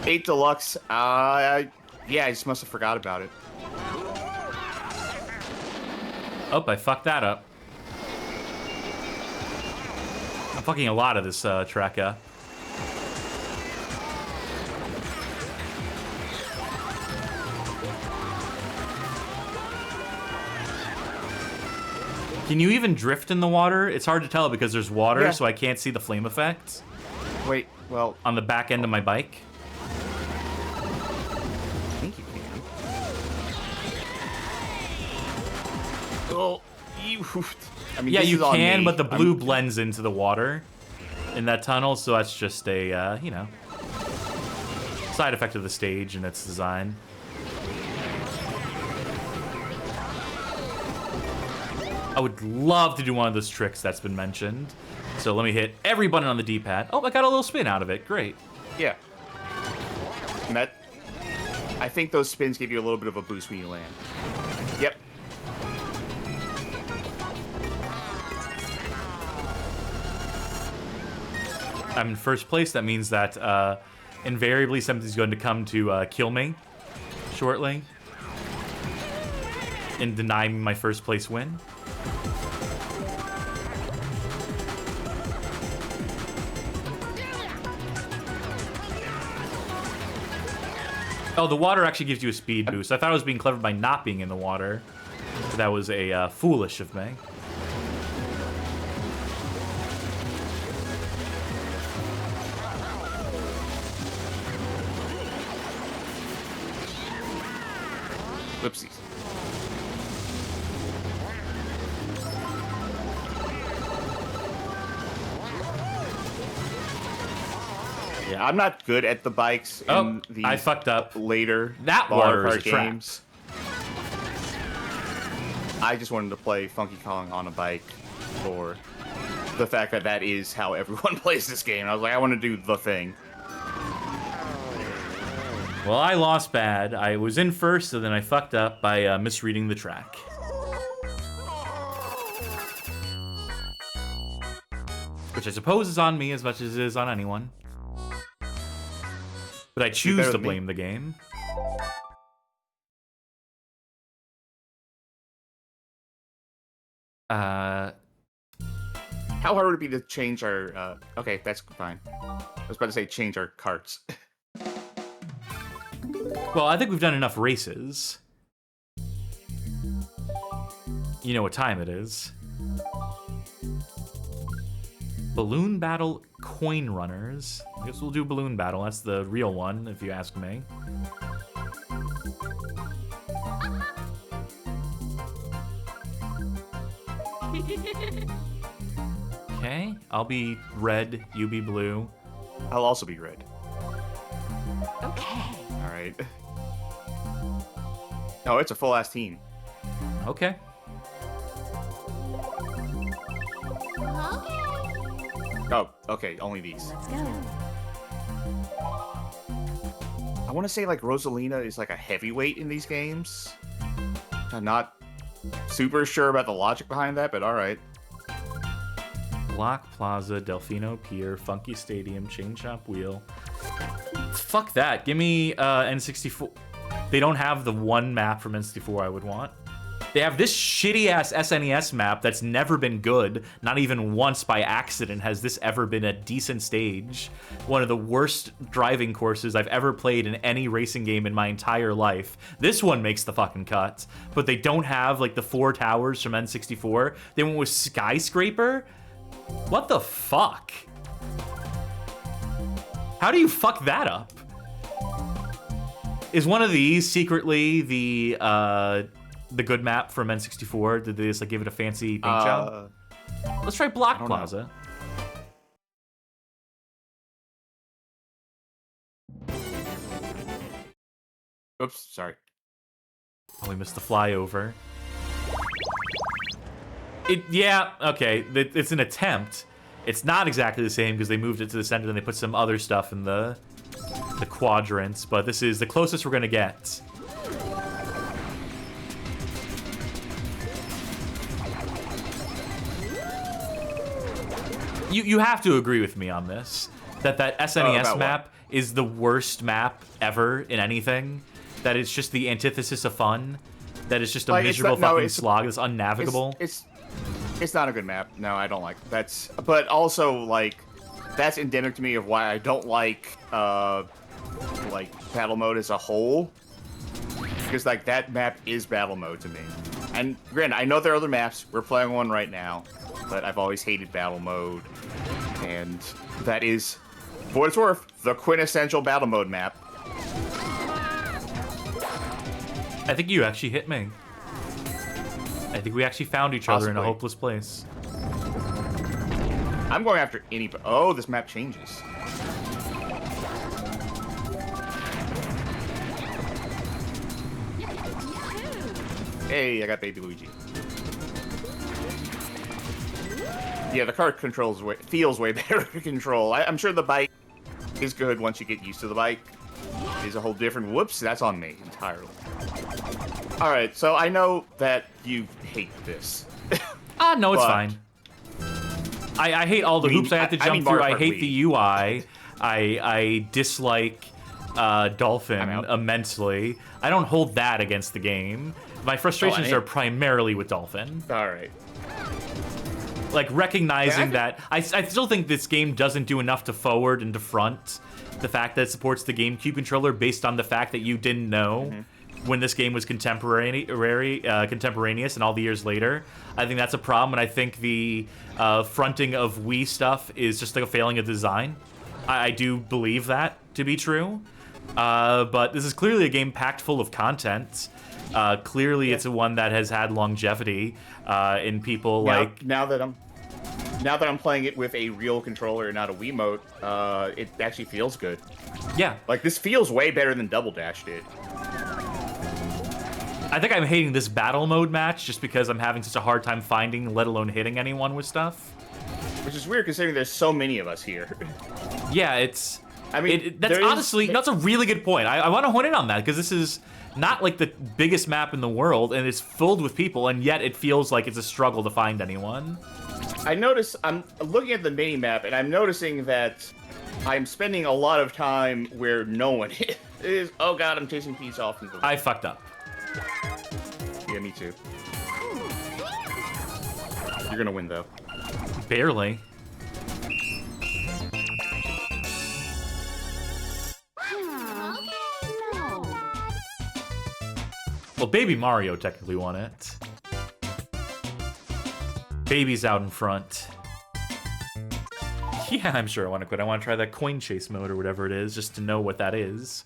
8 Deluxe, yeah, I just must have forgot about it. Oh, I fucked that up. I'm fucking a lot of this track up. Can you even drift in the water? It's hard to tell because there's water, Yeah. so I can't see the flame effect Wait, well, on the back end of my bike. I think you can. Oh, I mean, Yeah, this you is on can, me. but the blue blends into the water in that tunnel, so that's just a, you know, side effect of the stage and its design. I would love to do one of those tricks that's been mentioned. So let me hit every button on the D-pad. Oh, I got a little spin out of it. Great. Yeah. And that... I think those spins give you a little bit of a boost when you land. Yep. I'm in first place, that means that invariably something's going to come to kill me shortly and deny me my first place win. Oh, the water actually gives you a speed boost. I thought I was being clever by not being in the water. That was a foolish of me. Whoopsies. Yeah, I'm not good at the bikes in the I fucked up. later That Mario water is Kart a trap. games. I just wanted to play Funky Kong on a bike for the fact that that is how everyone plays this game. I was like, I want to do the thing. Well, I lost bad. I was in first, and then I fucked up by misreading the track. Which I suppose is on me as much as it is on anyone. But I choose better to than me. blame the game. How hard would it be to change our... okay, that's fine. I was about to say change our carts. Well, I think we've done enough races. You know what time it is. Balloon Battle Coin Runners. I guess we'll do Balloon Battle. That's the real one, if you ask me. Okay, I'll be red, you be blue. I'll also be red. Okay. All right. Oh, it's a full-ass team. Okay. Oh, okay, only these. Let's go. I want to say, like, Rosalina is, like, a heavyweight in these games. I'm not super sure about the logic behind that, but alright. Block Plaza, Delfino Pier, Funky Stadium, Chain Shop Wheel. Fuck that. Give me N64. They don't have the one map from N64 I would want. They have this shitty-ass SNES map that's never been good. Not even once by accident has this ever been a decent stage. One of the worst driving courses I've ever played in any racing game in my entire life. This one makes the fucking cut. But they don't have, like, the 4 towers from N64. They went with Skyscraper? What the fuck? How do you fuck that up? Is one of these secretly the good map from N64? Did they just like give it a fancy paint job? Let's try Block Plaza. Oops, sorry. Oh, we missed the flyover. Yeah, okay. It's an attempt. It's not exactly the same because they moved it to the center and they put some other stuff in the quadrants, but this is the closest we're gonna get. You have to agree with me on this. That SNES map is the worst map ever in anything. That it's just the antithesis of fun. That it's just a miserable fucking slog that's unnavigable. It's not a good map. No, I don't like it. That's, but also like that's endemic to me of why I don't like battle mode as a whole. Because like that map is battle mode to me. And granted, I know there are other maps. We're playing one right now, but I've always hated battle mode, and that is, for what it's worth, the quintessential battle mode map. I think you actually hit me. I think we actually found each other in a Possibly. hopeless place. I'm going after any... Oh, this map changes. Hey, I got Baby Luigi. Yeah, the cart feels way better to control. I'm sure the bike is good once you get used to the bike. It's a whole different... Whoops, that's on me entirely. Alright, so I know that you hate this. No, it's But- fine. I hate all the You mean- hoops I have to I jump mean through. Mario I Kart hate Wii. the UI. I dislike Dolphin I'm out. immensely. I don't hold that against the game. My frustrations and- are primarily with Dolphin. All right. Like, recognizing Yeah, that... I still think this game doesn't do enough to forward and to front the fact that it supports the GameCube controller based on the fact that you didn't know when this game was contemporaneous and all the years later. I think that's a problem, and I think the fronting of Wii stuff is just like a failing of design. I do believe that to be true. But this is clearly a game packed full of content. Clearly, it's one that has had longevity in people like... Now that I'm playing it with a real controller and not a Wiimote, it actually feels good. Yeah. Like, this feels way better than Double Dash did. I think I'm hating this battle mode match just because I'm having such a hard time finding, let alone hitting anyone with stuff. Which is weird considering there's so many of us here. Yeah, it's... I mean, that's there is- honestly, that's a really good point. I want to hone in on that because this is not like the biggest map in the world and it's filled with people, and yet it feels like it's a struggle to find anyone. I notice, I'm looking at the mini map and I'm noticing that I'm spending a lot of time where no one is. Oh god, I'm chasing Peach off. I fucked up. Yeah, me too. You're gonna win though. Barely. Well, Baby Mario technically won it. Baby's out in front. Yeah, I'm sure I want to quit. I want to try that coin chase mode or whatever it is, just to know what that is.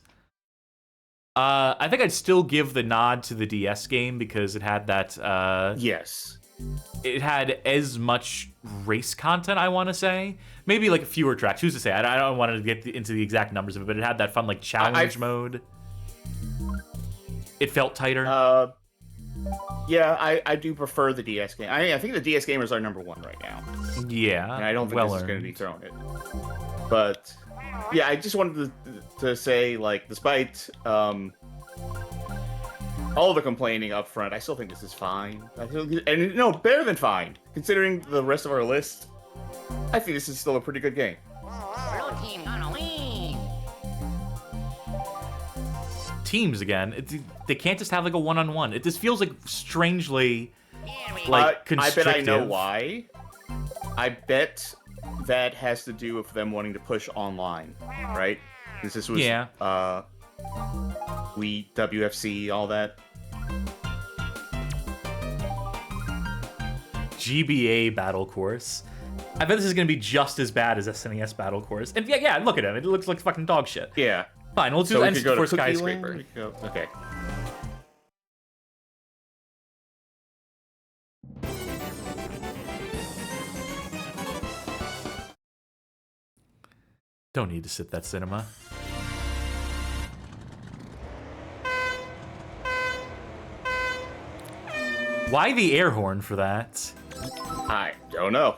I think I'd still give the nod to the DS game because it had that, Yes. it had as much race content, I want to say. Maybe, like, fewer tracks. Who's to say? I don't want to get into the exact numbers of it, but it had that fun, like, challenge mode. It felt tighter. Yeah, I do prefer the DS game. I think the DS gamers are #1 right now. Yeah. And I don't think well this is going earned. to dethrone it. But yeah, I just wanted to say, like, despite all the complaining up front, I still think this is fine. And no, better than fine, considering the rest of our list. I think this is still a pretty good game. Blue team gonna win. Teams again. They can't just have like a one-on-one. It just feels like strangely Here we like I constrictive. bet I know why. I bet that has to do with them wanting to push online, right? Because this was Yeah. Wii, WFC, all that. GBA Battle Course. I bet this is gonna be just as bad as SNES Battle Course. And yeah, look at him. It looks like fucking dog shit. Yeah. Fine, let's do So we N could go to for Cookie Skyscraper. Land? We could go- Okay. Don't need to sit that cinema. Why the air horn for that? I don't know.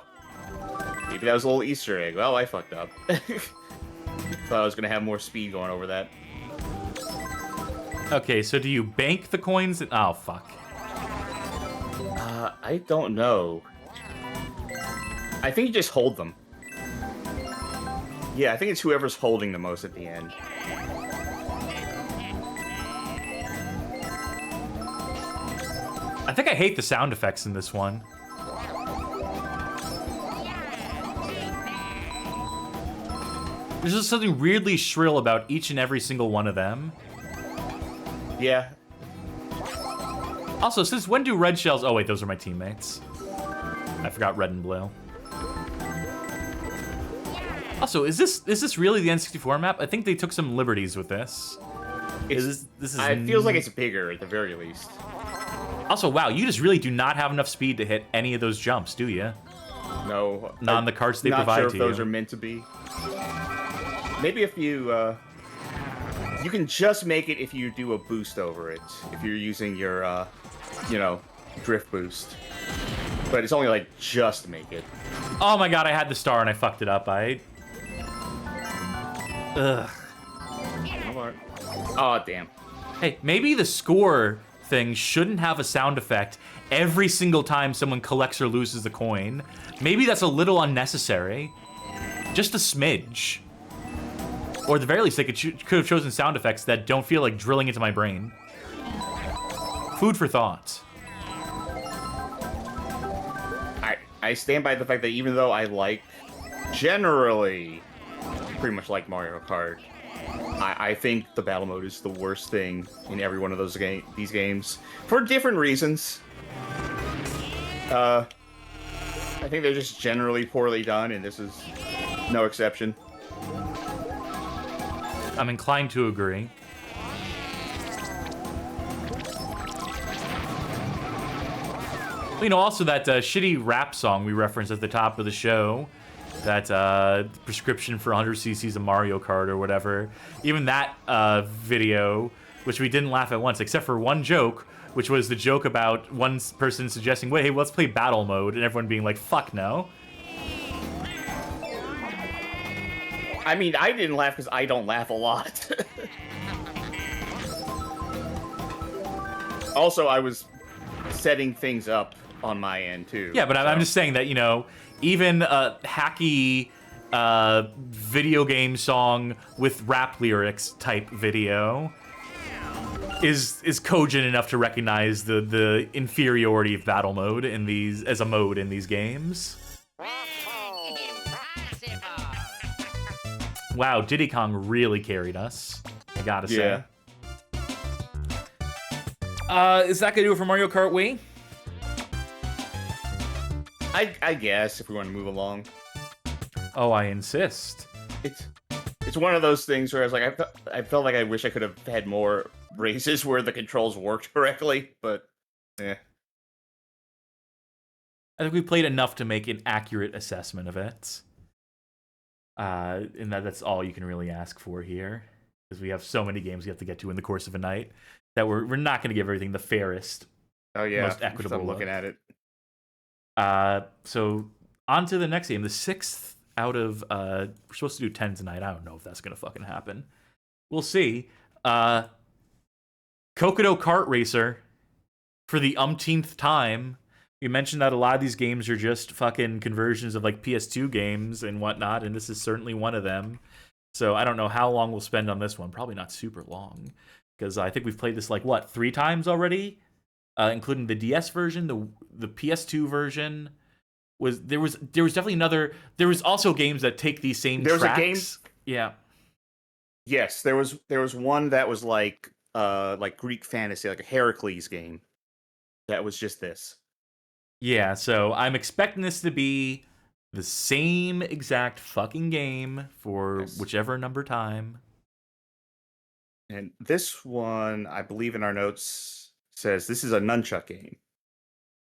Maybe that was a little Easter egg. Well, I fucked up. Thought I was gonna have more speed going over that. Okay, so do you bank the coins? Oh, fuck. I don't know. I think you just hold them. Yeah, I think it's whoever's holding the most at the end. I think I hate the sound effects in this one. There's just something weirdly shrill about each and every single one of them. Yeah. Also, since when do red shells... Oh, wait, those are my teammates. I forgot red and blue. Also, is this really the N64 map? I think they took some liberties with this. This is It feels like it's bigger at the very least. Also, wow, you just really do not have enough speed to hit any of those jumps, do you? No. Not on the carts they not provide sure to if those you. are meant to be. Maybe if you you can just make it if you do a boost over it. If you're using your you know, drift boost. But it's only like just to make it. Oh my god, I had the star and I fucked it up. Ugh. Oh damn. Hey, maybe the score thing shouldn't have a sound effect every single time someone collects or loses the coin. Maybe that's a little unnecessary. Just a smidge. Or at the very least, they could have chosen sound effects that don't feel like drilling into my brain. Food for thought. I stand by the fact that even though I generally pretty much like Mario Kart, I think the battle mode is the worst thing in every one of these games for different reasons. I think they're just generally poorly done, and this is no exception. I'm inclined to agree. You know, also that shitty rap song we referenced at the top of the show, that prescription for 100 cc's of Mario Kart or whatever. Even that video, which we didn't laugh at once, except for one joke, which was the joke about one person suggesting, wait, hey, let's play battle mode, and everyone being like, fuck no. I mean, I didn't laugh because I don't laugh a lot. Also, I was setting things up on my end, too. Yeah, but I'm just saying that, you know, even a hacky video game song with rap lyrics type video is cogent enough to recognize the inferiority of battle mode in these as a mode in these games. Wow, Diddy Kong really carried us, I gotta say. Is that gonna do it for Mario Kart Wii? I guess, if we want to move along. Oh, I insist. It's one of those things where I was like, I felt like I wish I could have had more races where the controls worked correctly, but yeah. I think we played enough to make an accurate assessment of it. And that's all you can really ask for here, because we have so many games we have to get to in the course of a night that we're not going to give everything the fairest, most equitable I'm look. looking at it. So on to the next game, the 6th out of we're supposed to do 10 tonight. I don't know if that's gonna fucking happen. We'll see. Cocoto Kart Racer for the umpteenth time. You mentioned that a lot of these games are just fucking conversions of like PS2 games and whatnot, and this is certainly one of them. So I don't know how long we'll spend on this one. Probably not super long, because I think we've played this like what, 3 times already, including the DS version, the PS2 version. There was definitely another. There was also games that take these same tracks. A game. Yeah. Yes, there was one that was like Greek fantasy, like a Heracles game. That was just this. Yeah, so I'm expecting this to be the same exact fucking game for whichever number time. And this one, I believe in our notes, says this is a nunchuck game.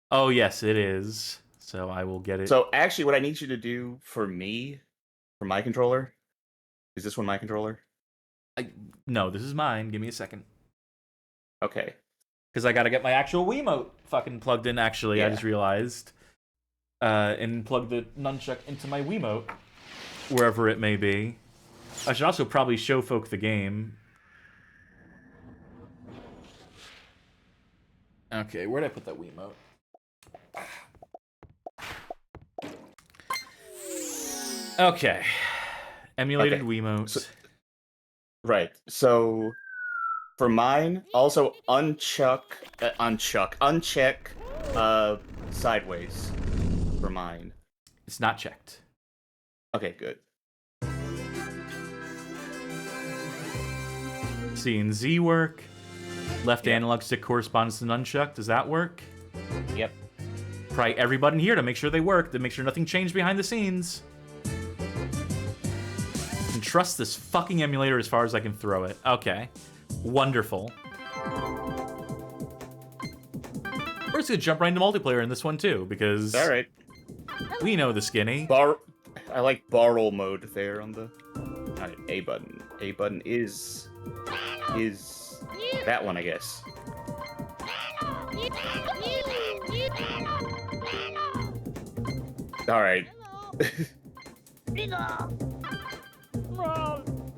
Oh, yes, it is. So I will get it. So actually, what I need you to do for me, for my controller, is this one my controller? No, this is mine. Give me a second. Okay. Because I got to get my actual Wiimote fucking plugged in, actually. Yeah. I just realized. And plug the nunchuck into my Wiimote, wherever it may be. I should also probably show folk the game. Okay, where'd I put that Wiimote? Okay. Emulated Wiimote. Right. So for mine, also uncheck sideways for mine. It's not checked. Okay, good. C and Z work. Left analog stick corresponds to nunchuck. Does that work? Yep. Pry every button here to make sure they work, to make sure nothing changed behind the scenes. And trust this fucking emulator as far as I can throw it. Okay. Wonderful. We're just gonna jump right into multiplayer in this one too, because alright. We know the skinny. I like barrel mode there on the A button. A button is that one, I guess. Alright.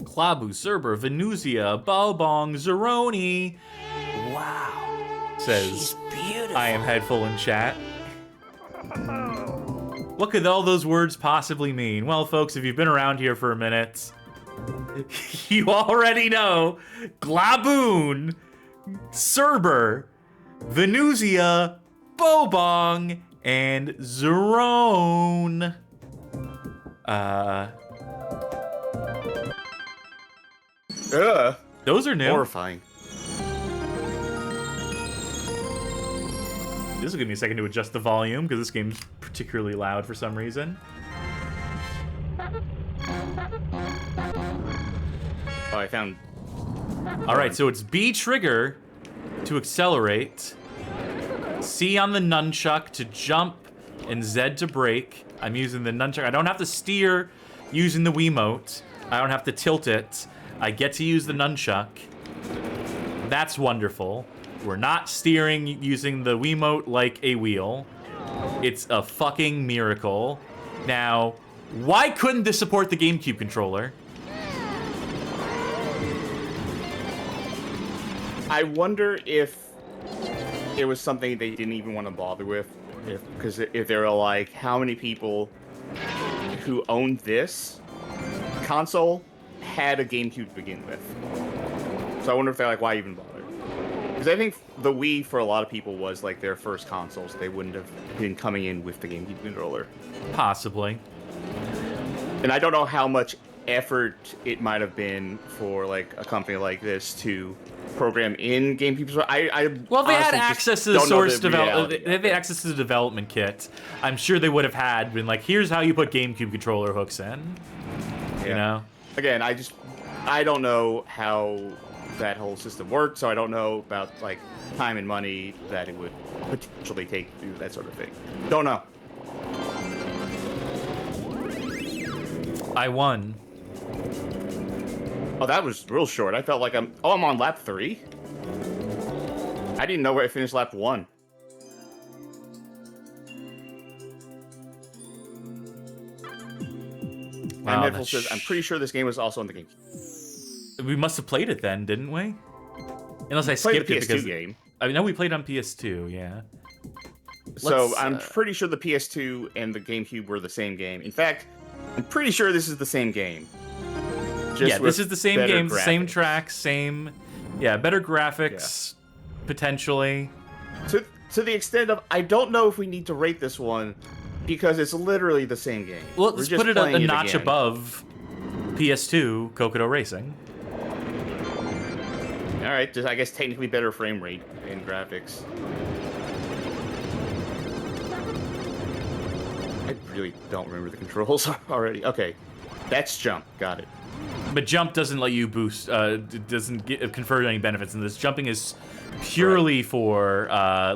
Klabu, Cerber, Venuzia, Balbong, Zeroni. Wow. says I am headful in chat. What could all those words possibly mean? Well, folks, if you've been around here for a minute, you already know Glaboon, Cerber, Venusia, Bobong, and Zerone. Those are new. Horrifying. This will give me a second to adjust the volume because this game's particularly loud for some reason. Oh, I found. All right, so it's B trigger to accelerate, C on the nunchuck to jump, and Z to brake. I'm using the nunchuck. I don't have to steer using the Wiimote. I don't have to tilt it. I get to use the nunchuck. That's wonderful. We're not steering using the Wiimote like a wheel. It's a fucking miracle. Now, why couldn't this support the GameCube controller? I wonder if it was something they didn't even want to bother with. Because if they were like, how many people who owned this console had a GameCube to begin with? So I wonder if they're like, why even bother? Because I think the Wii, for a lot of people, was like their first consoles. They wouldn't have been coming in with the GameCube controller. Possibly. And I don't know how much effort it might have been for like a company like this to program in GameCube. Well, they had access to the source development. They had access to the development kit. I'm sure they would have had been like, here's how you put GameCube controller hooks in. Yeah. You know? Again, I don't know how that whole system worked, so I don't know about like time and money that it would potentially take to do that sort of thing. Don't know. I won. Oh, that was real short. I felt like I'm on lap 3. I didn't know where I finished lap 1. Wow, and Neville says, I'm pretty sure this game was also on the GameCube. We must have played it then, didn't we? Unless I Played skipped the it PS2 because game. I know we played on PS2, yeah. So Let's, I'm pretty sure the PS2 and the GameCube were the same game. In fact, I'm pretty sure this is the same game. Yeah, this is the same game, graphics. same track, same... Yeah, better graphics, potentially. To the extent of, I don't know if we need to rate this one, because it's literally the same game. Well, We're let's just put it a playing notch again. above PS2 Cocoto Racing. Alright, just I guess technically better frame rate and graphics. I really don't remember the controls already. Okay, that's jump. Got it. But jump doesn't let you boost, doesn't confer any benefits in this. Jumping is purely for,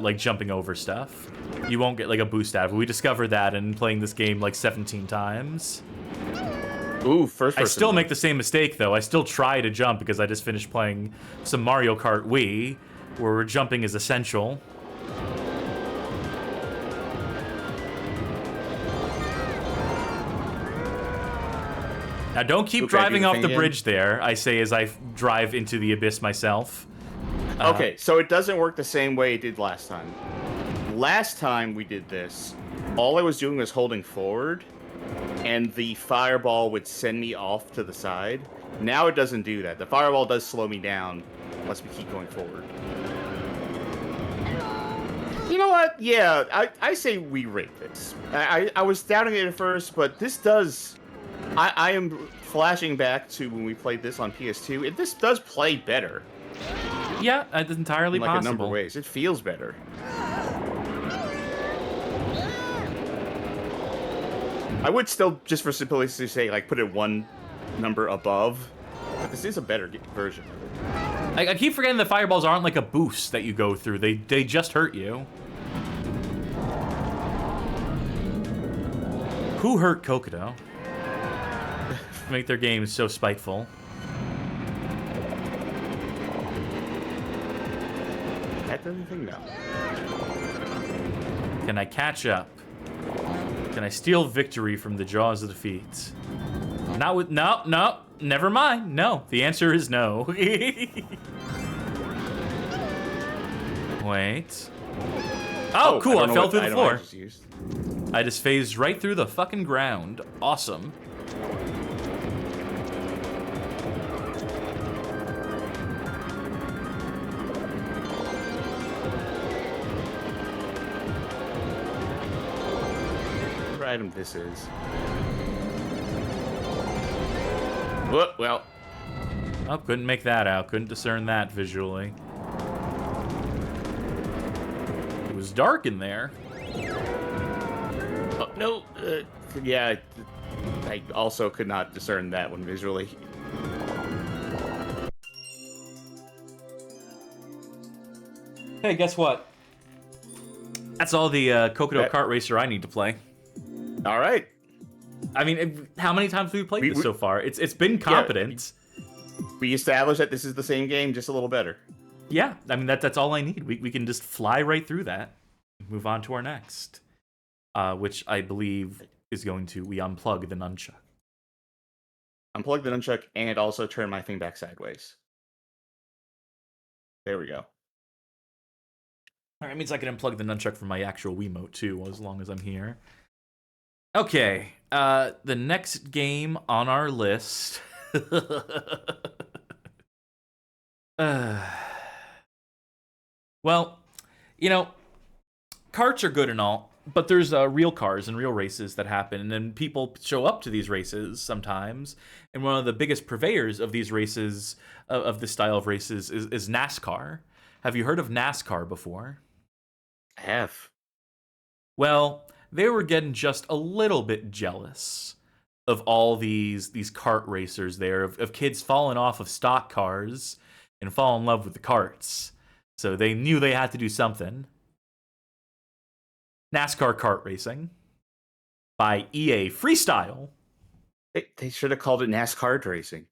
like, jumping over stuff. You won't get, like, a boost out of it. We discovered that in playing this game, like, 17 times. Ooh, first person. I still make the same mistake, though. I still try to jump because I just finished playing some Mario Kart Wii, where jumping is essential. Now, don't keep driving off the bridge there, I say as I drive into the abyss myself. Okay, so it doesn't work the same way it did last time. Last time we did this, all I was doing was holding forward, and the fireball would send me off to the side. Now it doesn't do that. The fireball does slow me down, unless we keep going forward. You know what? Yeah, I say we rate this. I was doubting it at first, but this does... I am flashing back to when we played this on PS2, and this does play better. Yeah, it's entirely In like possible. a number of ways. It feels better. I would still, just for simplicity say, like, put it one number above. But this is a better version of it. I keep forgetting the fireballs aren't like a boost that you go through. They just hurt you. Who hurt Cocoto? Make their games so spiteful. That doesn't think no. Can I catch up? Can I steal victory from the jaws of defeat? Not with... No, never mind. No, the answer is no. Wait. Oh, cool. I fell through the floor. I just phased right through the fucking ground. Awesome. What item this is? Well. Oh, couldn't make that out. Couldn't discern that visually. It was dark in there. Oh, no. Yeah, I also could not discern that one visually. Hey, guess what? That's all the Cocoto Kart Racer I need to play. All right. I mean, how many times have we played this so far? It's been competent. We established that this is the same game, just a little better. Yeah, I mean, that's all I need. We can just fly right through that. Move on to our next, which I believe is going to, we unplug the nunchuck. Unplug the nunchuck and also turn my thing back sideways. There we go. All right, it means I can unplug the nunchuck from my actual Wiimote, too, as long as I'm here. Okay, the next game on our list... well, you know, karts are good and all, but there's real cars and real races that happen, and then people show up to these races sometimes, and one of the biggest purveyors of these races, of this style of races, is NASCAR. Have you heard of NASCAR before? I have. Well, they were getting just a little bit jealous of all these kart racers there, of kids falling off of stock cars and fall in love with the karts. So they knew they had to do something. NASCAR Kart Racing by EA Freestyle. They should have called it NASCAR Racing.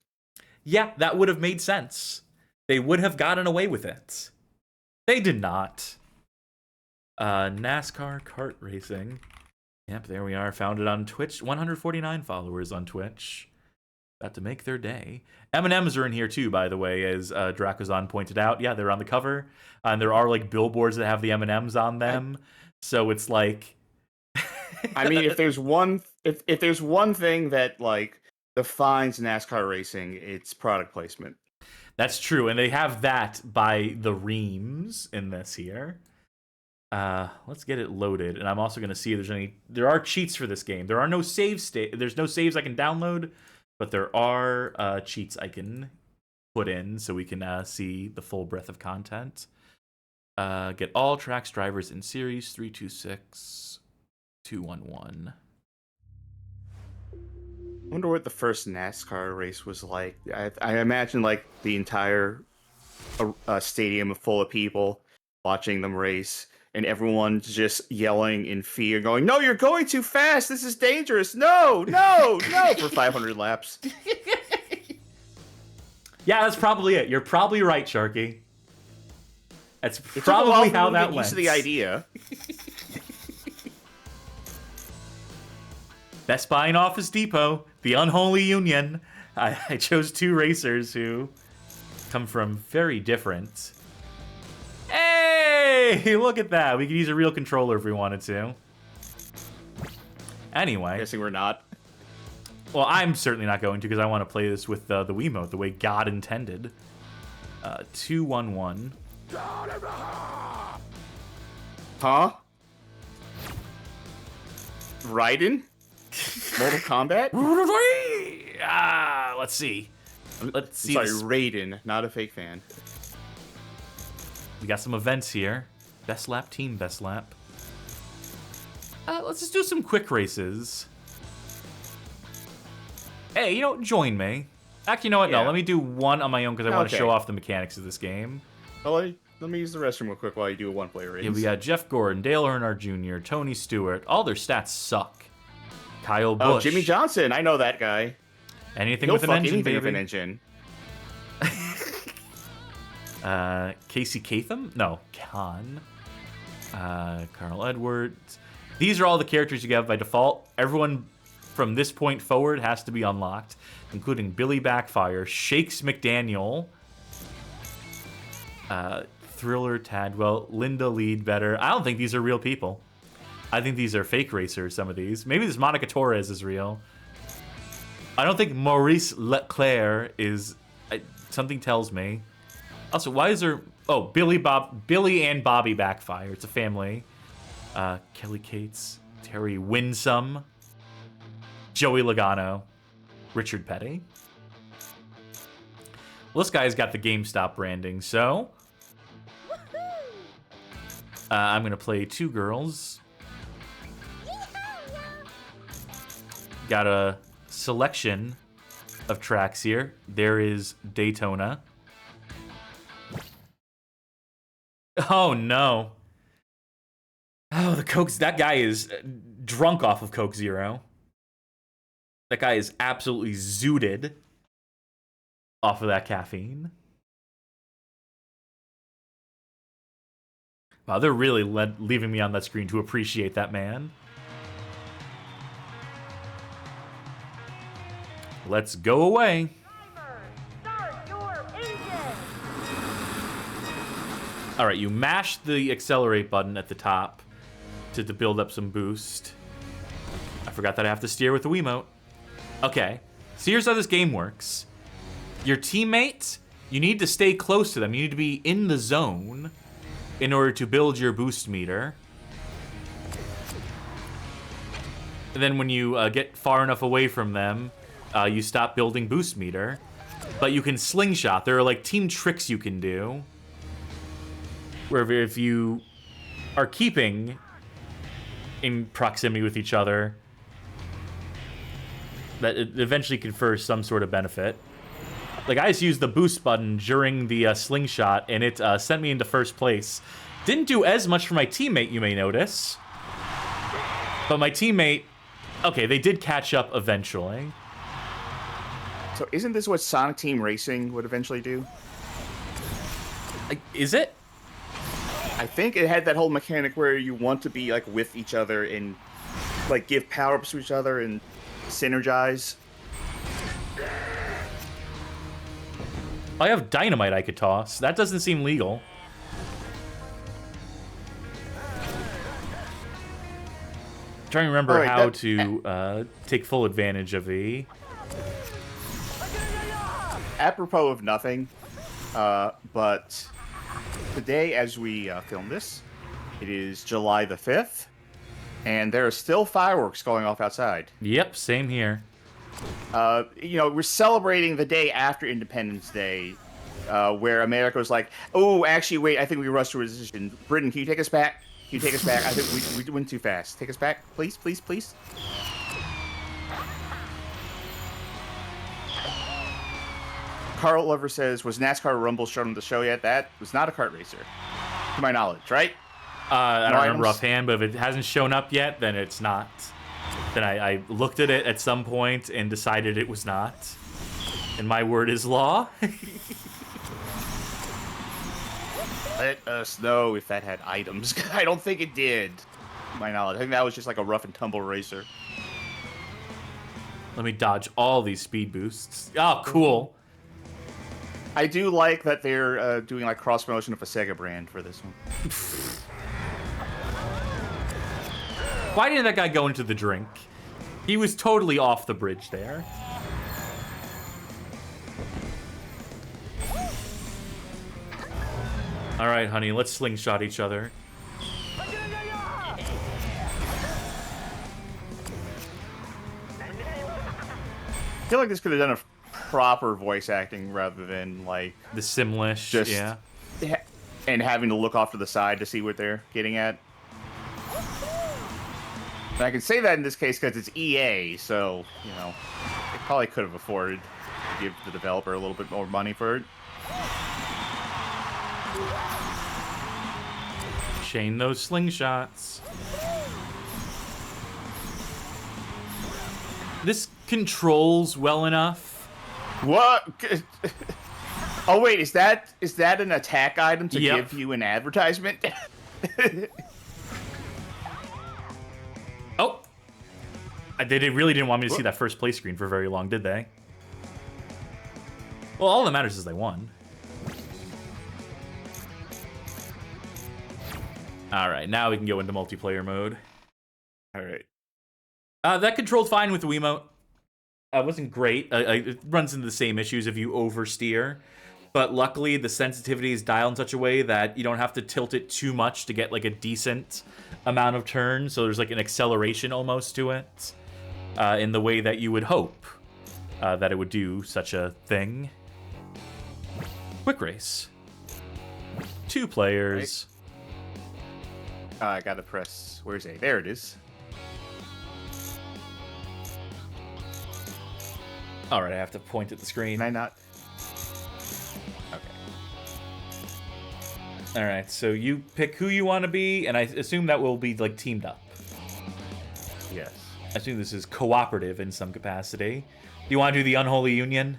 Yeah, that would have made sense. They would have gotten away with it. They did not. NASCAR Kart Racing. Yep, there we are. Found it on Twitch. 149 followers on Twitch. About to make their day. M&Ms are in here too, by the way, as Dracozon pointed out. Yeah, they're on the cover. And there are like billboards that have the M&Ms on them. So it's like... I mean, if there's one thing that like defines NASCAR racing, it's product placement. That's true, and they have that by the reams in this here. Let's get it loaded, and I'm also going to see if there's any... There are cheats for this game. There are no there's no saves I can download, but there are cheats I can put in so we can see the full breadth of content. Get all tracks drivers in series 326211. I wonder what the first NASCAR race was like. I imagine like the entire stadium full of people watching them race, and everyone just yelling in fear, going, "No, you're going too fast! This is dangerous! No, no, no!" for 500 laps. Yeah, that's probably it. You're probably right, Sharky. That's probably how that went. Used to the idea. Best Buy and Office Depot, the unholy union. I chose two racers who come from very different... Hey, look at that. We could use a real controller if we wanted to. Anyway. I'm guessing we're not. Well, I'm certainly not going to because I want to play this with the Wiimote the way God intended. 211. Huh? Raiden? Mortal Kombat? Let's see. Let's see. Sorry, Raiden, not a fake fan. We got some events here. Best lap, team best lap. Let's just do some quick races. Hey, you know, join me. Actually, you know what? Yeah. No, let me do one on my own because I want to show off the mechanics of this game. Well, let me use the restroom real quick while you do a one-player race. Yeah, we got Jeff Gordon, Dale Earnhardt Jr., Tony Stewart. All their stats suck. Kyle Busch. Oh, Jimmy Johnson. I know that guy. Anything with an engine, baby. With an engine. Casey Catham? No, Khan. Carl Edwards. These are all the characters you get by default. Everyone from this point forward has to be unlocked, including Billy Backfire, Shakes McDaniel, Thriller Tadwell, Linda Leadbetter. I don't think these are real people. I think these are fake racers, some of these. Maybe this Monica Torres is real. I don't think Maurice Leclerc is... something tells me. Also, why is there... Oh, Billy and Bobby Backfire. It's a family. Kelly Cates, Terry Winsome, Joey Logano, Richard Petty. Well, this guy's got the GameStop branding, so... I'm going to play two girls. Got a selection of tracks here. There is Daytona. Oh, no. Oh, the Coke... That guy is drunk off of Coke Zero. That guy is absolutely zooted off of that caffeine. Wow, they're really leaving me on that screen to appreciate that man. Let's go away. All right, you mash the accelerate button at the top to build up some boost. I forgot that I have to steer with the Wiimote. Okay, so here's how this game works. Your teammate, you need to stay close to them. You need to be in the zone in order to build your boost meter. And then when you get far enough away from them, you stop building boost meter. But you can slingshot. There are like team tricks you can do. Where if you are keeping in proximity with each other, that it eventually confers some sort of benefit. Like, I just used the boost button during the slingshot, and it sent me into first place. Didn't do as much for my teammate, you may notice. But my teammate, okay, they did catch up eventually. So isn't this what Sonic Team Racing would eventually do? Is it? I think it had that whole mechanic where you want to be, like, with each other and, like, give power-ups to each other and synergize. I have dynamite I could toss. That doesn't seem legal. I'm trying to remember how to take full advantage of the... Apropos of nothing, but today as we film this, it is July the 5th, and there are still fireworks going off outside. Yep, same here. You know, we're celebrating the day after Independence Day, where America was like, oh, actually, wait, I think we rushed to a decision. Britain, can you take us back? Can you take us back? I think we went too fast. Take us back, please, please, please. Carl Lover says, was NASCAR Rumble shown on the show yet? That was not a kart racer, to my knowledge, right? I don't remember offhand, but if it hasn't shown up yet, then it's not. Then I looked at it at some point and decided it was not. And my word is law. Let us know if that had items. I don't think it did, to my knowledge. I think that was just like a rough and tumble racer. Let me dodge all these speed boosts. Oh, cool. I do like that they're doing like cross promotion of a Sega brand for this one. Why didn't that guy go into the drink? He was totally off the bridge there. All right, honey, let's slingshot each other. I feel like this could have done a proper voice acting rather than like the Simlish, just yeah, and having to look off to the side to see what they're getting at. And I can say that in this case because it's EA, so you know they probably could have afforded to give the developer a little bit more money for it. chain those slingshots. This controls well enough. What? Oh wait, is that an attack item to Yep. give you an advertisement? Oh! They really didn't want me to see that first play screen for very long, did they? Well, all that matters is they won. All right, now we can go into multiplayer mode. All right. That controlled fine with the Wiimote. Wasn't great. It runs into the same issues if you oversteer. But luckily, the sensitivity is dialed in such a way that you don't have to tilt it too much to get like a decent amount of turn. So there's like an acceleration almost to it in the way that you would hope that it would do such a thing. Quick race. 2 players. I gotta press. Where's A? There it is. All right, I have to point at the screen. Can I not? All right, so you pick who you want to be, and I assume that will be like teamed up. Yes. I assume this is cooperative in some capacity. Do you want to do the Unholy Union?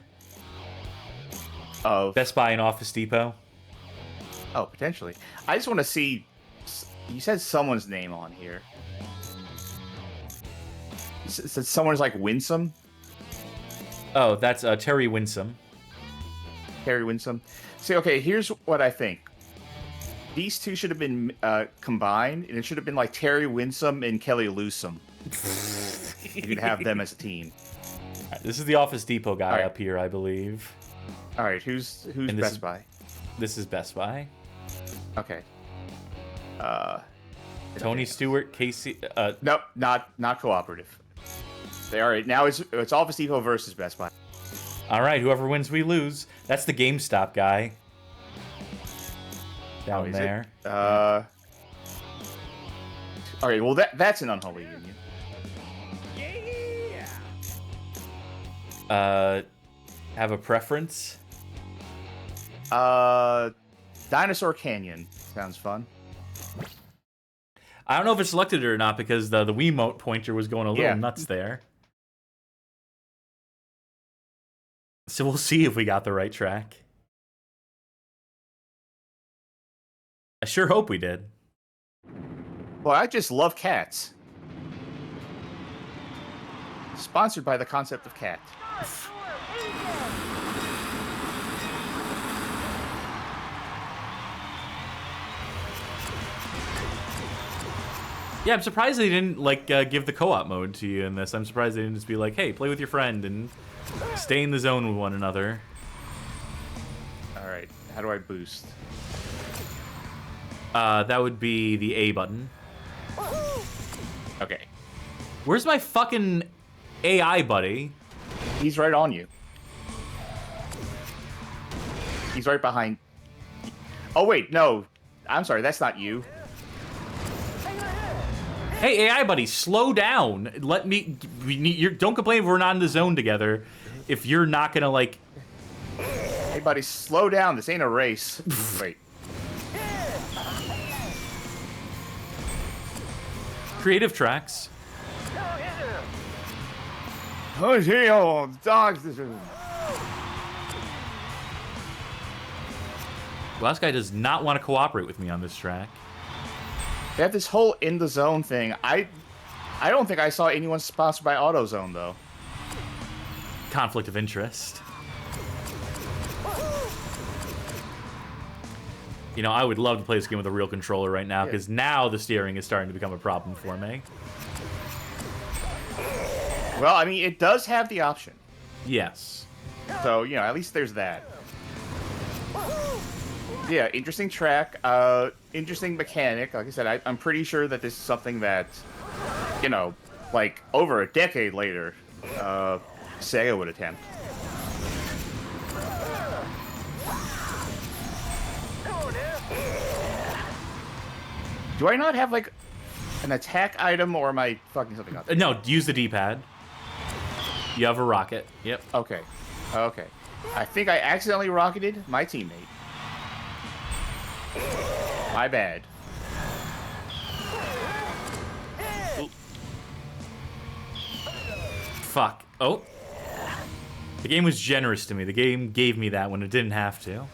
Of Best Buy and Office Depot? Oh, potentially. I just want to see. You said someone's name on here. You said someone's like Winsome. Oh, that's Terry Winsome. Terry Winsome. See, okay, here's what I think. These two should have been combined, and it should have been like Terry Winsome and Kelly Loosum. You could have them as a team. All right, this is the Office Depot guy All right. up here, I believe. All right, who's And Best Buy? This is Best Buy. Okay. Tony Stewart, Casey. Nope, not cooperative. They all right. Now it's Office Depot versus Best Buy. All right, whoever wins, we lose. That's the GameStop guy. Down Is there. it? All right. Well, that's an unholy union. Have a preference? Dinosaur Canyon sounds fun. I don't know if it's selected or not because the Wiimote pointer was going a little nuts there. So we'll see if we got the right track. I sure hope we did. Well, I just love cats. Sponsored by the concept of cat. Yeah, I'm surprised they didn't like give the co-op mode to you in this. I'm surprised they didn't just be like, "Hey, play with your friend and stay in the zone with one another." All right. How do I boost? That would be the A button. Okay. Where's my fucking AI buddy? He's right on you. He's right behind. Oh wait, no. I'm sorry. That's not you. Hey, AI buddy, slow down. Let me. Don't complain if we're not in the zone together. If you're not gonna like. Hey, buddy, slow down. This ain't a race. Wait. Creative tracks. Oh, gee, oh, dogs. Well, this guy does not want to cooperate with me on this track. They have this whole in the zone thing. I don't think I saw anyone sponsored by AutoZone though. Conflict of interest. You know, I would love to play this game with a real controller right now, because now the steering is starting to become a problem for me. Well, I mean, it does have the option. Yes. So, you know, at least there's that. Yeah, interesting track. Interesting mechanic. Like I said, I'm pretty sure that this is something that, you know, like over a decade later, Sega would attempt. Do I not have, like, an attack item, or am I fucking something up? No, use the D-pad. You have a rocket. Yep. Okay. Okay. I think I accidentally rocketed my teammate. My bad. Fuck. Oh. The game was generous to me. The game gave me that when it didn't have to.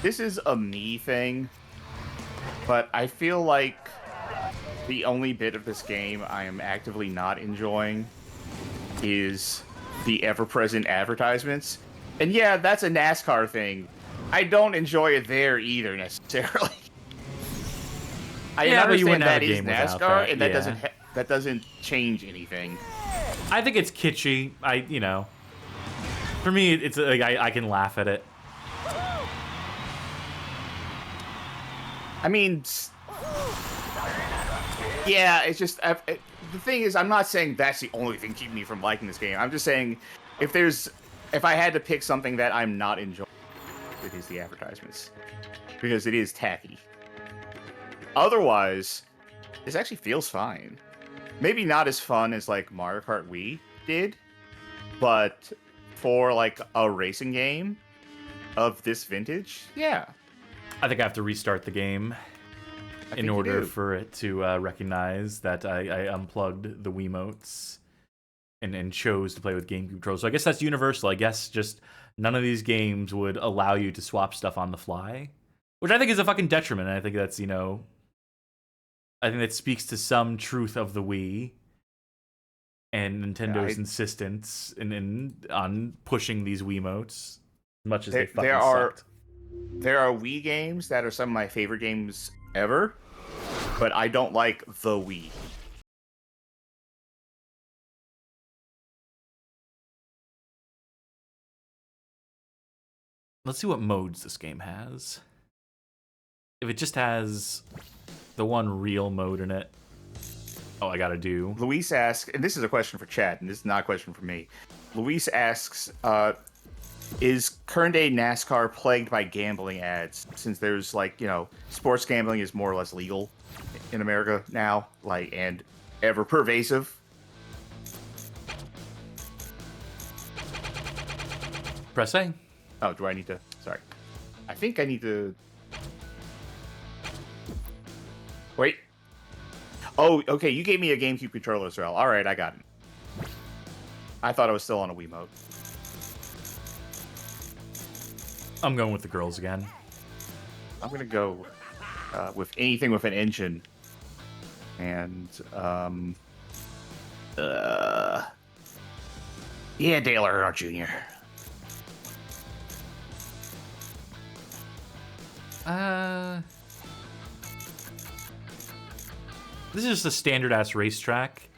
This is a me thing, but I feel like the only bit of this game I am actively not enjoying is the ever-present advertisements. And yeah, that's a NASCAR thing. I don't enjoy it there either necessarily. I Yeah, but you understand wouldn't have that a is game without NASCAR, that, and that yeah. doesn't change anything. I think it's kitschy. For me, it's like I can laugh at it. I mean, yeah, it's just the thing is, I'm not saying that's the only thing keeping me from liking this game. I'm just saying if I had to pick something that I'm not enjoying, it is the advertisements, because it is tacky. Otherwise, this actually feels fine. Maybe not as fun as like Mario Kart Wii did, but for like a racing game of this vintage, yeah. I think I have to restart the game in order for it to recognize that I unplugged the Wiimotes and chose to play with GameCube controllers. So I guess that's universal. I guess just none of these games would allow you to swap stuff on the fly, which I think is a fucking detriment. And I think that's, I think that speaks to some truth of the Wii and Nintendo's insistence on pushing these Wiimotes, as much as they fucking sucked. There are Wii games that are some of my favorite games ever, but I don't like the Wii. Let's see what modes this game has. If it just has the one real mode in it. Oh, I gotta do. Luis asks, and this is a question for chat, and this is not a question for me. Luis asks, is current day NASCAR plagued by gambling ads? Since there's sports gambling is more or less legal in America now, and ever pervasive. Press A. Oh, do I need to? Sorry. I think I need to. Wait. Oh, okay. You gave me a GameCube controller as well. All right, I got it. I thought I was still on a Wiimote. I'm going with the girls again. I'm gonna go with anything with an engine, and yeah, Dale Earnhardt Jr. This is just a standard ass racetrack.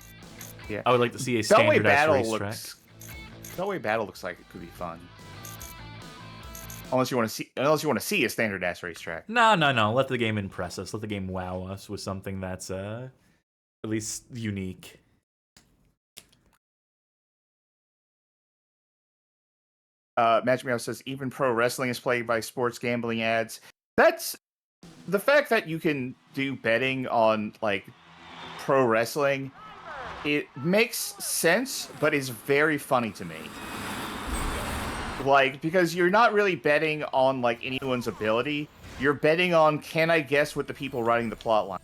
Yeah, I would like to see a standard ass racetrack. Beltway Battle looks like it could be fun. Unless you want to see a standard ass racetrack. No. Let the game impress us. Let the game wow us with something that's at least unique. Magic Meow says even pro wrestling is plagued by sports gambling ads. That's the fact that you can do betting on pro wrestling. It makes sense, but it's very funny to me. Because you're not really betting on anyone's ability. You're betting on, can I guess what the people writing the plot line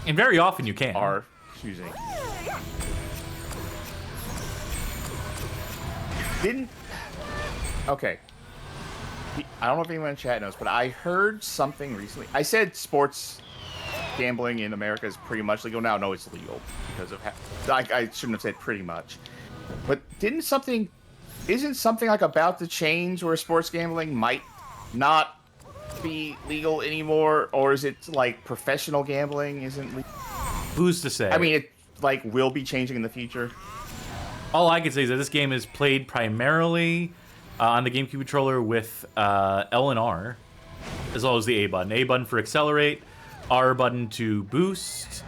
And very often you can. are choosing. Okay. I don't know if anyone in chat knows, but I heard something recently. I said sports gambling in America is pretty much legal now. No, it's legal because of I shouldn't have said pretty much. But isn't something about to change where sports gambling might not be legal anymore, or is it professional gambling isn't legal? Who's to say? I mean, it will be changing in the future. All I can say is that this game is played primarily on the GameCube controller with L and R, as well as the A button. A button for accelerate, R button to boost,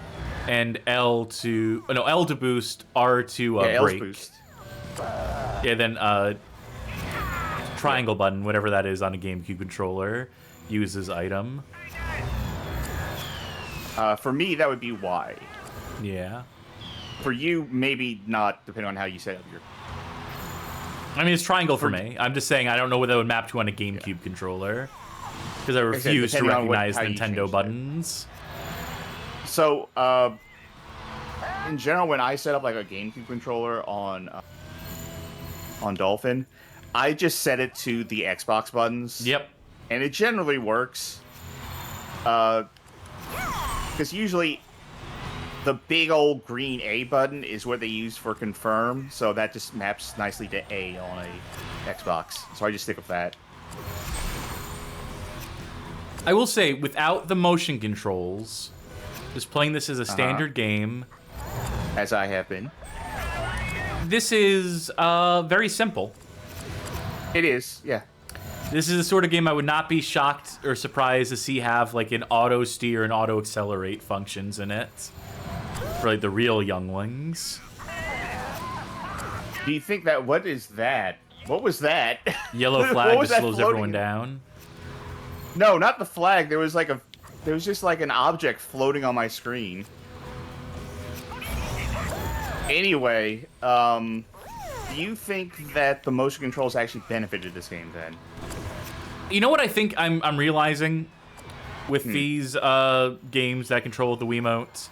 and L to boost, R to L's brake. boost. Yeah, then triangle button, whatever that is on a GameCube controller, uses item. For me, that would be Y. Yeah. For you, maybe not, depending on how you set up your... I mean, it's triangle for me. I'm just saying I don't know what that would map to on a GameCube controller, because I refuse to recognize Nintendo buttons. So, in general, when I set up a GameCube controller on Dolphin, I just set it to the Xbox buttons. Yep. And it generally works. Because usually, the big old green A button is what they use for confirm, so that just maps nicely to A on a Xbox. So I just stick with that. I will say, without the motion controls, just playing this as a standard game, As I have been. this is very simple. It is, yeah. This is the sort of game I would not be shocked or surprised to see have like an auto steer and auto accelerate functions in it for like the real younglings. Do you think that? What is that? What was that? Yellow What flag was just that slows floating? everyone down. No, not the flag. There was just like an object floating on my screen. Anyway, do you think that the motion controls actually benefited this game then? You know what I think I'm realizing with these games that control the Wiimote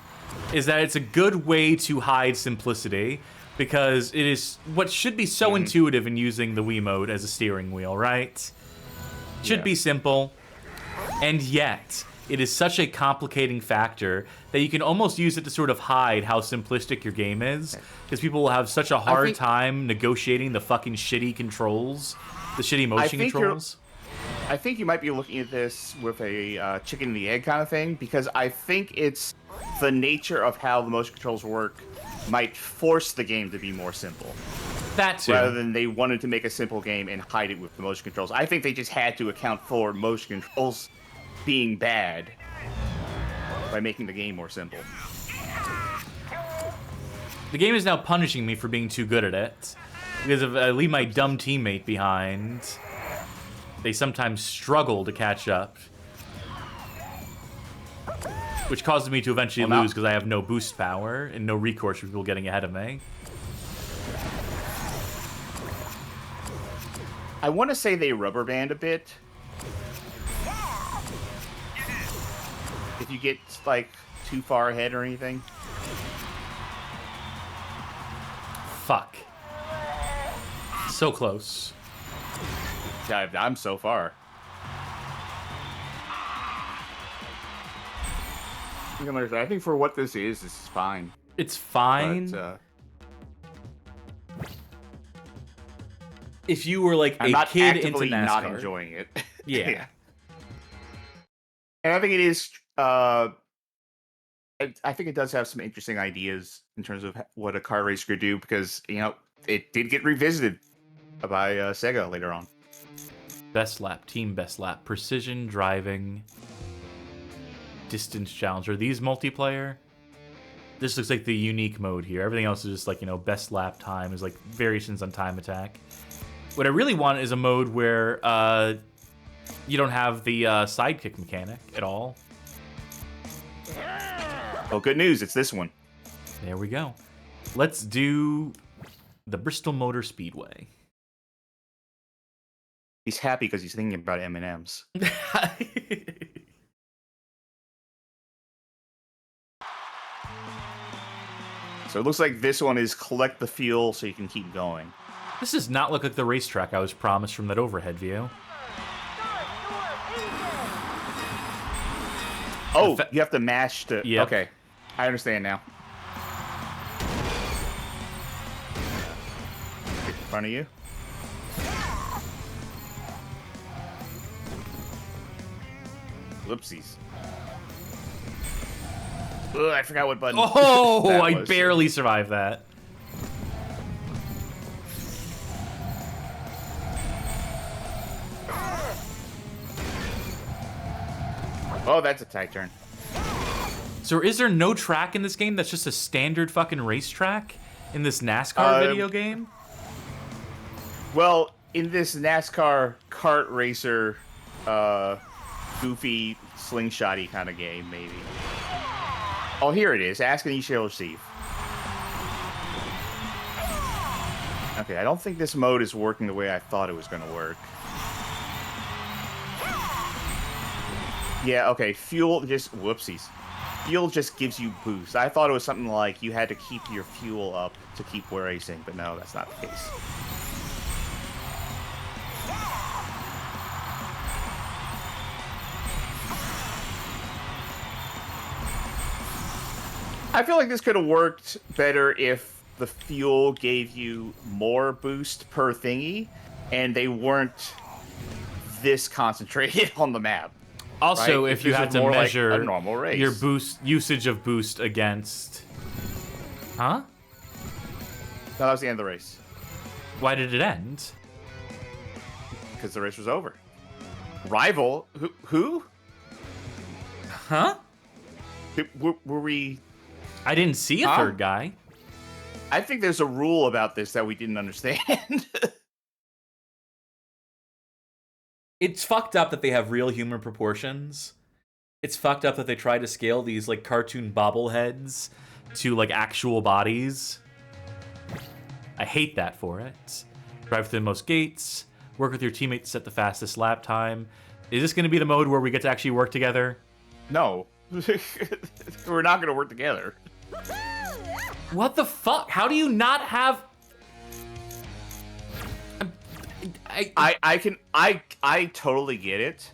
is that it's a good way to hide simplicity because it is what should be so intuitive in using the Wiimote as a steering wheel, right? Should be simple, and yet it is such a complicating factor that you can almost use it to sort of hide how simplistic your game is because people will have such a hard time negotiating the fucking shitty controls, the shitty motion controls. I think you might be looking at this with a chicken and the egg kind of thing, because I think it's the nature of how the motion controls work might force the game to be more simple. That too. Rather than they wanted to make a simple game and hide it with the motion controls. I think they just had to account for motion controls being bad by making the game more simple. The game is now punishing me for being too good at it. Because if I leave my dumb teammate behind, they sometimes struggle to catch up. Which causes me to eventually lose because I have no boost power and no recourse for people getting ahead of me. I want to say they rubber band a bit. If you get, like, too far ahead or anything. Fuck. So close. I'm so far. I think for what this is fine. It's fine. But, if you were like I'm a not kid into actively NASCAR. not enjoying it. Yeah. And I think it is. I think it does have some interesting ideas in terms of what a car race could do, because it did get revisited by Sega later on. Best lap, team best lap, precision driving, distance challenge. Are these multiplayer? This looks like the unique mode here. Everything else is just like, best lap time is like variations on time attack. What I really want is a mode where you don't have the sidekick mechanic at all. Well, good news, it's this one. There we go. Let's do the Bristol Motor Speedway. He's happy because he's thinking about M&Ms. So it looks like this one is collect the fuel so you can keep going. This does not look like the racetrack I was promised from that overhead view. Oh, you have to mash to... Yep. Okay, I understand now. In front of you. Whoopsies. Ugh, I forgot what button. Oh, that I was. barely survived that. Oh, that's a tight turn. So is there no track in this game that's just a standard fucking racetrack in this NASCAR video game? Well, in this NASCAR kart racer, goofy, slingshotty kind of game, maybe. Oh, here it is. Ask and you shall receive. Okay, I don't think this mode is working the way I thought it was going to work. Yeah, okay, fuel just... Whoopsies. Fuel just gives you boost. I thought it was something like you had to keep your fuel up to keep racing, but no, that's not the case. I feel like this could have worked better if the fuel gave you more boost per thingy, and they weren't this concentrated on the map. Also, Right? if you This had is to more like measure a normal race. your usage of boost against, huh? No, that was the end of the race Why did it end? because the race was over. Rival? Who? Huh? Were we? I didn't see a Huh? third guy. I think there's a rule about this that we didn't understand. It's fucked up that they have real human proportions. It's fucked up that they try to scale these like cartoon bobbleheads to like actual bodies. I hate that for it. Drive through the most gates. Work with your teammate to set the fastest lap time. Is this going to be the mode where we get to actually work together? No, we're not going to work together. What the fuck? How do you not have? I totally get it.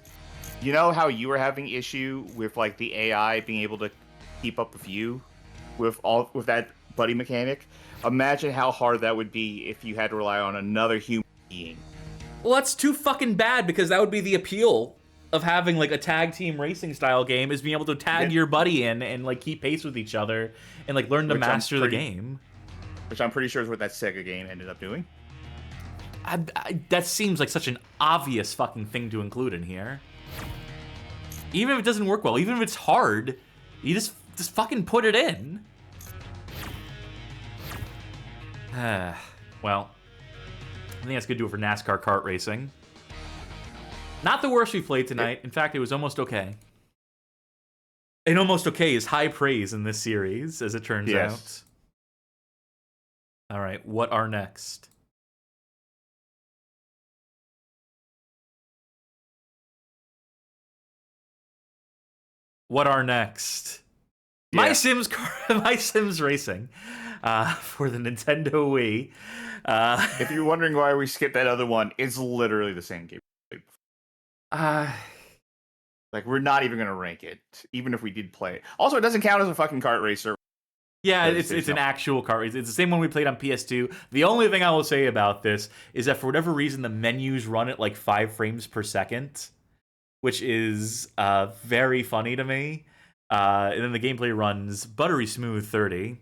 You know how you were having issue with like the AI being able to keep up with you with that buddy mechanic? Imagine how hard that would be if you had to rely on another human being. Well, that's too fucking bad because that would be the appeal of having like a tag team racing style game is being able to tag your buddy in and like keep pace with each other and like learn to Which I'm master the pretty- game. Which I'm pretty sure is what that Sega game ended up doing. That seems like such an obvious fucking thing to include in here. Even if it doesn't work well, even if it's hard, you just fucking put it in. Well, I think that's gonna do it for NASCAR kart racing. Not the worst we played tonight. In fact, it was almost okay. And almost okay is high praise in this series, as it turns Yes. out. All right, what are next? What are next? Yeah. MySims Racing for the Nintendo Wii. If you're wondering why we skipped that other one, it's literally the same game. Like, we're not even going to rank it, even if we did play it. Also, it doesn't count as a fucking kart racer. Yeah, There's it's an no- actual kart race. It's the same one we played on PS2. The only thing I will say about this is that for whatever reason, the menus run at like 5 frames per second, which is very funny to me. And then the gameplay runs buttery smooth 30.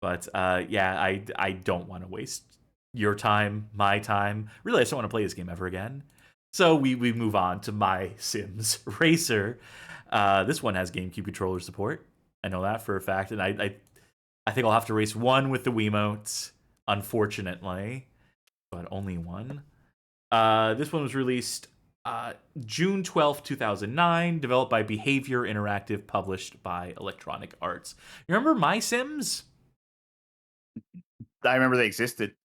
But yeah, I don't want to waste your time, my time. Really, I just don't want to play this game ever again. So we move on to MySims Racer. This one has GameCube controller support. I know that for a fact, and I think I'll have to race one with the Wiimotes, unfortunately, but only one. This one was released June 12th, 2009, developed by Behavior Interactive, published by Electronic Arts. You remember MySims? I remember they existed.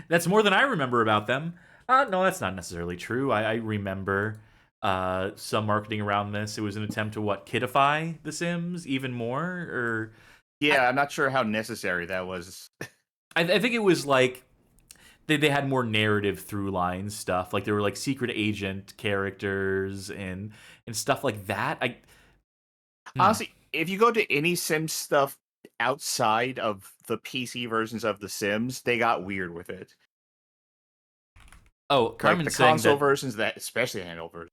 That's more than I remember about them. No, that's not necessarily true. I remember some marketing around this. It was an attempt to kidify The Sims even more, or Yeah, I'm not sure how necessary that was. I think it was like they had more narrative through line stuff. Like there were like secret agent characters and stuff like that. Honestly, if you go to any Sims stuff outside of the PC versions of The Sims, they got weird with it. Oh, Like Carmen's the saying console that versions, that especially the handheld version.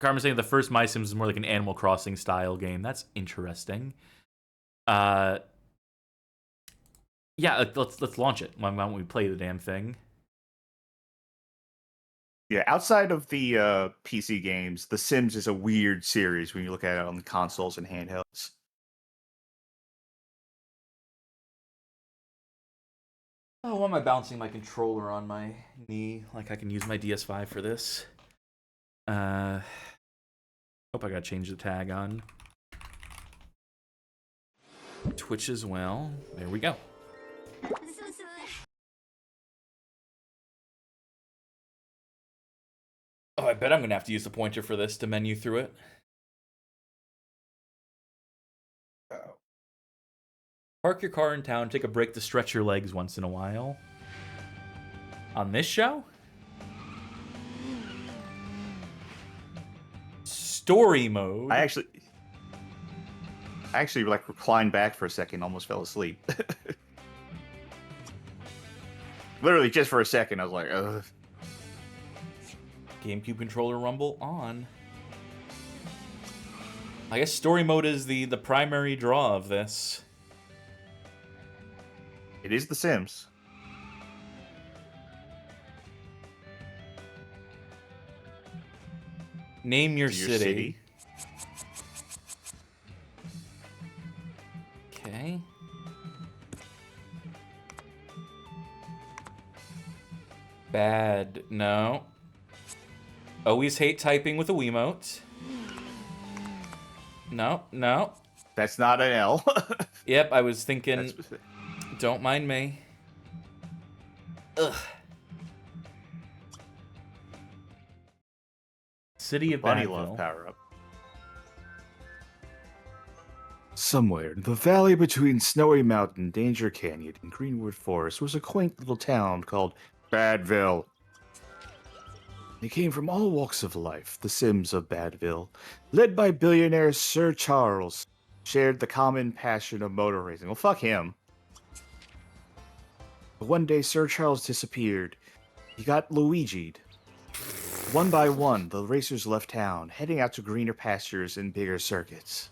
Carmen's saying the first MySims is more like an Animal Crossing style game. That's interesting. Yeah, let's launch it. Why don't we play the damn thing? Yeah, outside of the PC games, The Sims is a weird series when you look at it on the consoles and handhelds. Oh, why am I bouncing my controller on my knee? Like I can use my DS5 for this. Hope I gotta change the tag on Twitch as well. There we go. Oh, I bet I'm gonna have to use the pointer for this to menu through it. Park your car in town, take a break to stretch your legs once in a while. On this show? Story mode. I actually like reclined back for a second, almost fell asleep. Literally just for a second, I was like, ugh. GameCube controller rumble on. I guess story mode is the primary draw of this. It is The Sims. Name your Your city. city. Okay. Bad. No. Always hate typing with a Wiimote. No, no. That's not an L. Yep, I was thinking, That's- don't mind me. Ugh. City of Bunny Badville. love power up. Somewhere in the valley between Snowy Mountain, Danger Canyon, and Greenwood Forest was a quaint little town called Badville. They came from all walks of life, the Sims of Badville, led by billionaire Sir Charles, shared the common passion of motor racing. Well, fuck him. But one day, Sir Charles disappeared. He got Luigi'd. One by one, the racers left town, heading out to greener pastures and bigger circuits.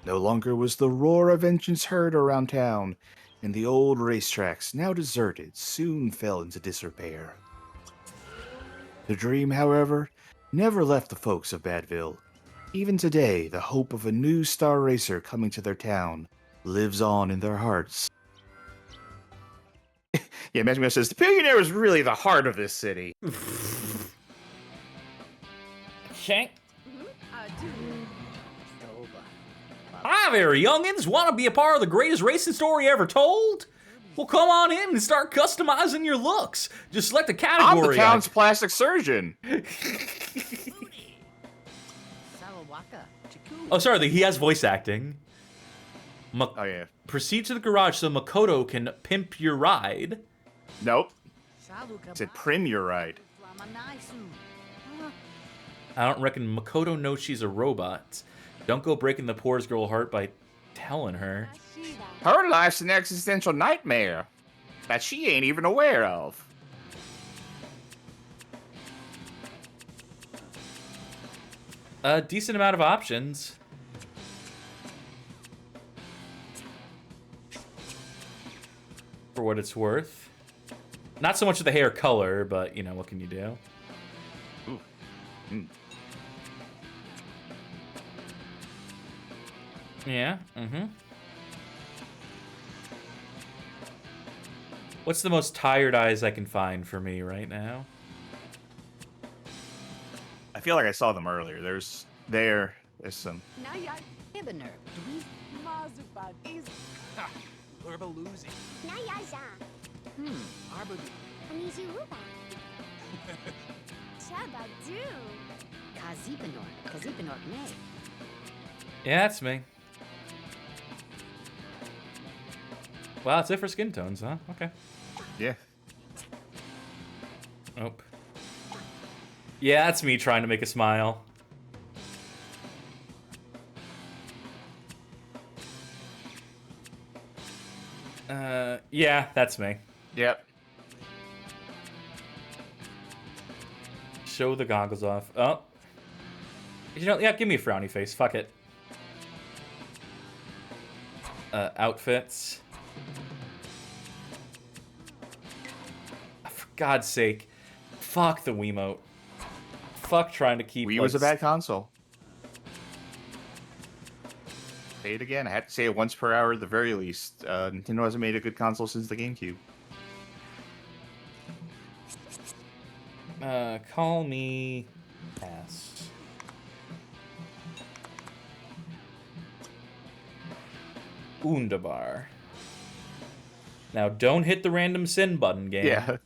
No longer was the roar of engines heard around town, and the old racetracks, now deserted, soon fell into disrepair. The dream, however, never left the folks of Badville. Even today, the hope of a new star racer coming to their town lives on in their hearts. Yeah, Imagine says, the billionaire is really the heart of this city. Okay. Do. Hi there, youngins. Want to be a part of the greatest racing story ever told? Well, come on in and start customizing your looks. Just select a I'm category. the town's plastic surgeon. Oh, sorry, he has voice acting. Oh, yeah. Proceed to the garage so Makoto can pimp your ride. Nope. It said prim your ride. I don't reckon Makoto knows she's a robot. Don't go breaking the poorest girl heart by telling her. Her life's an existential nightmare that she ain't even aware of. A decent amount of options. For what it's worth. Not so much of the hair color, but, you know, what can you do? Ooh. Mm. Yeah, What's the most tired eyes I can find for me right now? I feel like I saw them earlier. There's some. Lurbaloozy. Nayaja. Arbadu. Anijuruba. Chabadu. Yeah, that's me. Wow, that's it for skin tones, huh? Okay. Yeah. Nope. Yeah, that's me trying to make a smile. Yeah, that's me. Yep. Show the goggles off. Oh. You know, yeah, give me a frowny face. Fuck it. Outfits. For God's sake. Fuck the Wiimote. Fuck trying to keep... Wii was a bad console. Say it again. I had to say it once per hour at the very least. Nintendo hasn't made a good console since the GameCube. Call me... Pass. Underbar. Now, don't hit the random sin button, game. Yeah.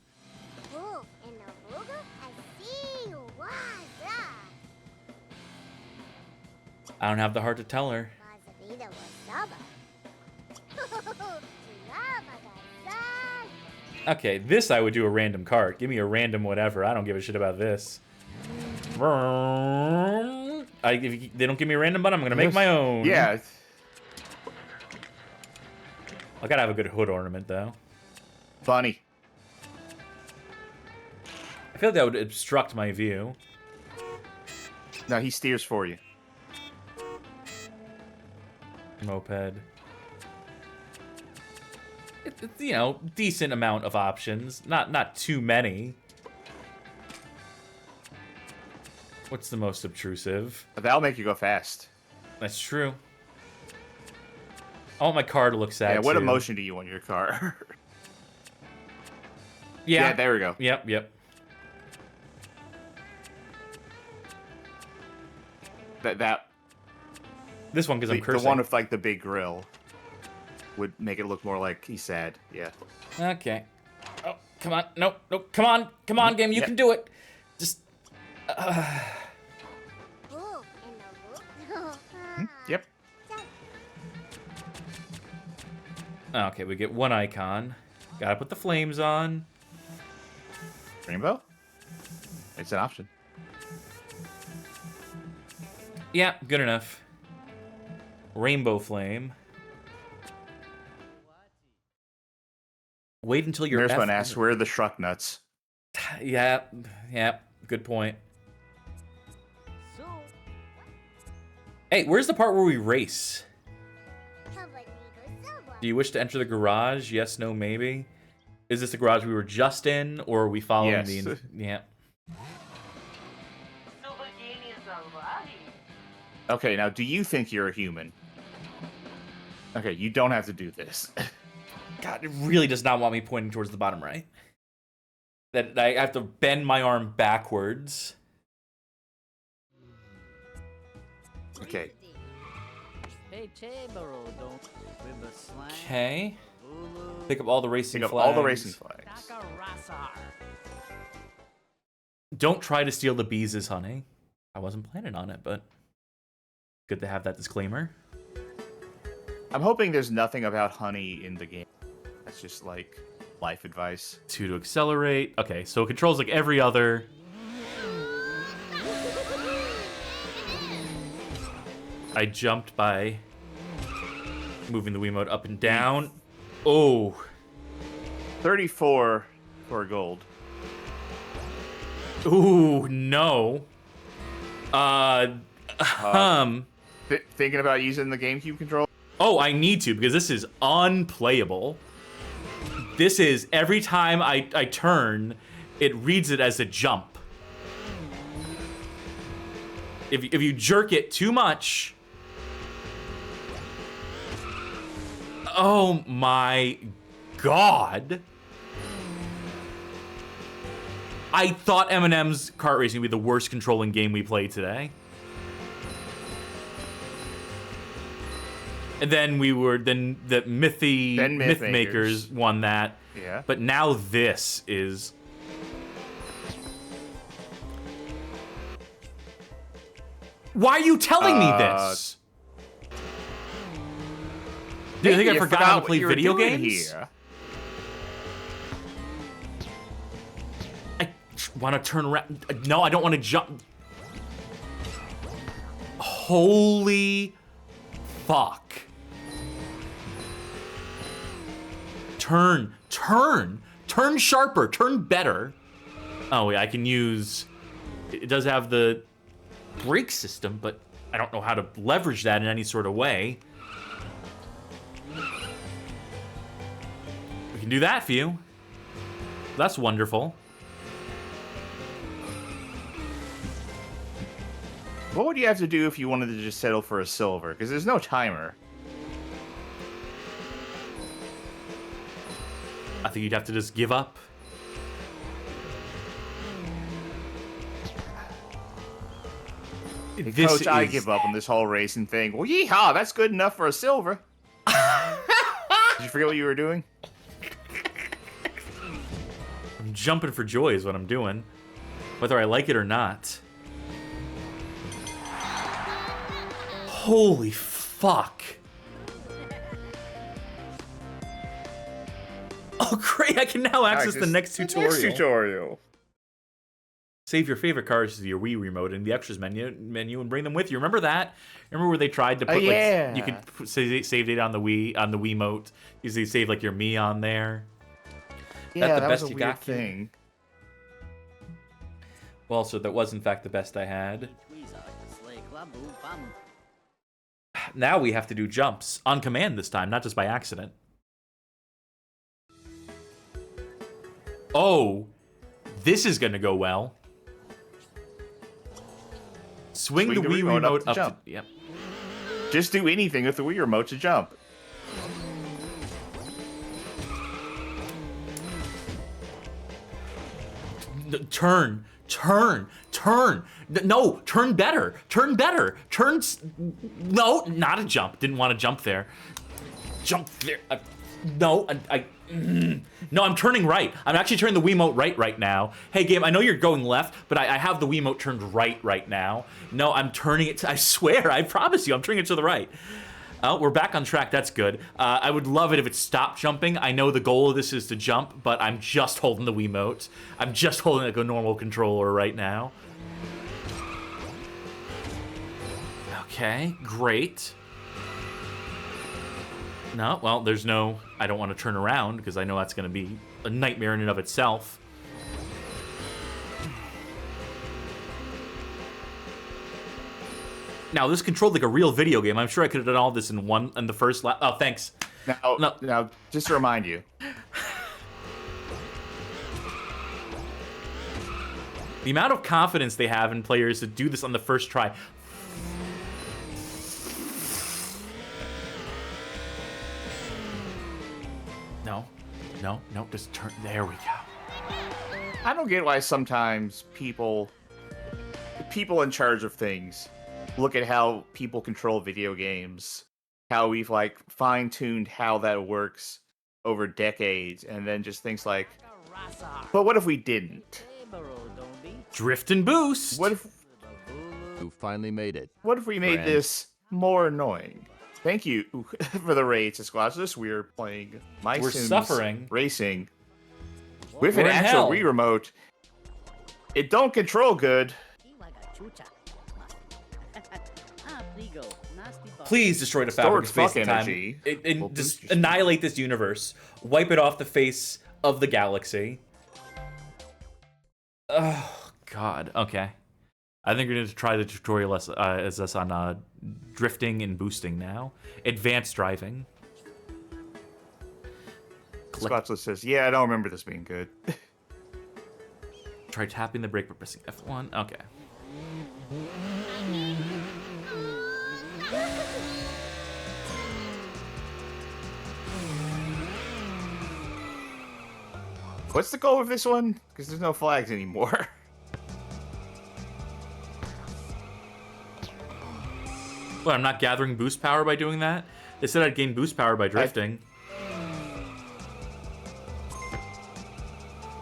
Oh, and the Ruga, I see you. Waza. I don't have the heart to tell her. Wazabida wasaba. Lava. Okay, this I would do a random cart. Give me a random whatever. I don't give a shit about this. If they don't give me a random button, I'm gonna make my own. Yeah. I gotta have a good hood ornament though. Funny. I feel like that would obstruct my view. No, he steers for you. Moped. It's, you know, decent amount of options. Not too many. What's the most obtrusive? That'll make you go fast. That's true. I want my car to look sad, Yeah, what too. emotion do you want in your car? Yeah. There we go. Yep. This one, because I'm cursing. The one with, like, the big grill would make it look more like he's sad. Yeah. Okay. Oh, come on. Nope. Come on, game. You can do it. Just... Ooh, in the room. Yep. Okay, we get one icon. Gotta put the flames on. Rainbow? It's an option. Yeah, good enough. Rainbow flame. Wait until you're Nurseman asks, where are the Shrek nuts? Yeah, good point. So, Hey, where's the part where we race? Public legal silver. Do you wish to enter the garage? Yes, no, maybe. Is this the garage we were just in, or are we following Yes. the... Yeah. Super genius already. Okay, now do you think you're a human? Okay, you don't have to do this. God, it really does not want me pointing towards the bottom right. That I have to bend my arm backwards. Okay. Okay. Pick up all the racing Pick up flags. all the racing flags. Don't try to steal the bees' honey. I wasn't planning on it, but good to have that disclaimer. I'm hoping there's nothing about honey in the game. That's just like life advice. 2 to accelerate. Okay, so it controls like every other. I jumped by moving the Wiimote up and down. Oh. 34 for gold. Ooh, no. Thinking about using the GameCube controller? Oh, I need to, because this is unplayable. This is, every time I turn, it reads it as a jump. If you jerk it too much... Oh my god. I thought Eminem's Kart Racing would be the worst controlling game we played today. And then the Myth Makers won that. Yeah. But now this is... Why are you telling me this? Do you think I forgot how to play video games? Here. I want to turn around. No, I don't want to jump. Holy fuck. Turn sharper, turn better. Oh yeah, I can use, it does have the brake system, but I don't know how to leverage that in any sort of way. We can do that for you. That's wonderful. What would you have to do if you wanted to just settle for a silver? Because there's no timer. I think you'd have to just give up. Hey, Coach, I give up on this whole racing thing. Well, yeehaw, that's good enough for a silver. Did you forget what you were doing? I'm jumping for joy is what I'm doing. Whether I like it or not. Holy fuck. Oh great, I can now access the next tutorial. Next tutorial. Save your favorite cars to your Wii remote in the extras menu and bring them with you. Remember that? Remember where they tried to put yeah. like you could save data on the Wiimote? Usually save like your Mii on there. Yeah, the that best was a you weird got, kid? thing. Well, so that was in fact the best I had. Now we have to do jumps on command this time, not just by accident. Oh, this is gonna go well. Swing the Wii remote up jump. to, yep. Just do anything with the Wii remote to jump. Turn. No, turn better. No, not a jump. Didn't want to jump there. Jump there. No, no, I'm turning right. I'm actually turning the Wiimote right now. Hey, game, I know you're going left, but I have the Wiimote turned right now. No, I'm turning it. I swear, I promise you, I'm turning it to the right. Oh, we're back on track. That's good. I would love it if it stopped jumping. I know the goal of this is to jump, but I'm just holding the Wiimote. I'm just holding like a normal controller right now. Okay, great. No, well, there's no... I don't want to turn around because I know that's going to be a nightmare in and of itself. Now, this controlled like a real video game. I'm sure I could have done all this in the first lap. Oh, thanks. Now, just to remind you. The amount of confidence they have in players to do this on the first try. No, just turn. There we go. I don't get why sometimes people in charge of things look at how people control video games, how we've like fine-tuned how that works over decades, and then just things like, but what if we didn't? Drift and boost. What if You finally made it. What if we made Friend. this more annoying? Thank you for the raid to Squashless. We are playing We're MySims suffering. Racing with We're an in actual hell. Wii remote. It don't control good. Please destroy the fabric of Stored space and fuck time. energy will Just boost your annihilate this universe. Wipe it off the face of the galaxy. Oh, God. Okay. I think we're going to try the tutorial as us on drifting and boosting now. Advanced driving. Squashless says, yeah, I don't remember this being good. Try tapping the brake by pressing F1. Okay. What's the goal of this one? Because there's no flags anymore. Well, I'm not gathering boost power by doing that. They said I'd gain boost power by drifting.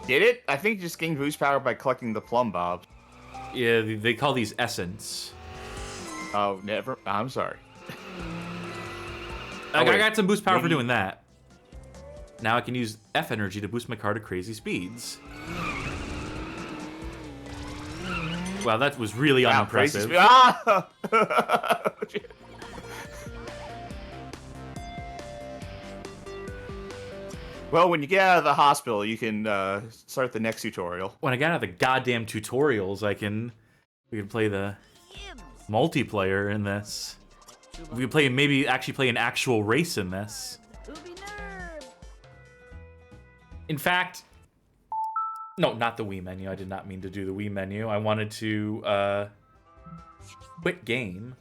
Did it? I think you just gained boost power by collecting the plumb bobs. Yeah, they call these essence. Oh, never. I'm sorry. I wait. got some boost power for Maybe- doing that. Now I can use F energy to boost my car to crazy speeds. Wow, that was really Wow, crazy unimpressive. speed. Ah! Well, when you get out of the hospital, you can start the next tutorial. When I got out of the goddamn tutorials, we can play the multiplayer in this. We can maybe actually play an actual race in this. In fact, no, not the Wii menu. I did not mean to do the Wii menu. I wanted to quit game.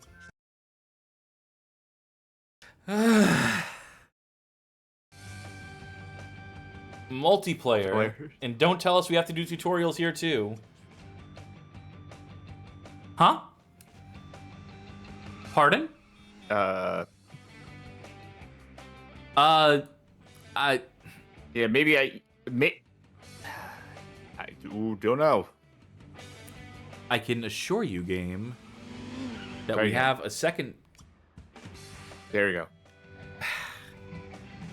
Multiplayer. Multiplayer. And don't tell us we have to do tutorials here too. Huh? Pardon? Yeah, maybe I don't know. I can assure you, game, that There we you go. have a second. There you go.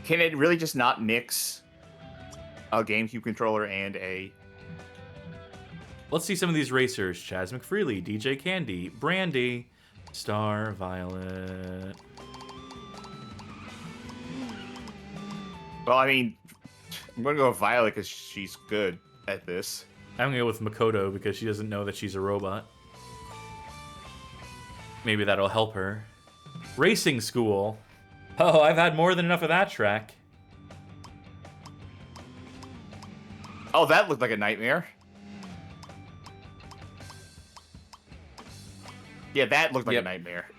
Can it really just not mix a GameCube controller and a Let's see some of these racers. Chaz McFreely, DJ Candy, Brandy, Star, Violet. Well, I mean, I'm gonna go with Violet because she's good at this. I'm gonna go with Makoto because she doesn't know that she's a robot. Maybe that'll help her. Racing school. Oh, I've had more than enough of that track. Oh, that looked like a nightmare. Yeah, that looked like Yep. a nightmare.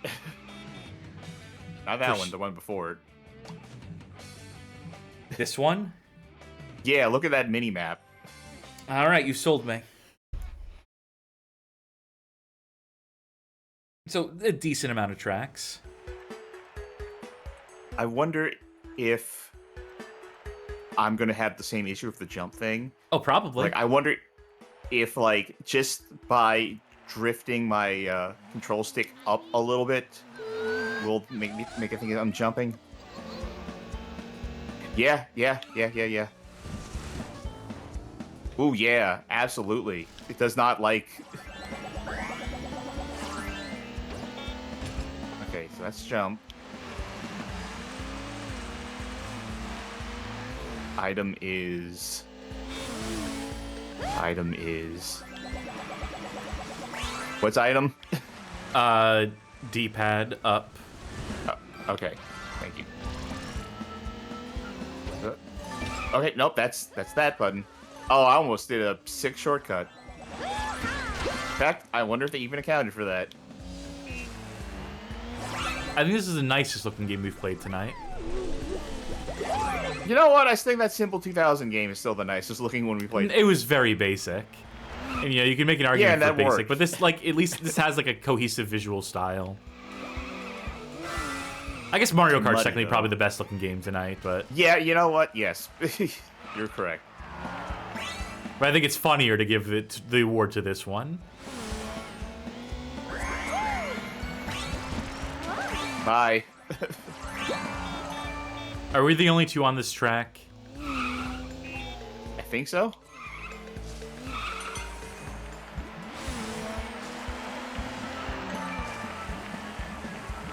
Not that one, the one before it. This one? Yeah, look at that mini map. All right, you sold me. So, a decent amount of tracks. I wonder if I'm gonna have the same issue with the jump thing. Oh, probably. Like, I wonder if, like, just by drifting my control stick up a little bit will make it think I'm jumping. Yeah. Ooh, yeah, absolutely. It does not like... Okay, so that's jump. Item is... What's item? D-pad up. Okay, thank you. Okay, nope, that's that button. Oh, I almost did a sick shortcut. In fact, I wonder if they even accounted for that. I think this is the nicest looking game we've played tonight. You know what? I think that Simple 2000 game is still the nicest looking one we played. It was very basic. And, you know, you can make an argument Yeah, for that basic, worked. but this, like, at least this has, like, a cohesive visual style. I guess Mario Kart's Muddy, technically though. probably the best looking game tonight, but... Yeah, you know what? Yes. You're correct. But I think it's funnier to give it the award to this one. Bye. Are we the only two on this track? I think so.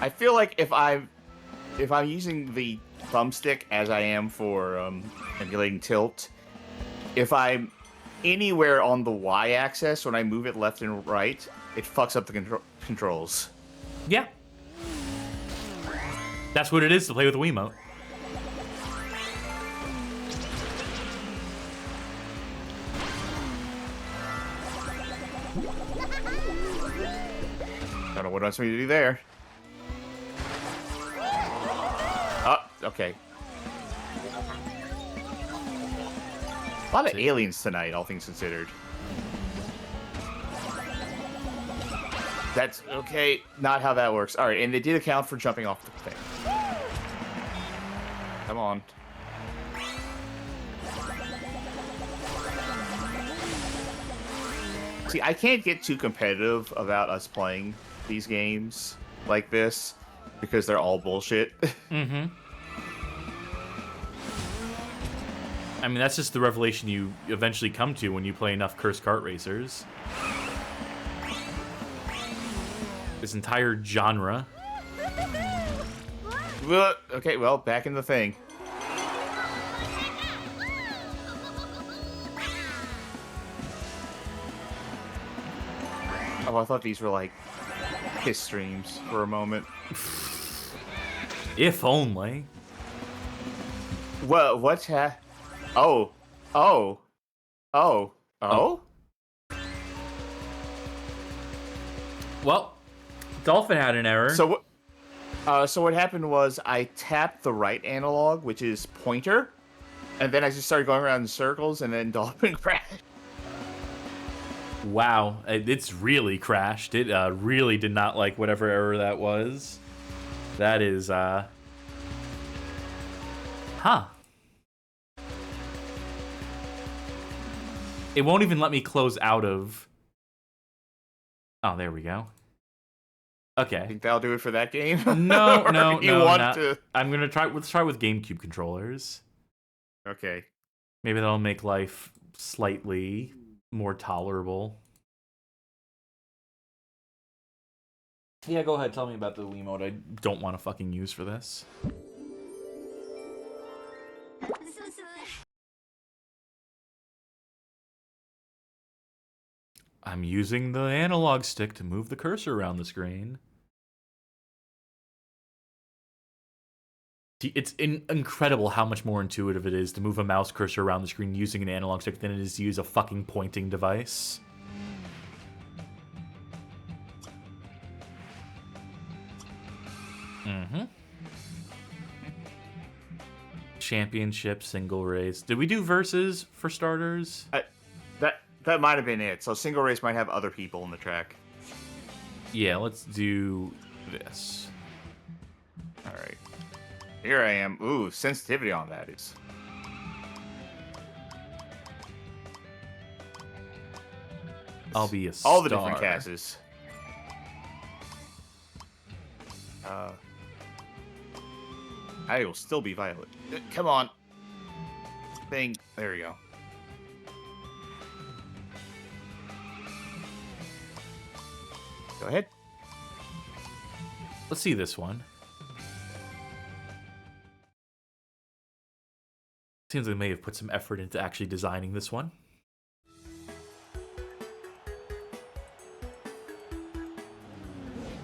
I feel like if I'm using the thumbstick as I am for emulating tilt, if I'm anywhere on the Y-axis when I move it left and right, it fucks up the controls. Yeah. That's what it is to play with a Wiimote. Don't know what else me to do there. Oh, okay. A lot of aliens tonight, all things considered. That's okay. Not how that works. All right, and they did account for jumping off the thing. Come on. See, I can't get too competitive about us playing these games like this because they're all bullshit. Mm-hmm. I mean, that's just the revelation you eventually come to when you play enough Cursed Kart Racers. This entire genre. Well, okay, well, back in the thing. Oh, I thought these were like piss streams for a moment. If only. Well, what's Oh. Well, Dolphin had an error. So what happened was I tapped the right analog, which is pointer, and then I just started going around in circles, and then Dolphin crashed. Wow, it's really crashed. It really did not like whatever error that was. That is, Huh. It won't even let me close out of... Oh, there we go. Okay. Think that'll do it for that game? No, Or no, you no, want not- to... I'm gonna try. Let's try with GameCube controllers. Okay. Maybe that'll make life slightly more tolerable. Yeah, go ahead. Tell me about the Wiimote I don't want to fucking use for this. I'm using the analog stick to move the cursor around the screen. It's incredible how much more intuitive it is to move a mouse cursor around the screen using an analog stick than it is to use a fucking pointing device. Mm-hmm. Championship, single race. Did we do versus for starters? That might have been it. So single race might have other people in the track. Yeah, let's do this. All right. Here I am. Ooh, sensitivity on that is. I'll be a star. All the different classes. I will still be Violet. Come on. Thing. There we go. Go ahead. Let's see this one. Seems they may have put some effort into actually designing this one.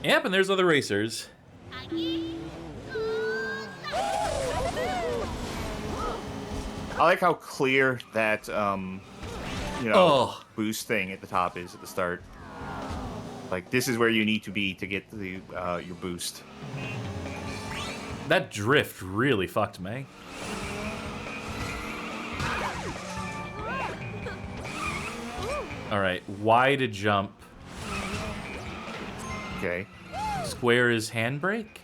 Yep, and there's other racers. I like how clear that, boost thing at the top is at the start. Like, this is where you need to be to get the your boost. That drift really fucked me. Alright, Y to jump. Okay. Square is handbrake.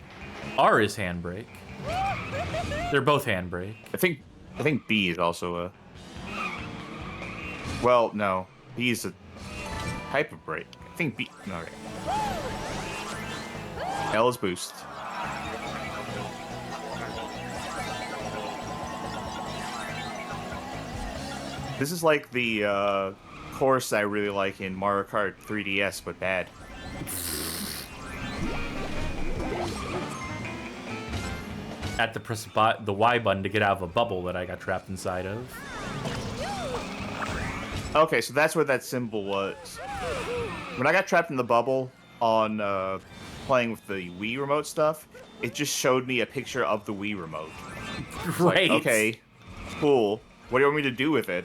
R is handbrake. They're both handbrake. I think B is also a... Well, no. B is a type of brake. I think B... No, okay. L is boost. This is like the course I really like in Mario Kart 3DS, but bad. At the press the Y button to get out of a bubble that I got trapped inside of. Okay, so that's what that symbol was. When I got trapped in the bubble on playing with the Wii remote stuff, it just showed me a picture of the Wii remote. Right. Like, okay, cool. What do you want me to do with it?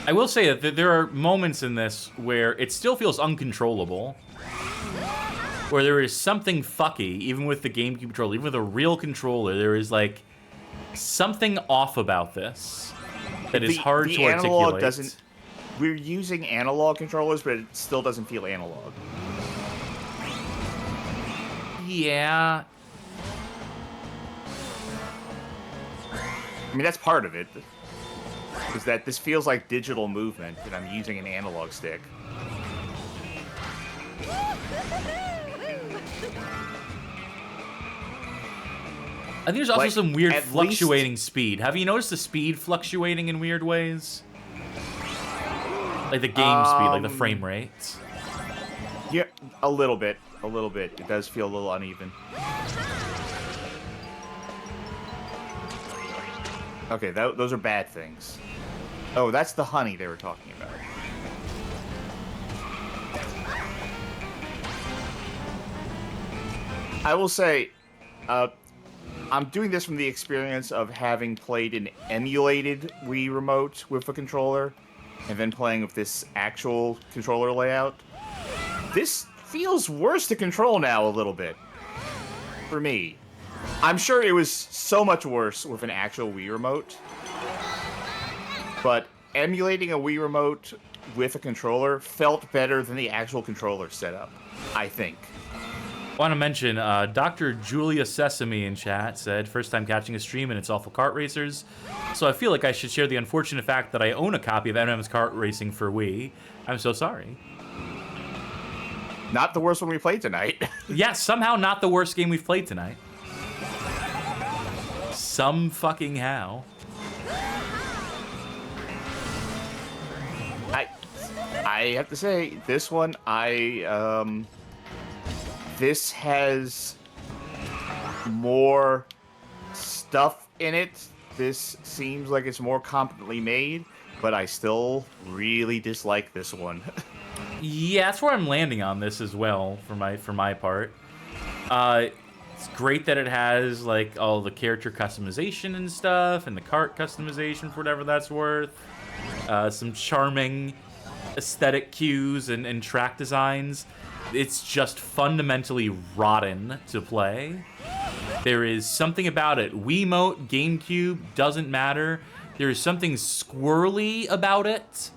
I will say that there are moments in this where it still feels uncontrollable. Where there is something fucky, even with the GameCube controller, even with a real controller, there is like something off about this that is hard to analog articulate. Doesn't. We're using analog controllers, but it still doesn't feel analog. Yeah. I mean, that's part of it. Is that this feels like digital movement, and I'm using an analog stick. I think there's also Like, some weird at fluctuating speed. Have you noticed the speed fluctuating in weird ways? Like the game speed, like the frame rate. Yeah, a little bit. A little bit. It does feel a little uneven. Okay, those are bad things. Oh, that's the honey they were talking about. I will say, I'm doing this from the experience of having played an emulated Wii remote with a controller, and then playing with this actual controller layout. This feels worse to control now a little bit. For me. I'm sure it was so much worse with an actual Wii remote. But emulating a Wii remote with a controller felt better than the actual controller setup, I think. I want to mention, Dr. Julia Sesame in chat said, first time catching a stream and it's awful kart racers. So I feel like I should share the unfortunate fact that I own a copy of M&M's Kart Racing for Wii. I'm so sorry. Not the worst one we played tonight. Yes, somehow not the worst game we've played tonight. Some fucking how. I I have to say, this one, this has more stuff in it. This seems like it's more competently made, but I still really dislike this one. Yeah, that's where I'm landing on this as well for my part. It's great that it has like all the character customization and stuff, and the cart customization for whatever that's worth. Some charming aesthetic cues and track designs. It's just fundamentally rotten to play. There is something about it. Wiimote, GameCube, doesn't matter. There is something squirrely about it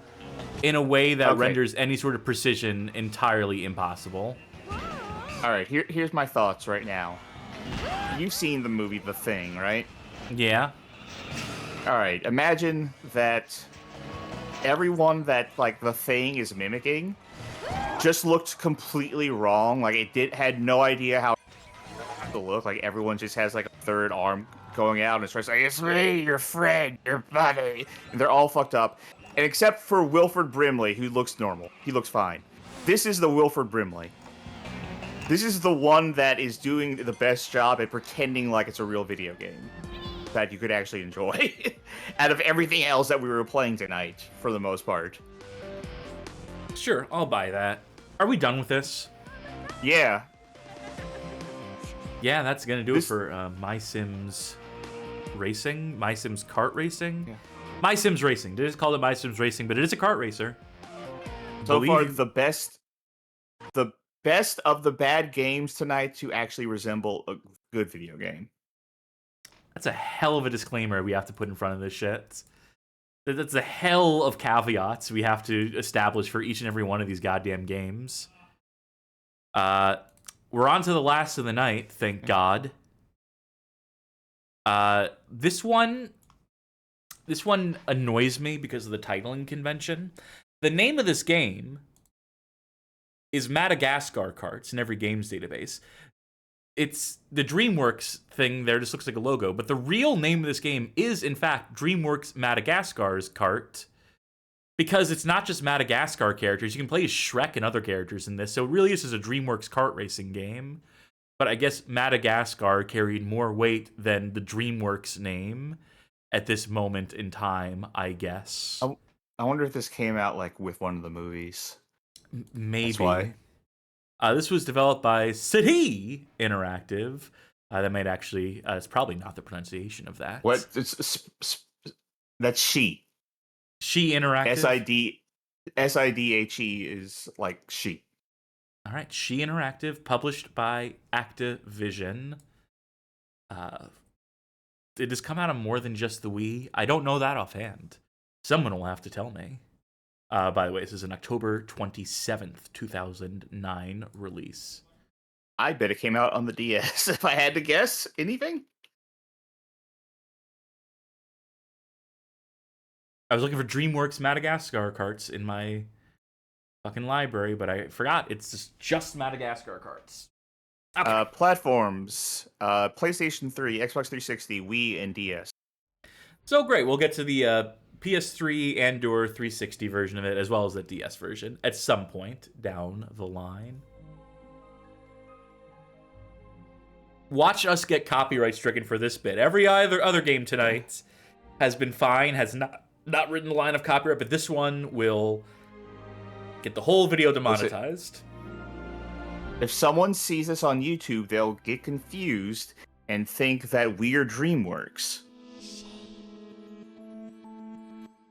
in a way that renders any sort of precision entirely impossible. All right, here's my thoughts right now. You've seen the movie The Thing, right? Yeah. All right, imagine that everyone that like The Thing is mimicking just looked completely wrong. Like had no idea how to look. Like everyone just has like a third arm going out and it's just like, it's me, your friend, your buddy. And they're all fucked up. And except for Wilford Brimley, who looks normal. He looks fine. This is the Wilford Brimley. This is the one that is doing the best job at pretending like it's a real video game that you could actually enjoy out of everything else that we were playing tonight, for the most part. Sure, I'll buy that. Are we done with this? Yeah. Yeah, that's gonna do it for MySims Racing, MySims Kart Racing. Yeah. MySims Racing. They just called it MySims Racing, but it is a kart racer. So far, the best of the bad games tonight to actually resemble a good video game. That's a hell of a disclaimer we have to put in front of this shit. That's a hell of caveats we have to establish for each and every one of these goddamn games. We're on to the last of the night, thank God. This one annoys me because of the titling convention. The name of this game is Madagascar Kartz in every games database. It's the DreamWorks thing there, just looks like a logo, but the real name of this game is, in fact, DreamWorks Madagascar's Kart, because it's not just Madagascar characters. You can play as Shrek and other characters in this, so it really is just a DreamWorks kart racing game. But I guess Madagascar carried more weight than the DreamWorks name at this moment in time, I guess. I wonder if this came out like with one of the movies. Maybe. That's why. This was developed by City Interactive. That might actually, it's probably not the pronunciation of that. What? That's She. She Interactive. SIDHE is like She. All right, She Interactive, published by Activision. It has come out on more than just the Wii. I don't know that offhand. Someone will have to tell me. By the way, this is an October 27th, 2009 release. I bet it came out on the DS, if I had to guess. Anything? I was looking for DreamWorks Madagascar Karts in my fucking library, but I forgot it's just Madagascar Karts. Okay. Platforms, PlayStation 3, Xbox 360, Wii, and DS. So great, we'll get to the PS3 and/or 360 version of it, as well as the DS version, at some point down the line. Watch us get copyright stricken for this bit. Every other game tonight has been fine, has not written the line of copyright, but this one will get the whole video demonetized. If someone sees this on YouTube, they'll get confused and think that we're DreamWorks.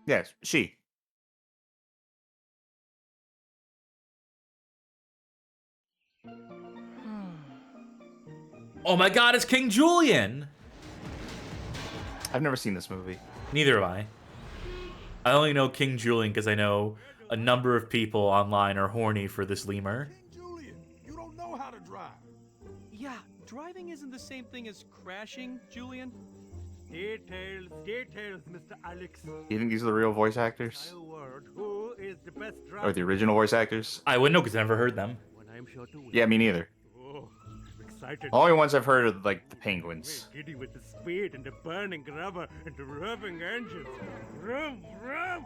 Yes, She. Oh my god, it's King Julian! I've never seen this movie. Neither have I. I only know King Julian because I know a number of people online are horny for this lemur. Julian, you don't know how to drive. Yeah, driving isn't the same thing as crashing, Julian. Details, Mr. Alex. Do you think these are the real voice actors? Word, who is the best Or driver? the original voice actors? I wouldn't know because I never heard them. When I'm sure to win. Yeah, me neither. Oh, I'm excited. Only ones I've heard are like the Penguins. Giddy with the speed and the burning rubber and the rubbing engines. Vroom, vroom.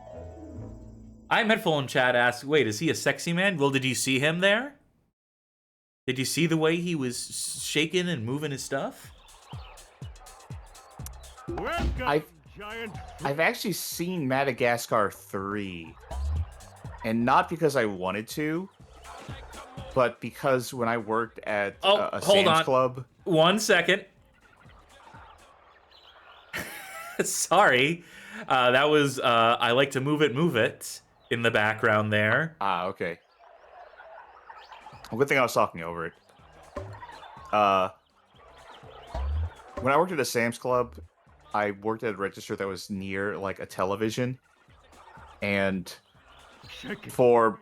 I'm Headphone Chat asks, wait, is he a sexy man? Well, did you see him there? Did you see the way he was shaking and moving his stuff? Welcome, giant. I've actually seen Madagascar 3. And not because I wanted to, but because when I worked at a hold Sam's on. Club. 1 second. Sorry. That was I Like to Move It in the background there. Ah, okay. Well, good thing I was talking over it. When I worked at a Sam's Club, I worked at a register that was near like a television, and for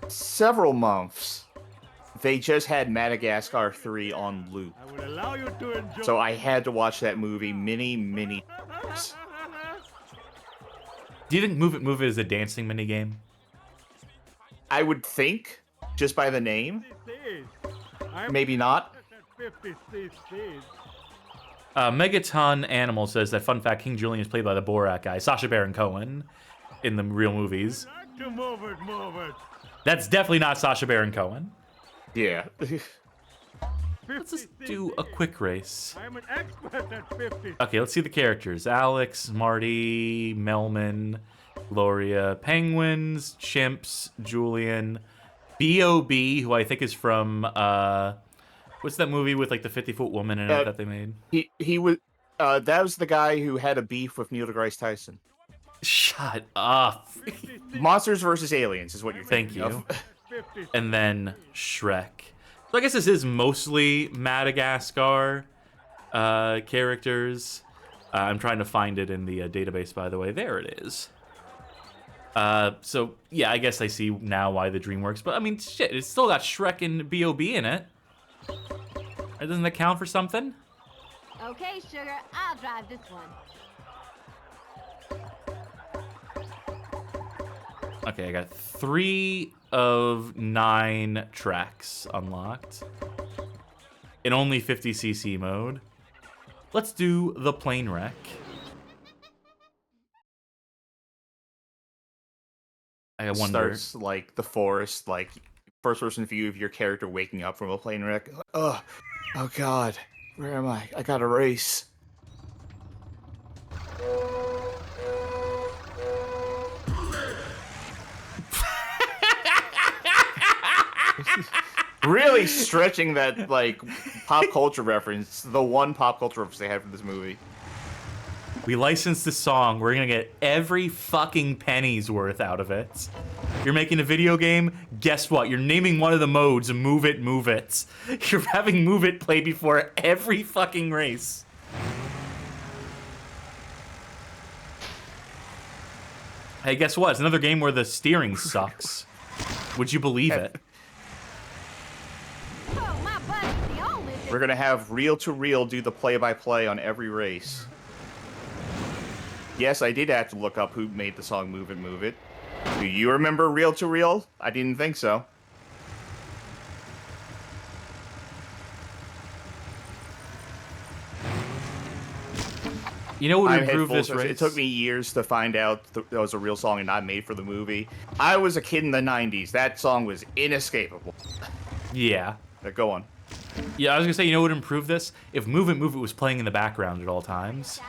several months, they just had Madagascar 3 on loop. I will allow you to enjoy. So I had to watch that movie many times. Do you think Move It is a dancing minigame? I would think, just by the name, I'm maybe not. at 50cc. Megaton Animal says that, fun fact, King Julian is played by the Borat guy, Sacha Baron Cohen, in the real movies. Like to move it. That's definitely not Sacha Baron Cohen. Yeah. Let's just do a quick race. I'm an expert at 50. Okay, let's see the characters. Alex, Marty, Melman, Gloria, Penguins, Chimps, Julian, B.O.B., who I think is from, what's that movie with, like, the 50-foot woman in it that they made? He was, that was the guy who had a beef with Neil deGrasse Tyson. Shut up. Monsters versus Aliens is what you're Thank thinking you. of. And then Shrek. So I guess this is mostly Madagascar characters. I'm trying to find it in the database, by the way. There it is. So, yeah, I guess I see now why the DreamWorks. But, I mean, shit, it's still got Shrek and B.O.B. in it. Doesn't that count for something? Okay, sugar, I'll drive this one. Okay, I got 3 of 9 tracks unlocked. In only 50cc mode. Let's do the plane wreck. I wonder. Starts like the forest, like first person view of your character waking up from a plane wreck. Oh god, where am I? I got a race. Really stretching that like pop culture reference, the one pop culture reference they had from this movie. We licensed the song. We're gonna get every fucking penny's worth out of it. You're making a video game? Guess what? You're naming one of the modes Move It. You're having Move It play before every fucking race. Hey, guess what? It's another game where the steering sucks. Would you believe it? Oh, my buddy's the only We're gonna have Reel to Reel do the play-by-play on every race. Yes, I did have to look up who made the song Move It. Do you remember Reel to Reel? I didn't think so. You know what would I'm head improve full this of- race? It took me years to find out that was a real song and not made for the movie. I was a kid in the 90s. That song was inescapable. Yeah. Go on. Yeah, I was gonna say, you know what would improve this? If Move It was playing in the background at all times.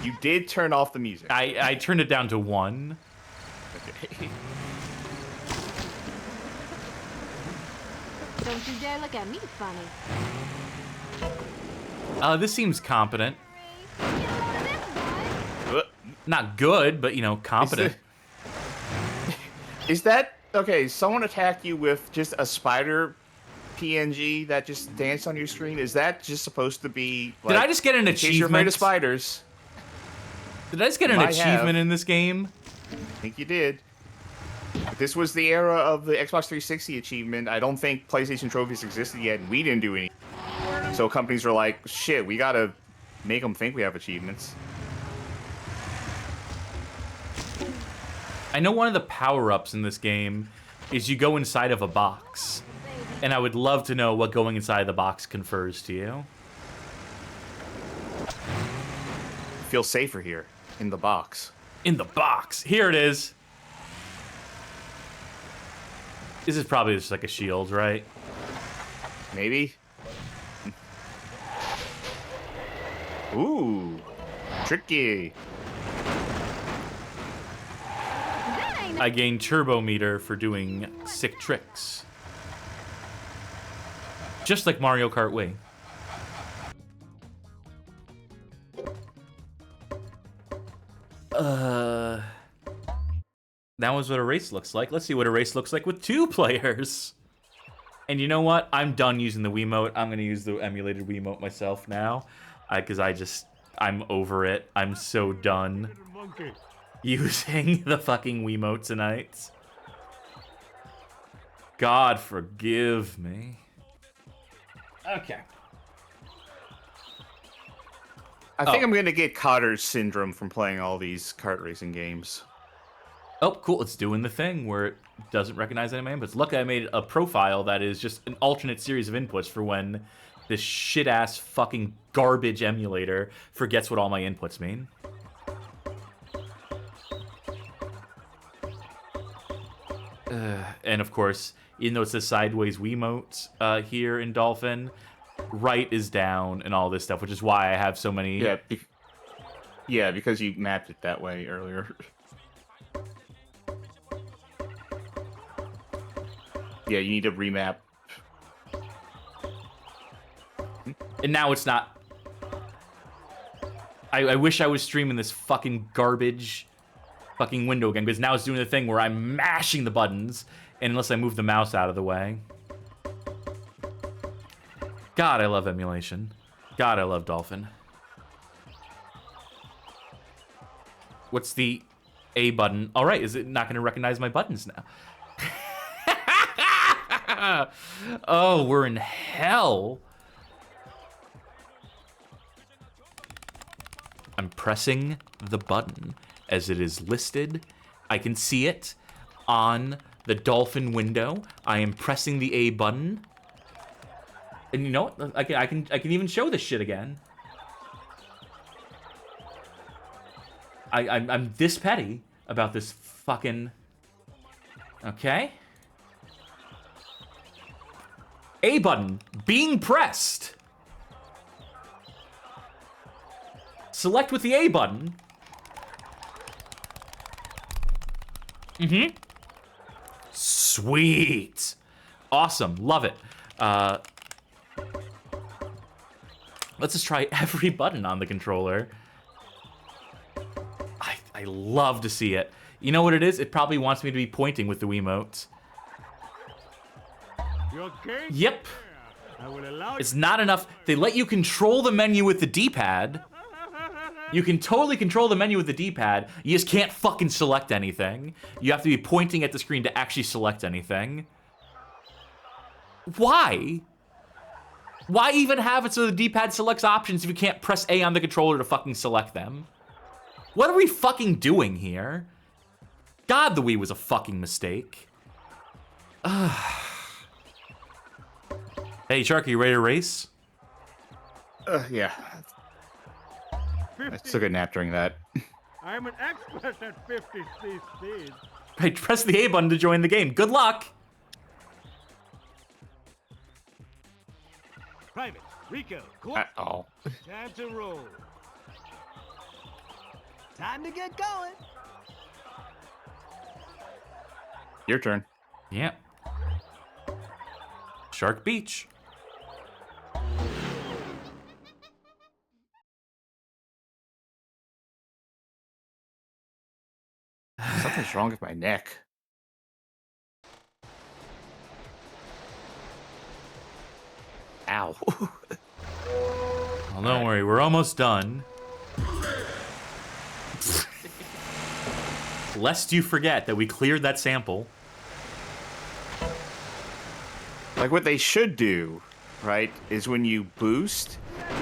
You did turn off the music. I turned it down to 1. Okay. Don't you dare look at me funny. This seems competent. You know what it is, boy? Not good, but, you know, competent. Is that okay? Someone attacked you with just a spider PNG that just danced on your screen. Is that just supposed to be? Like, Did I just get an in case you're afraid achievement? of spiders. Did I just get an Might achievement have. in this game? I think you did. If this was the era of the Xbox 360 achievement, I don't think PlayStation trophies existed yet, and we didn't do any. So companies were like, "Shit, we gotta make them think we have achievements." I know one of the power-ups in this game is you go inside of a box. And I would love to know what going inside the box confers to you. Feel safer here in the box. In the box. Here it is. This is probably just like a shield, right? Maybe. Ooh, tricky. I gain turbo meter for doing sick tricks. Just like Mario Kart Wii. That was what a race looks like. Let's see what a race looks like with 2 players. And you know what? I'm done using the Wiimote. I'm going to use the emulated Wiimote myself now. Because I'm over it. I'm so done Monkey. using the fucking Wiimote tonight. God forgive me. Okay. I think I'm going to get Cotter's syndrome from playing all these kart racing games. Oh, cool. It's doing the thing where it doesn't recognize any inputs. Look, I made a profile that is just an alternate series of inputs for when this shit-ass fucking garbage emulator forgets what all my inputs mean. And of course, even though it's a sideways Wiimote here in Dolphin, right is down and all this stuff, which is why I have so many... Yeah, because you mapped it that way earlier. Yeah, you need to remap. And now it's not... I wish I was streaming this fucking garbage fucking window again, because now it's doing the thing where I'm mashing the buttons, and unless I move the mouse out of the way. God, I love emulation. God, I love Dolphin. What's the A button? All right, is it not going to recognize my buttons now? Oh, we're in hell. I'm pressing the button as it is listed. I can see it on the Dolphin window. I am pressing the A button. And you know what? I can even show this shit again. I'm this petty about this fucking... Okay. A button being pressed. Select with the A button. Sweet. Awesome. Love it. Let's just try every button on the controller. I love to see it. You know what it is? It probably wants me to be pointing with the Wiimote. You okay? Yep. I will allow It's not enough. They let you control the menu with the D-pad. You can totally control the menu with the D-pad. You just can't fucking select anything. You have to be pointing at the screen to actually select anything. Why? Why even have it so the D-pad selects options if you can't press A on the controller to fucking select them? What are we fucking doing here? God, the Wii was a fucking mistake. Hey, Shark, you ready to race? Yeah. I took a nap during that. I'm an expert at 50 speeds. Hey, press the A button to join the game. Good luck! Private, Rico, cool. Oh. Time to roll. Time to get going. Your turn. Yeah. Shark Beach. Something's wrong with my neck. Ow. Well, don't worry, we're almost done. Lest you forget that we cleared that sample. Like what they should do, right, is when you boost,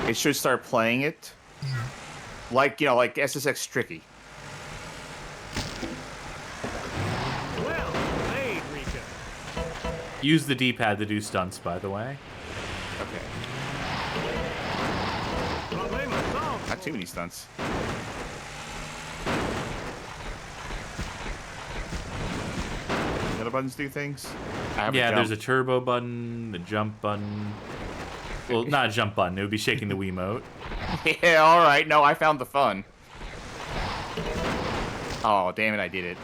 it should start playing it. Like, you know, like SSX Tricky. Well played, Rico. Use the D-pad to do stunts, by the way. Okay. Problema solved. Not too many stunts. The other buttons do things. Yeah, there's a turbo button, the jump button. Well, not a jump button. It would be shaking the Wiimote. Yeah, all right. No, I found the fun. Oh, damn it, I did it.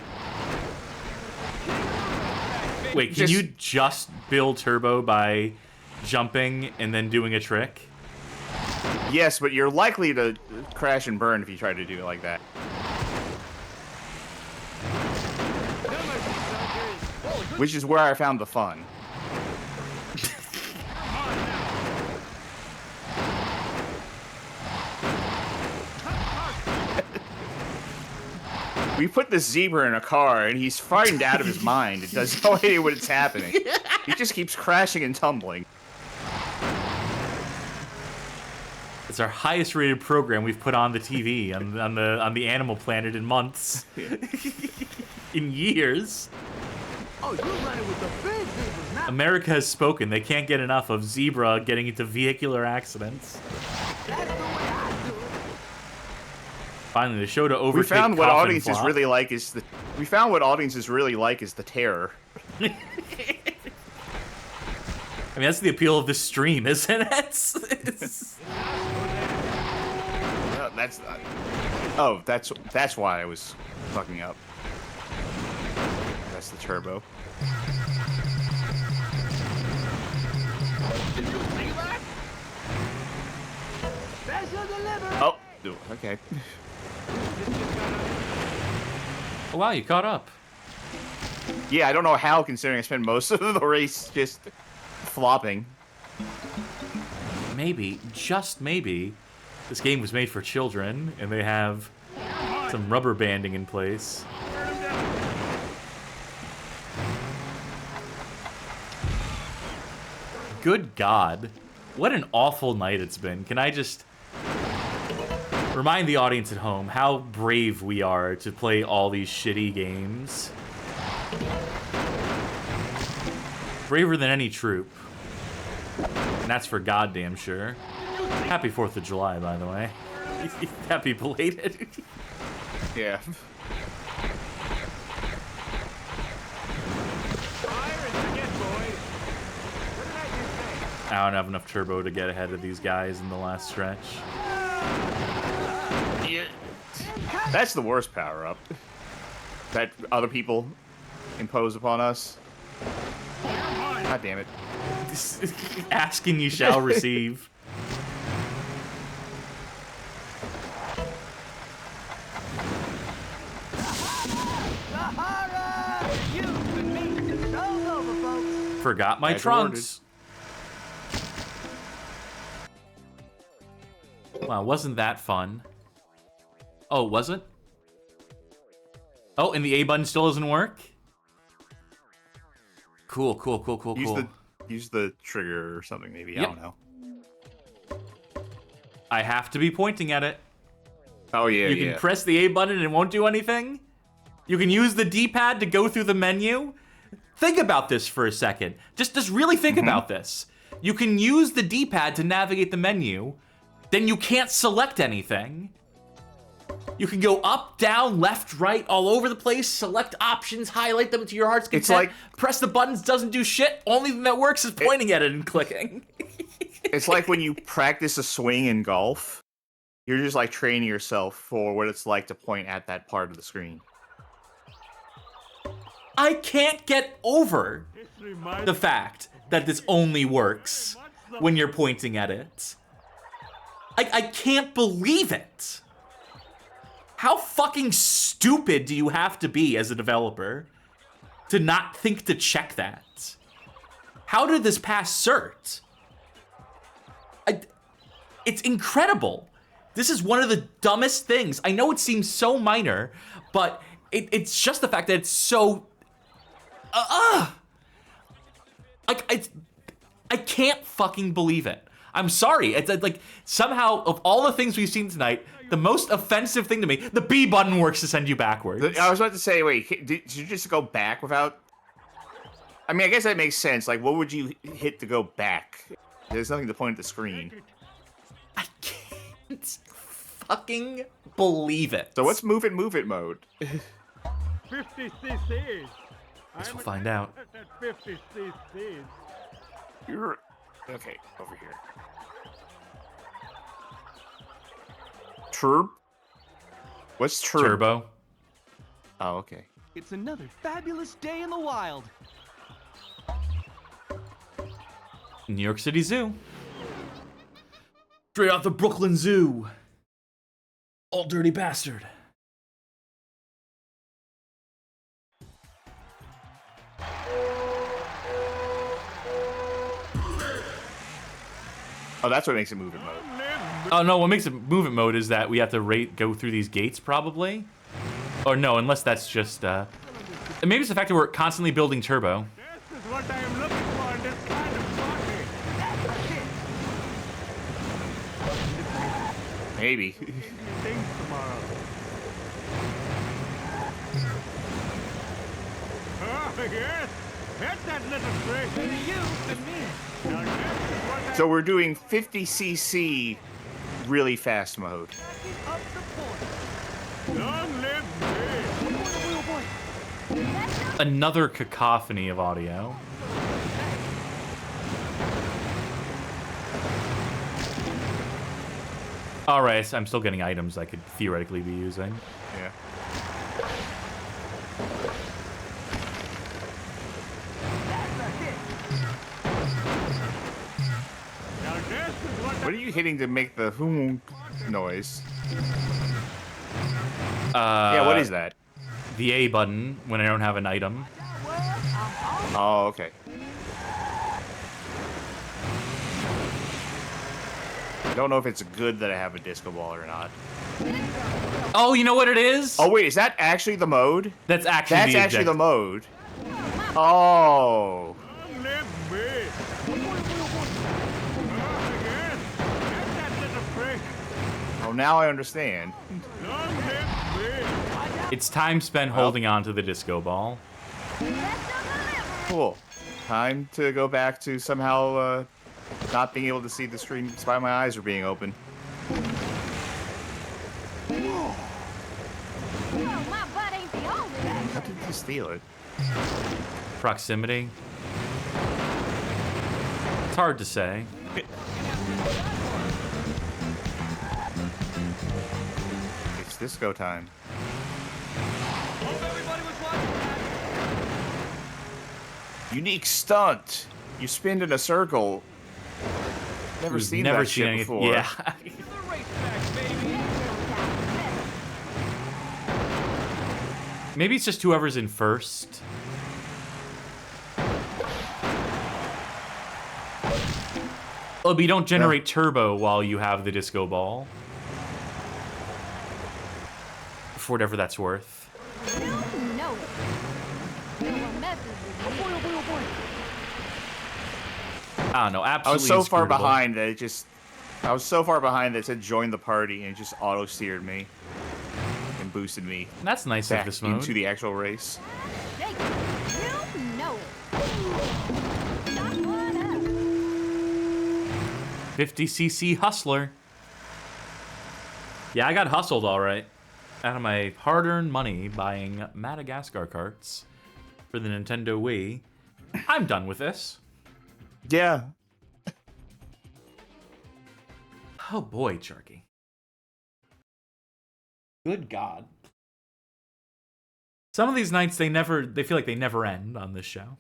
Wait, can you just build turbo by jumping and then doing a trick? Yes, but you're likely to crash and burn if you try to do it like that. Which is where I found the fun. We put the zebra in a car, and he's frightened out of his mind. It does no idea what's happening. He just keeps crashing and tumbling. It's our highest rated program we've put on the TV on the Animal Planet in months, in years. Oh, you're running with the big zebras now. America has spoken. They can't get enough of zebra getting into vehicular accidents. That's the way I do it. Finally, the show to overtake We found what Coffin audiences Flop. really like is the. We found what audiences really like is the terror. I mean, that's the appeal of this stream, isn't it? That's not. Oh, that's why I was fucking up. That's the turbo. Did you see that? Special delivery. Oh, okay. Oh, wow, you caught up. Yeah, I don't know how, considering I spent most of the race just flopping. Maybe, just maybe, this game was made for children, and they have some rubber banding in place. Good God. What an awful night it's been. Can I just remind the audience at home how brave we are to play all these shitty games? Braver than any troop. And that's for goddamn sure. Happy 4th of July, by the way. Happy belated. Yeah. I don't have enough turbo to get ahead of these guys in the last stretch. Yeah. That's the worst power-up. That other people impose upon us. God damn it. Asking you shall receive. Forgot my As trunks. Wow, wasn't that fun? Oh, was it? Oh, and the A button still doesn't work? Cool, cool, cool, cool, cool. Use the trigger or something, maybe. Yep. I don't know. I have to be pointing at it. Oh, yeah, You can press the A button and it won't do anything? You can use the D-pad to go through the menu? Think about this for a second. Just really think about this. You can use the D-pad to navigate the menu, then you can't select anything. You can go up, down, left, right, all over the place, select options, highlight them to your heart's content, It's like- press the buttons, doesn't do shit. Only thing that works is pointing at it and clicking. It's like when you practice a swing in golf. You're just like training yourself for what it's like to point at that part of the screen. I can't get over the fact that this only works when you're pointing at it. I can't believe it. How fucking stupid do you have to be as a developer to not think to check that? How did this pass cert? It's incredible. This is one of the dumbest things. I know it seems so minor, but it's just the fact that it's so... I can't fucking believe it. I'm sorry. It's like, somehow, of all the things we've seen tonight, the most offensive thing to me, the B button works to send you backwards. I was about to say, wait, did you just go back without... I mean, I guess that makes sense. Like, what would you hit to go back? There's nothing to point at the screen. I can't fucking believe it. So what's move it mode? 50 cc's. Guess we'll find out. At 50 cc's. You're okay over here. Turb? What's turb? Turbo. Oh, okay. It's another fabulous day in the wild. New York City Zoo. Straight off the Brooklyn Zoo. Old dirty bastard. Oh, that's what makes it movement mode. Oh no, what makes it movement mode is that we have to go through these gates probably. Or no, unless that's just maybe it's the fact that we're constantly building turbo. This is what I am looking for in this kind of party. Maybe. Things tomorrow. Oh, yes. Hit that little trick. To you, to me. Now, this is what I So we're doing 50cc really fast mode. Up the point. Long live me. Another cacophony of audio. Alright, I'm still getting items I could theoretically be using. Yeah. Now, this is what What are you hitting to make the hoom noise? Yeah, what is that? The A button when I don't have an item. Oh, okay. I don't know if it's good that I have a disco ball or not. Oh, you know what it is? Oh wait, is that actually the mode? That's actually That's the actually the objective. mode. Oh. Long live me. Oh, yes. Hit that little trick. Oh, now I understand. Long live me. It's time spent holding on to the disco ball. Cool. Time to go back to somehow not being able to see the screen despite my eyes are being open. Well, my butt ain't the only one. How did you steal it? Proximity. It's hard to say. It's disco time. Unique stunt. You spin in a circle. Never We've seen never that seen shit anything. before. Yeah. Maybe it's just whoever's in first. Oh, but you don't generate turbo while you have the disco ball. For whatever that's worth. No. I don't know. I Absolutely was so far inscrutable. behind that it just... I was so far behind that it said join the party and it just auto-steered me. And boosted me That's nice of back this mode. into the actual race. Jake, you know it. Not one up. 50cc hustler. Yeah, I got hustled all right. Out of my hard-earned money buying Madagascar carts for the Nintendo Wii. I'm done with this. Yeah. Oh boy, Sharky. Good God. Some of these nights they feel like they never end on this show.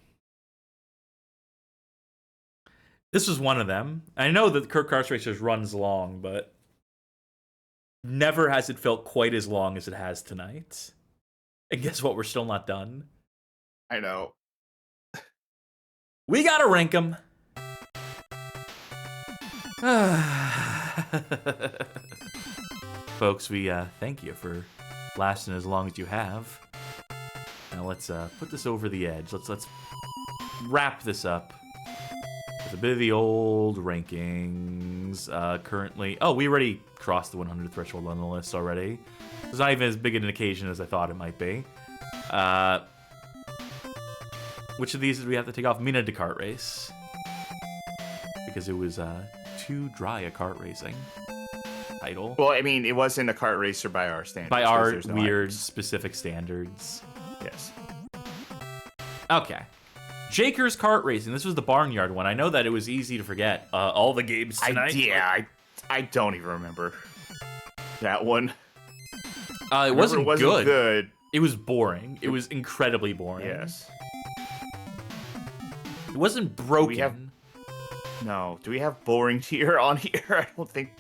This was one of them. I know that Kartz Racers runs long, but never has it felt quite as long as it has tonight. And guess what? We're still not done. I know. We gotta rank them. Folks, we thank you for lasting as long as you have. Now let's put this over the edge. Let's wrap this up with a bit of the old rankings. Currently, oh, we already crossed the 100 threshold on the list already. It's not even as big an occasion as I thought it might be. Which of these did we have to take off? Minna to kart race. Because it was too dry a kart racing title. Well, I mean, it wasn't a kart racer by our standards. By 'cause our there's no weird items. specific standards. Yes. Okay. Jaker's Kart Racing. This was the barnyard one. I know that it was easy to forget all the games tonight. I don't even remember that one. It wasn't good. good. It was boring. It was incredibly boring. Yes. It wasn't broken. Do we have boring tier on here? I don't think.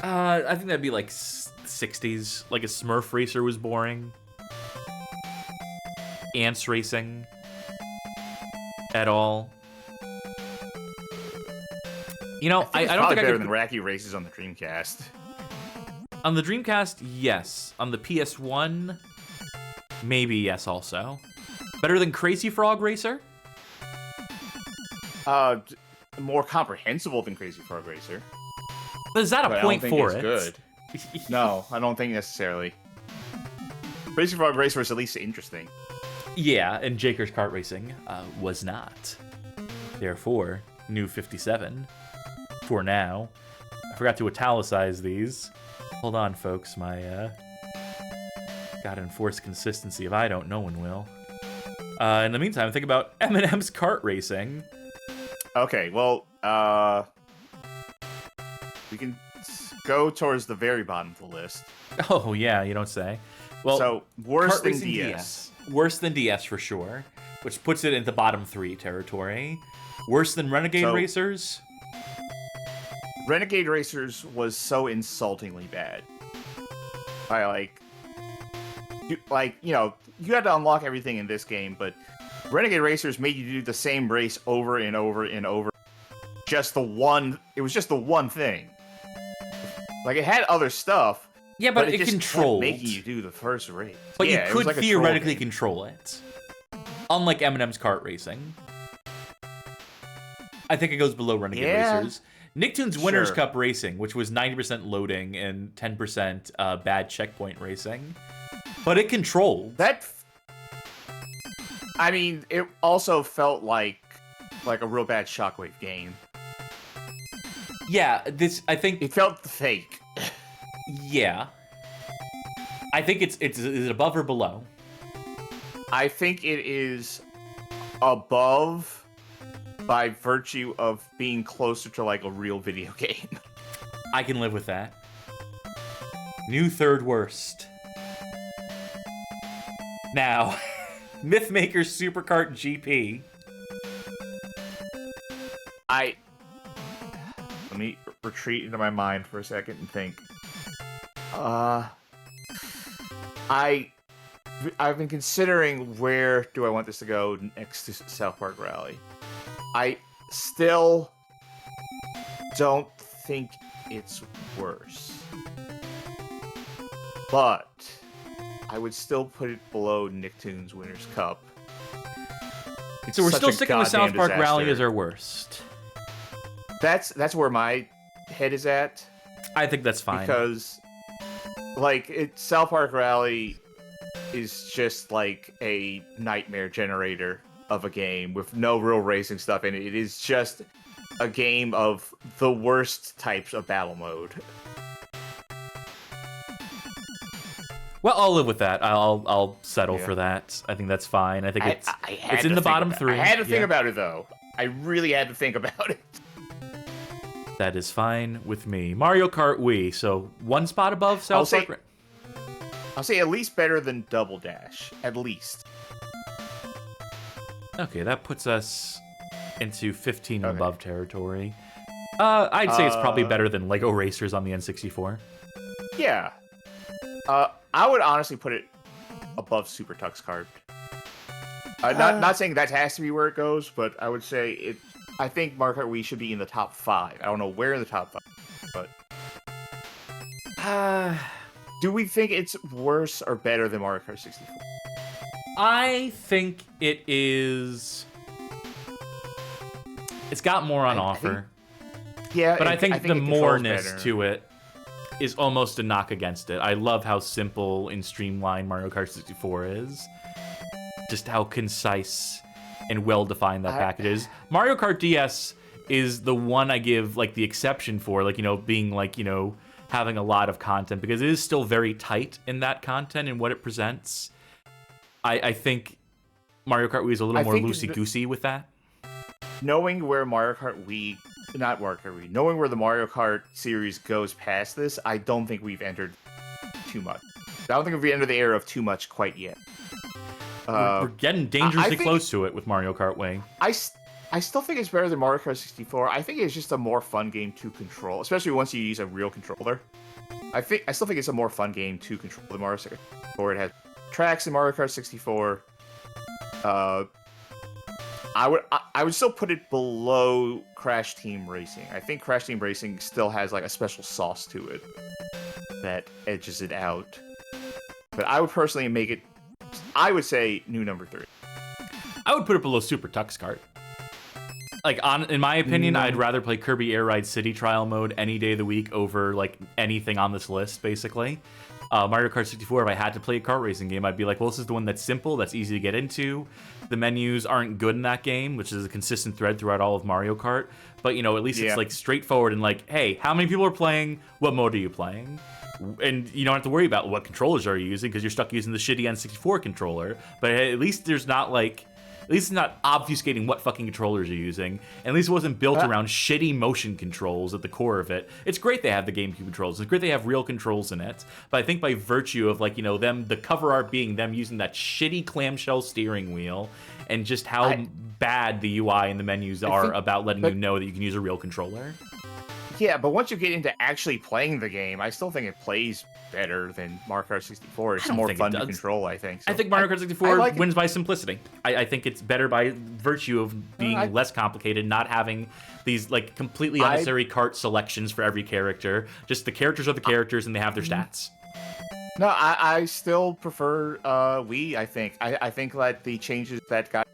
I think that'd be like 60s. Like a Smurf Racer was boring. Ants Racing. At all. You know, I don't think I better could... than Wacky Races on the Dreamcast. On the Dreamcast, yes. On the PS1, maybe yes also. Better than Crazy Frog Racer? More comprehensible than Crazy Frog Racer. But is that a point for it? Good. No, I don't think necessarily. Crazy Frog Racer was at least interesting. Yeah, and Jaker's Kart Racing was not. Therefore, new 57 for now. I forgot to italicize these. Hold on, folks. My gotta enforce consistency. If I don't, no one will. In the meantime, think about Eminem's Kart Racing. Okay, well, we can go towards the very bottom of the list. Oh yeah, you don't say. Well, so worse Kart than Racing DS. Worse than DS for sure, which puts it in the bottom 3 territory. Worse than Renegade Racers. Renegade Racers was so insultingly bad. You had to unlock everything in this game, but Renegade Racers made you do the same race over and over and over. It was just the one thing. Like, it had other stuff. Yeah, but it it just controlled. kept making you do the first race. But yeah, you could like theoretically control it. Unlike Eminem's Kart Racing. I think it goes below Renegade Racers. Nicktoons Winners Cup Racing, which was 90% loading and 10% bad checkpoint racing. But it controlled. It also felt like a real bad Shockwave game. Yeah, I think... It felt fake. Yeah. I think is it above or below? I think it is above by virtue of being closer to like a real video game. I can live with that. New third worst. Now, Mythmaker's Superkart GP. Let me retreat into my mind for a second and think. I've been considering where do I want this to go next to South Park Rally. I still don't think it's worse. But I would still put it below Nicktoons Winners Cup. So we're still sticking with South Park Rally as our worst. That's where my head is at. I think that's fine. Because South Park Rally is just like a nightmare generator of a game with no real racing stuff in it. It is just a game of the worst types of battle mode. Well, I'll live with that. I'll settle for that. I think that's fine. I think it's in the bottom 3. I had to think about it though. I really had to think about it. That is fine with me. Mario Kart Wii, so one spot above South Park. I'll say at least better than Double Dash. At least. Okay, that puts us into 15 and above territory. I'd say it's probably better than Lego Racers on the N64. Yeah. I would honestly put it above Super Tux Kart. Not saying that has to be where it goes, but I would say it. I think Mario Kart Wii should be in the top 5. I don't know where in the top 5, but do we think it's worse or better than Mario Kart 64? I think it is. It's got more on offer. But I think the moreness to it is almost a knock against it. I love how simple and streamlined Mario Kart 64 is. Just how concise and well-defined that package is. Mario Kart DS is the one I give the exception for, being having a lot of content, because it is still very tight in that content and what it presents. I think Mario Kart Wii is a little I more think loosey-goosey with that. Knowing where Mario Kart Wii, not Mario Kart Wii, knowing where the Mario Kart series goes past this, I don't think we've entered too much. I don't think we've entered the era of too much quite yet. We're getting dangerously think- close to it with Mario Kart Wii. I still think it's better than Mario Kart 64. I think it's just a more fun game to control, especially once you use a real controller. I still think it's a more fun game to control than Mario 64. It has tracks in Mario Kart 64. I would still put it below Crash Team Racing. I think Crash Team Racing still has like a special sauce to it that edges it out. But I would personally make it, I would say, new number 3. I would put it below Super Tux Kart. Like, in my opinion, I'd rather play Kirby Air Ride City Trial Mode any day of the week over like anything on this list, basically. Mario Kart 64, if I had to play a kart racing game, I'd be like, well, this is the one that's simple, that's easy to get into. The menus aren't good in that game, which is a consistent thread throughout all of Mario Kart. But, you know, at least it's like straightforward and like, hey, how many people are playing? What mode are you playing? And you don't have to worry about what controllers are you using because you're stuck using the shitty N64 controller. But at least there's not like... At least it's not obfuscating what fucking controllers you're using. And at least it wasn't built around shitty motion controls at the core of it. It's great they have the GameCube controls. It's great they have real controls in it. But I think by virtue of, like, you know, them, the cover art being them using that shitty clamshell steering wheel and just how bad the UI and the menus are about letting you know that you can use a real controller. Yeah, but once you get into actually playing the game, I still think it plays better than Mario Kart 64. It's more fun to control, I think. So I think Mario Kart 64 wins by simplicity. I think it's better by virtue of being less complicated, not having these like completely unnecessary kart selections for every character. Just the characters are the characters and they have their stats. No, I still prefer Wii, I think. I think that the changes that got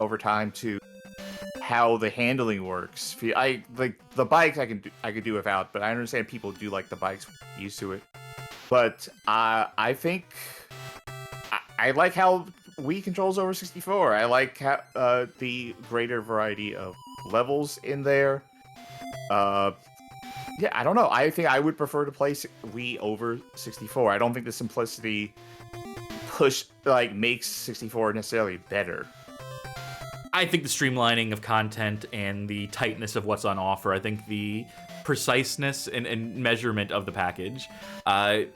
over time to how the handling works. I like the bikes I could do without, but I understand people do like the bikes, used to it. But I think I like how Wii controls over 64. I like how, the greater variety of levels in there. Yeah, I don't know. I think I would prefer to play Wii over 64. I don't think the simplicity makes 64 necessarily better. I think the streamlining of content and the tightness of what's on offer, I think the preciseness and measurement of the package. I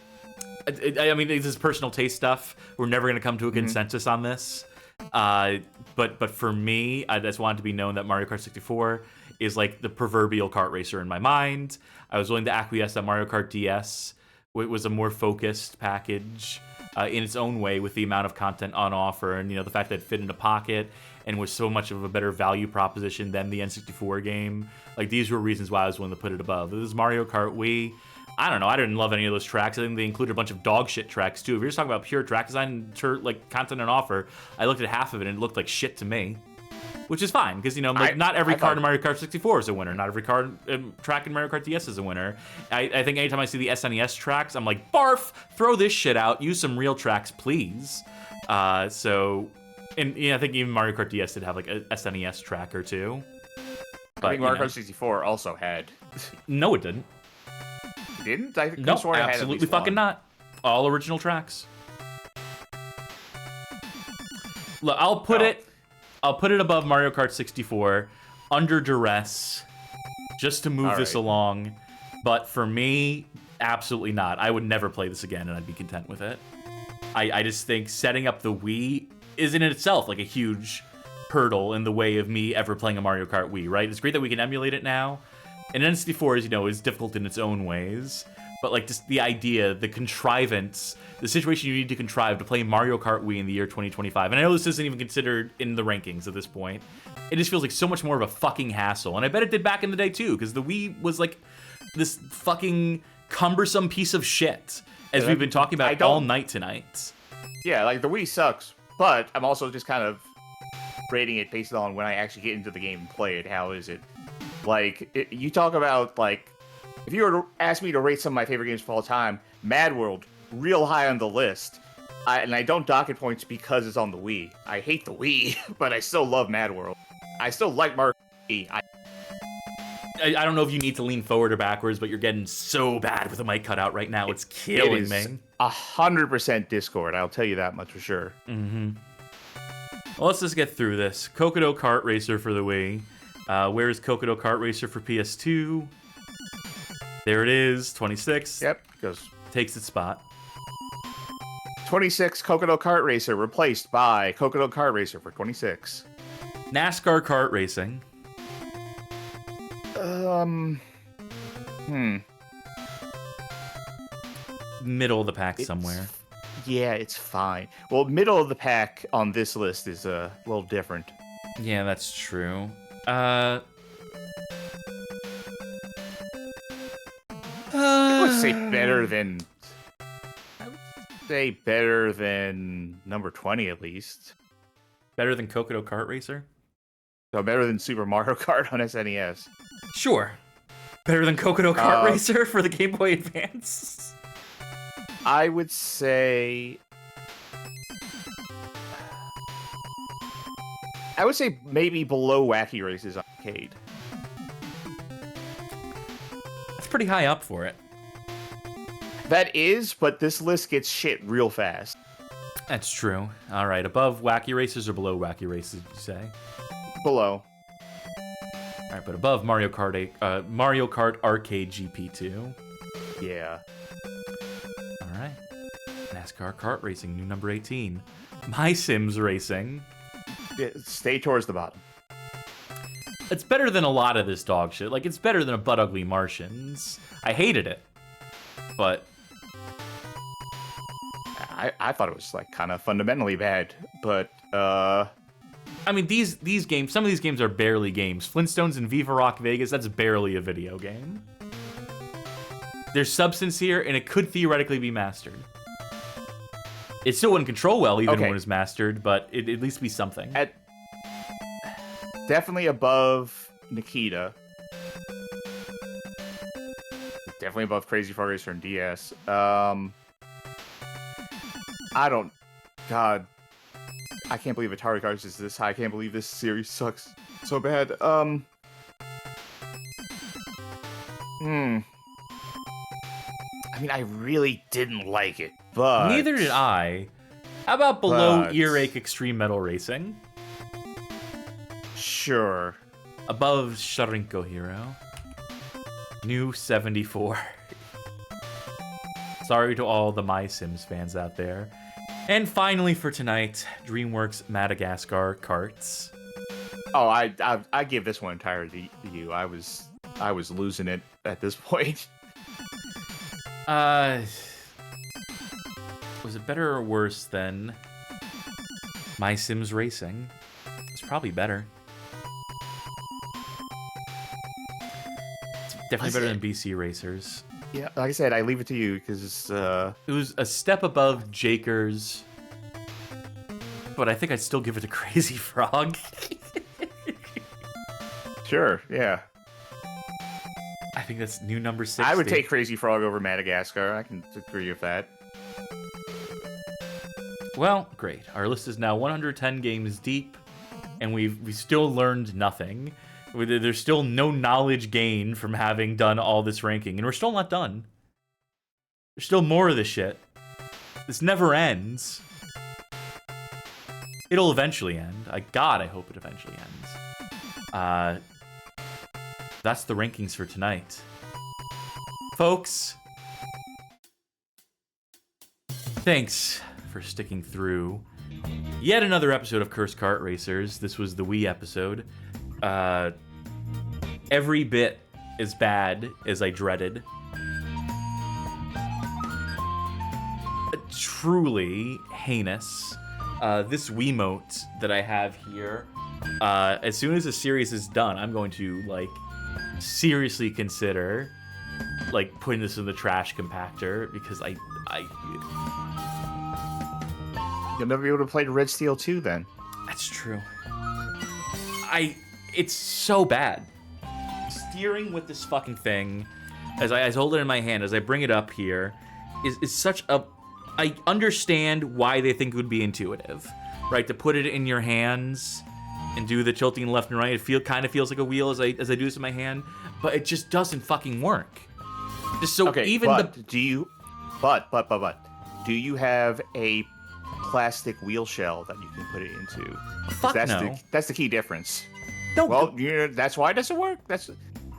mean, this is personal taste stuff. We're never going to come to a consensus on this. But for me, I just want it to be known that Mario Kart 64 is like the proverbial kart racer in my mind. I was willing to acquiesce that Mario Kart DS was a more focused package in its own way with the amount of content on offer and, you know, the fact that it fit in a pocket and was so much of a better value proposition than the N64 game. Like, these were reasons why I was willing to put it above. This is Mario Kart Wii. I don't know. I didn't love any of those tracks. I think they included a bunch of dog shit tracks, too. If you're just talking about pure track design, like content on offer, I looked at half of it and it looked like shit to me. Which is fine, because, you know, like, not every card in Mario Kart 64 is a winner. Not every track in Mario Kart DS is a winner. I think anytime I see the SNES tracks, I'm like, barf! Throw this shit out. Use some real tracks, please. And I think even Mario Kart DS did have, like, a SNES track or two. But, I think Mario Kart 64 also had. No, it didn't. Didn't? I No, absolutely fucking not. All original tracks. Look, I'll put it above Mario Kart 64, under duress, just to move this along. But for me, absolutely not. I would never play this again, and I'd be content with it. I just think setting up the Wii is in itself like a huge hurdle in the way of me ever playing a Mario Kart Wii, right? It's great that we can emulate it now. And N64 is, you know, is difficult in its own ways. But, like, just the idea, the contrivance, the situation you need to contrive to play Mario Kart Wii in the year 2025. And I know this isn't even considered in the rankings at this point. It just feels like so much more of a fucking hassle. And I bet it did back in the day, too, because the Wii was, like, this fucking cumbersome piece of shit, as we've been talking about all night tonight. Yeah, like, the Wii sucks. But I'm also just kind of rating it based on when I actually get into the game and play it. How is it? Like, you talk about, like, if you were to ask me to rate some of my favorite games of all time, Mad World, real high on the list. And I don't dock it points because it's on the Wii. I hate the Wii, but I still love Mad World. I still like Mario Wii. I don't know if you need to lean forward or backwards, but you're getting so bad with the mic cutout right now. It's killing me. 100% Discord, I'll tell you that much for sure. Mm-hmm. Well, let's just get through this. Cocoto Kart Racer for the Wii. Where's Cocoto Kart Racer for PS2? There it is, 26. Yep, goes. Takes its spot. 26 Cocoto Kart Racer replaced by Cocoto Kart Racer for 26. NASCAR Kart Racing. Middle of the pack somewhere. Yeah, it's fine. Well, middle of the pack on this list is a little different. Yeah, that's true. I would say better than. I would say better than number 20 at least. Better than Cocoto Kart Racer? So better than Super Mario Kart on SNES. Sure. Better than Cocoto Kart Racer for the Game Boy Advance? I would say. I would say maybe below Wacky Races Arcade. That's pretty high up for it. That is, but this list gets shit real fast. That's true. All right, above Wacky Races or below Wacky Races, you say? Below. All right, but above Mario Kart Arcade GP2. Yeah. All right. NASCAR Kart Racing, new number 18. MySims Racing. Yeah, stay towards the bottom. It's better than a lot of this dog shit. Like, it's better than a Butt Ugly Martians. I hated it, but I thought it was like kind of fundamentally bad, but I mean, these games, some of these games are barely games. Flintstones and Viva Rock Vegas, that's barely a video game. There's substance here, and it could theoretically be mastered. It still wouldn't control well even when it's mastered, but it'd at least be something. Definitely above Nikita. Definitely above Crazy Frog Racer and DS. God, I can't believe Atari Cars is this high. I can't believe this series sucks so bad. I mean, I really didn't like it, but Neither did I. How about below Earache Extreme Metal Racing? Sure. Above Sharinko Hero. New 74. Sorry to all the MySims fans out there. And finally for tonight, DreamWorks Madagascar Kartz. Oh, I give this one entirely to you. I was losing it at this point. Was it better or worse than MySims Racing? It's probably better. It's definitely better than BC Racers. Yeah, like I said, I leave it to you because It was a step above Jakers, but I think I'd still give it to Crazy Frog. Sure, yeah. I think that's new number 60. I would take Crazy Frog over Madagascar. I can agree with that. Well, great. Our list is now 110 games deep, and we've still learned nothing. There's still no knowledge gained from having done all this ranking, and we're still not done. There's still more of this shit. This never ends. It'll eventually end. God, I hope it eventually ends. That's the rankings for tonight. Folks, thanks for sticking through yet another episode of Cursed Kart Racers. This was the Wii episode. Every bit as bad as I dreaded. Truly heinous. This Wiimote that I have here, as soon as the series is done, I'm going to, like, seriously consider, like, putting this in the trash compactor, because You'll never be able to play Red Steel 2 then. That's true. It's so bad. Steering with this fucking thing, as I hold it in my hand, as I bring it up here, is such a... I understand why they think it would be intuitive, right? To put it in your hands and do the tilting left and right. It kind of feels like a wheel as I do this in my hand, but it just doesn't fucking work. Just so Okay, even but do you have a plastic wheel shell that you can put it into. Fuck that's no. That's the key difference. No, Well, that's why it doesn't work. That's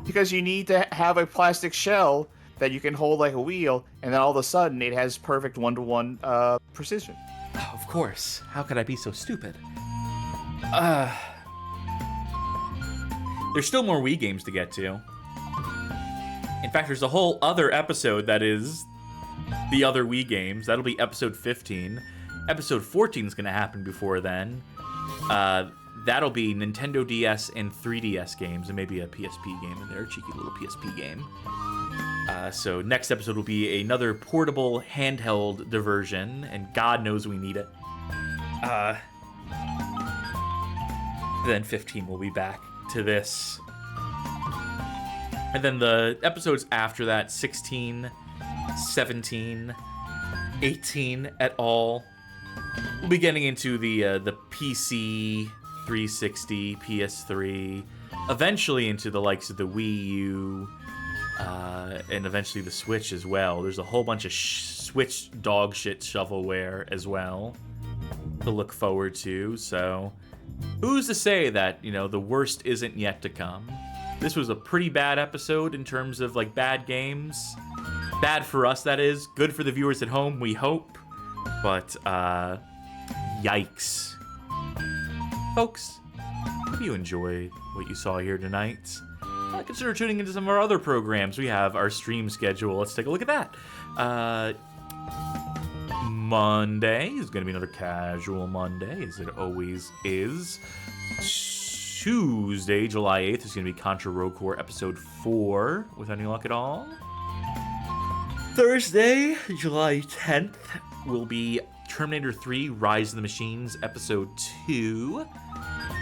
because you need to have a plastic shell that you can hold like a wheel, and then all of a sudden it has perfect one-to-one precision. Oh, of course. How could I be so stupid? There's still more Wii games to get to. In fact, there's a whole other episode that is the other Wii games. That'll be episode 15. Episode 14 is going to happen before then. That'll be Nintendo DS and 3DS games, and maybe a PSP game in there, a cheeky little PSP game. So next episode will be another portable handheld diversion, and God knows we need it. Then 15 will be back to this. And then the episodes after that, 16, 17, 18 et al. We'll be getting into the PC, 360, PS3, eventually into the likes of the Wii U, and eventually the Switch as well. There's a whole bunch of Switch dog shit shovelware as well to look forward to. So who's to say that, the worst isn't yet to come? This was a pretty bad episode in terms of like bad games. Bad for us, that is. Good for the viewers at home, we hope. But yikes. Folks, if you enjoyed what you saw here tonight, consider tuning into some of our other programs. We have our stream schedule. Let's take a look at that. Monday is going to be another casual Monday, as it always is. Tuesday, July 8th, is going to be Contra Road Core Episode 4, with any luck at all. Thursday, July 10th, will be Terminator 3 Rise of the Machines Episode 2.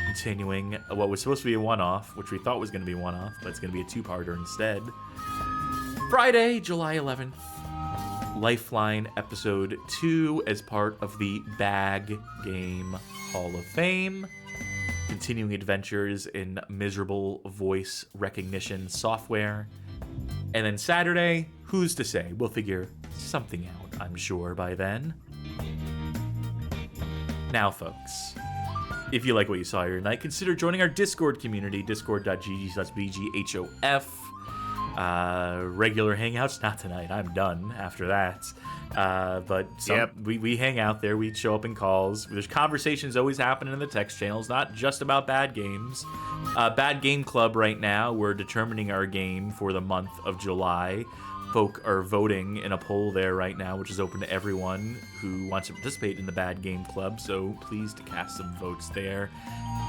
Continuing what was supposed to be a one-off, which we thought was going to be a one-off, but it's going to be a two-parter instead. Friday, July 11th, Lifeline Episode 2 as part of the Bag Game Hall of Fame. Continuing adventures in miserable voice recognition software. And then Saturday, who's to say? We'll figure something out, I'm sure, by then. Now, folks, if you like what you saw here tonight, consider joining our Discord community, discord.gg/bghof. Regular hangouts, not tonight. I'm done after that. But we hang out there. We show up in calls. There's conversations always happening in the text channels, not just about bad games. Bad Game Club right now, we're determining our game for the month of July. Folk are voting in a poll there right now, which is open to everyone who wants to participate in the Bad Game Club, so please to cast some votes there.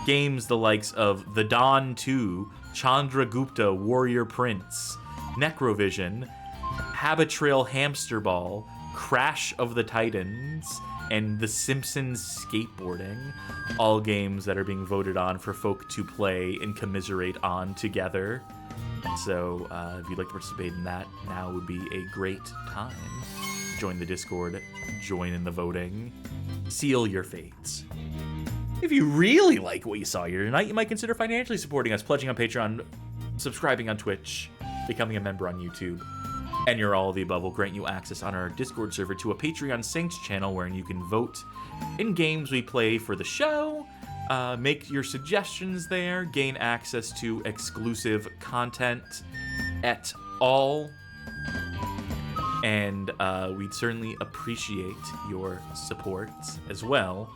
Games the likes of The Dawn 2, Chandragupta Warrior Prince, Necrovision, Habitrail Hamster Ball, Crash of the Titans, and The Simpsons Skateboarding, all games that are being voted on for folk to play and commiserate on together. So if you'd like to participate in that, now would be a great time. Join the Discord, join in the voting, seal your fates. If you really like what you saw here tonight, you might consider financially supporting us, pledging on Patreon, subscribing on Twitch, becoming a member on YouTube. And your all of the above will grant you access on our Discord server to a Patreon Saints channel wherein you can vote in games we play for the show, make your suggestions there, gain access to exclusive content et al. And we'd certainly appreciate your support as well.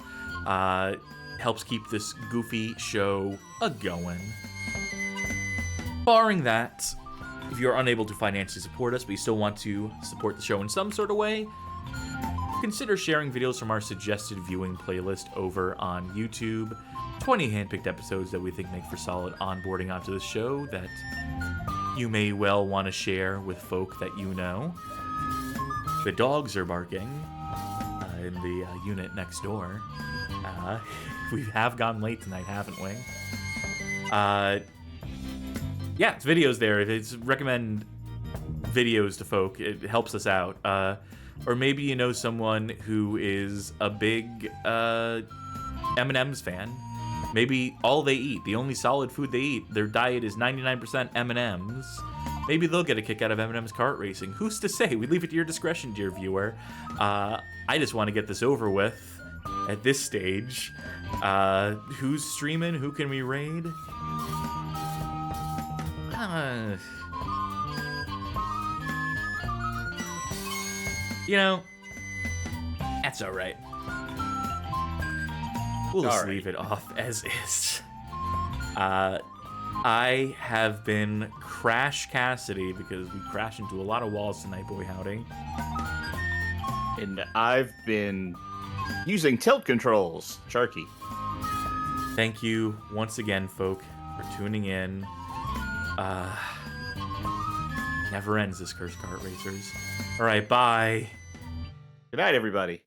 Helps keep this goofy show a-going. Barring that, if you're unable to financially support us, but you still want to support the show in some sort of way, consider sharing videos from our suggested viewing playlist over on YouTube. 20 handpicked episodes that we think make for solid onboarding onto the show that you may well want to share with folk that you know. The dogs are barking in the unit next door. We have gone late tonight, haven't we? Yeah, it's videos there. It's recommend videos to folk. It helps us out. Or maybe you know someone who is a big M&M's fan. Maybe all they eat, the only solid food they eat, their diet is 99% M&M's. Maybe they'll get a kick out of M&M's Kart Racing. Who's to say? We leave it to your discretion, dear viewer. I just want to get this over with. at this stage. Who's streaming? Who can we raid? You know, that's all right. We'll just leave it off as is. I have been Crash Cassidy because we crashed into a lot of walls tonight, boy howdy. And I've been using tilt controls, Sharky. Thank you once again, folk, for tuning in. Never ends, this Cursed Kart Racers. All right, bye. Good night, everybody.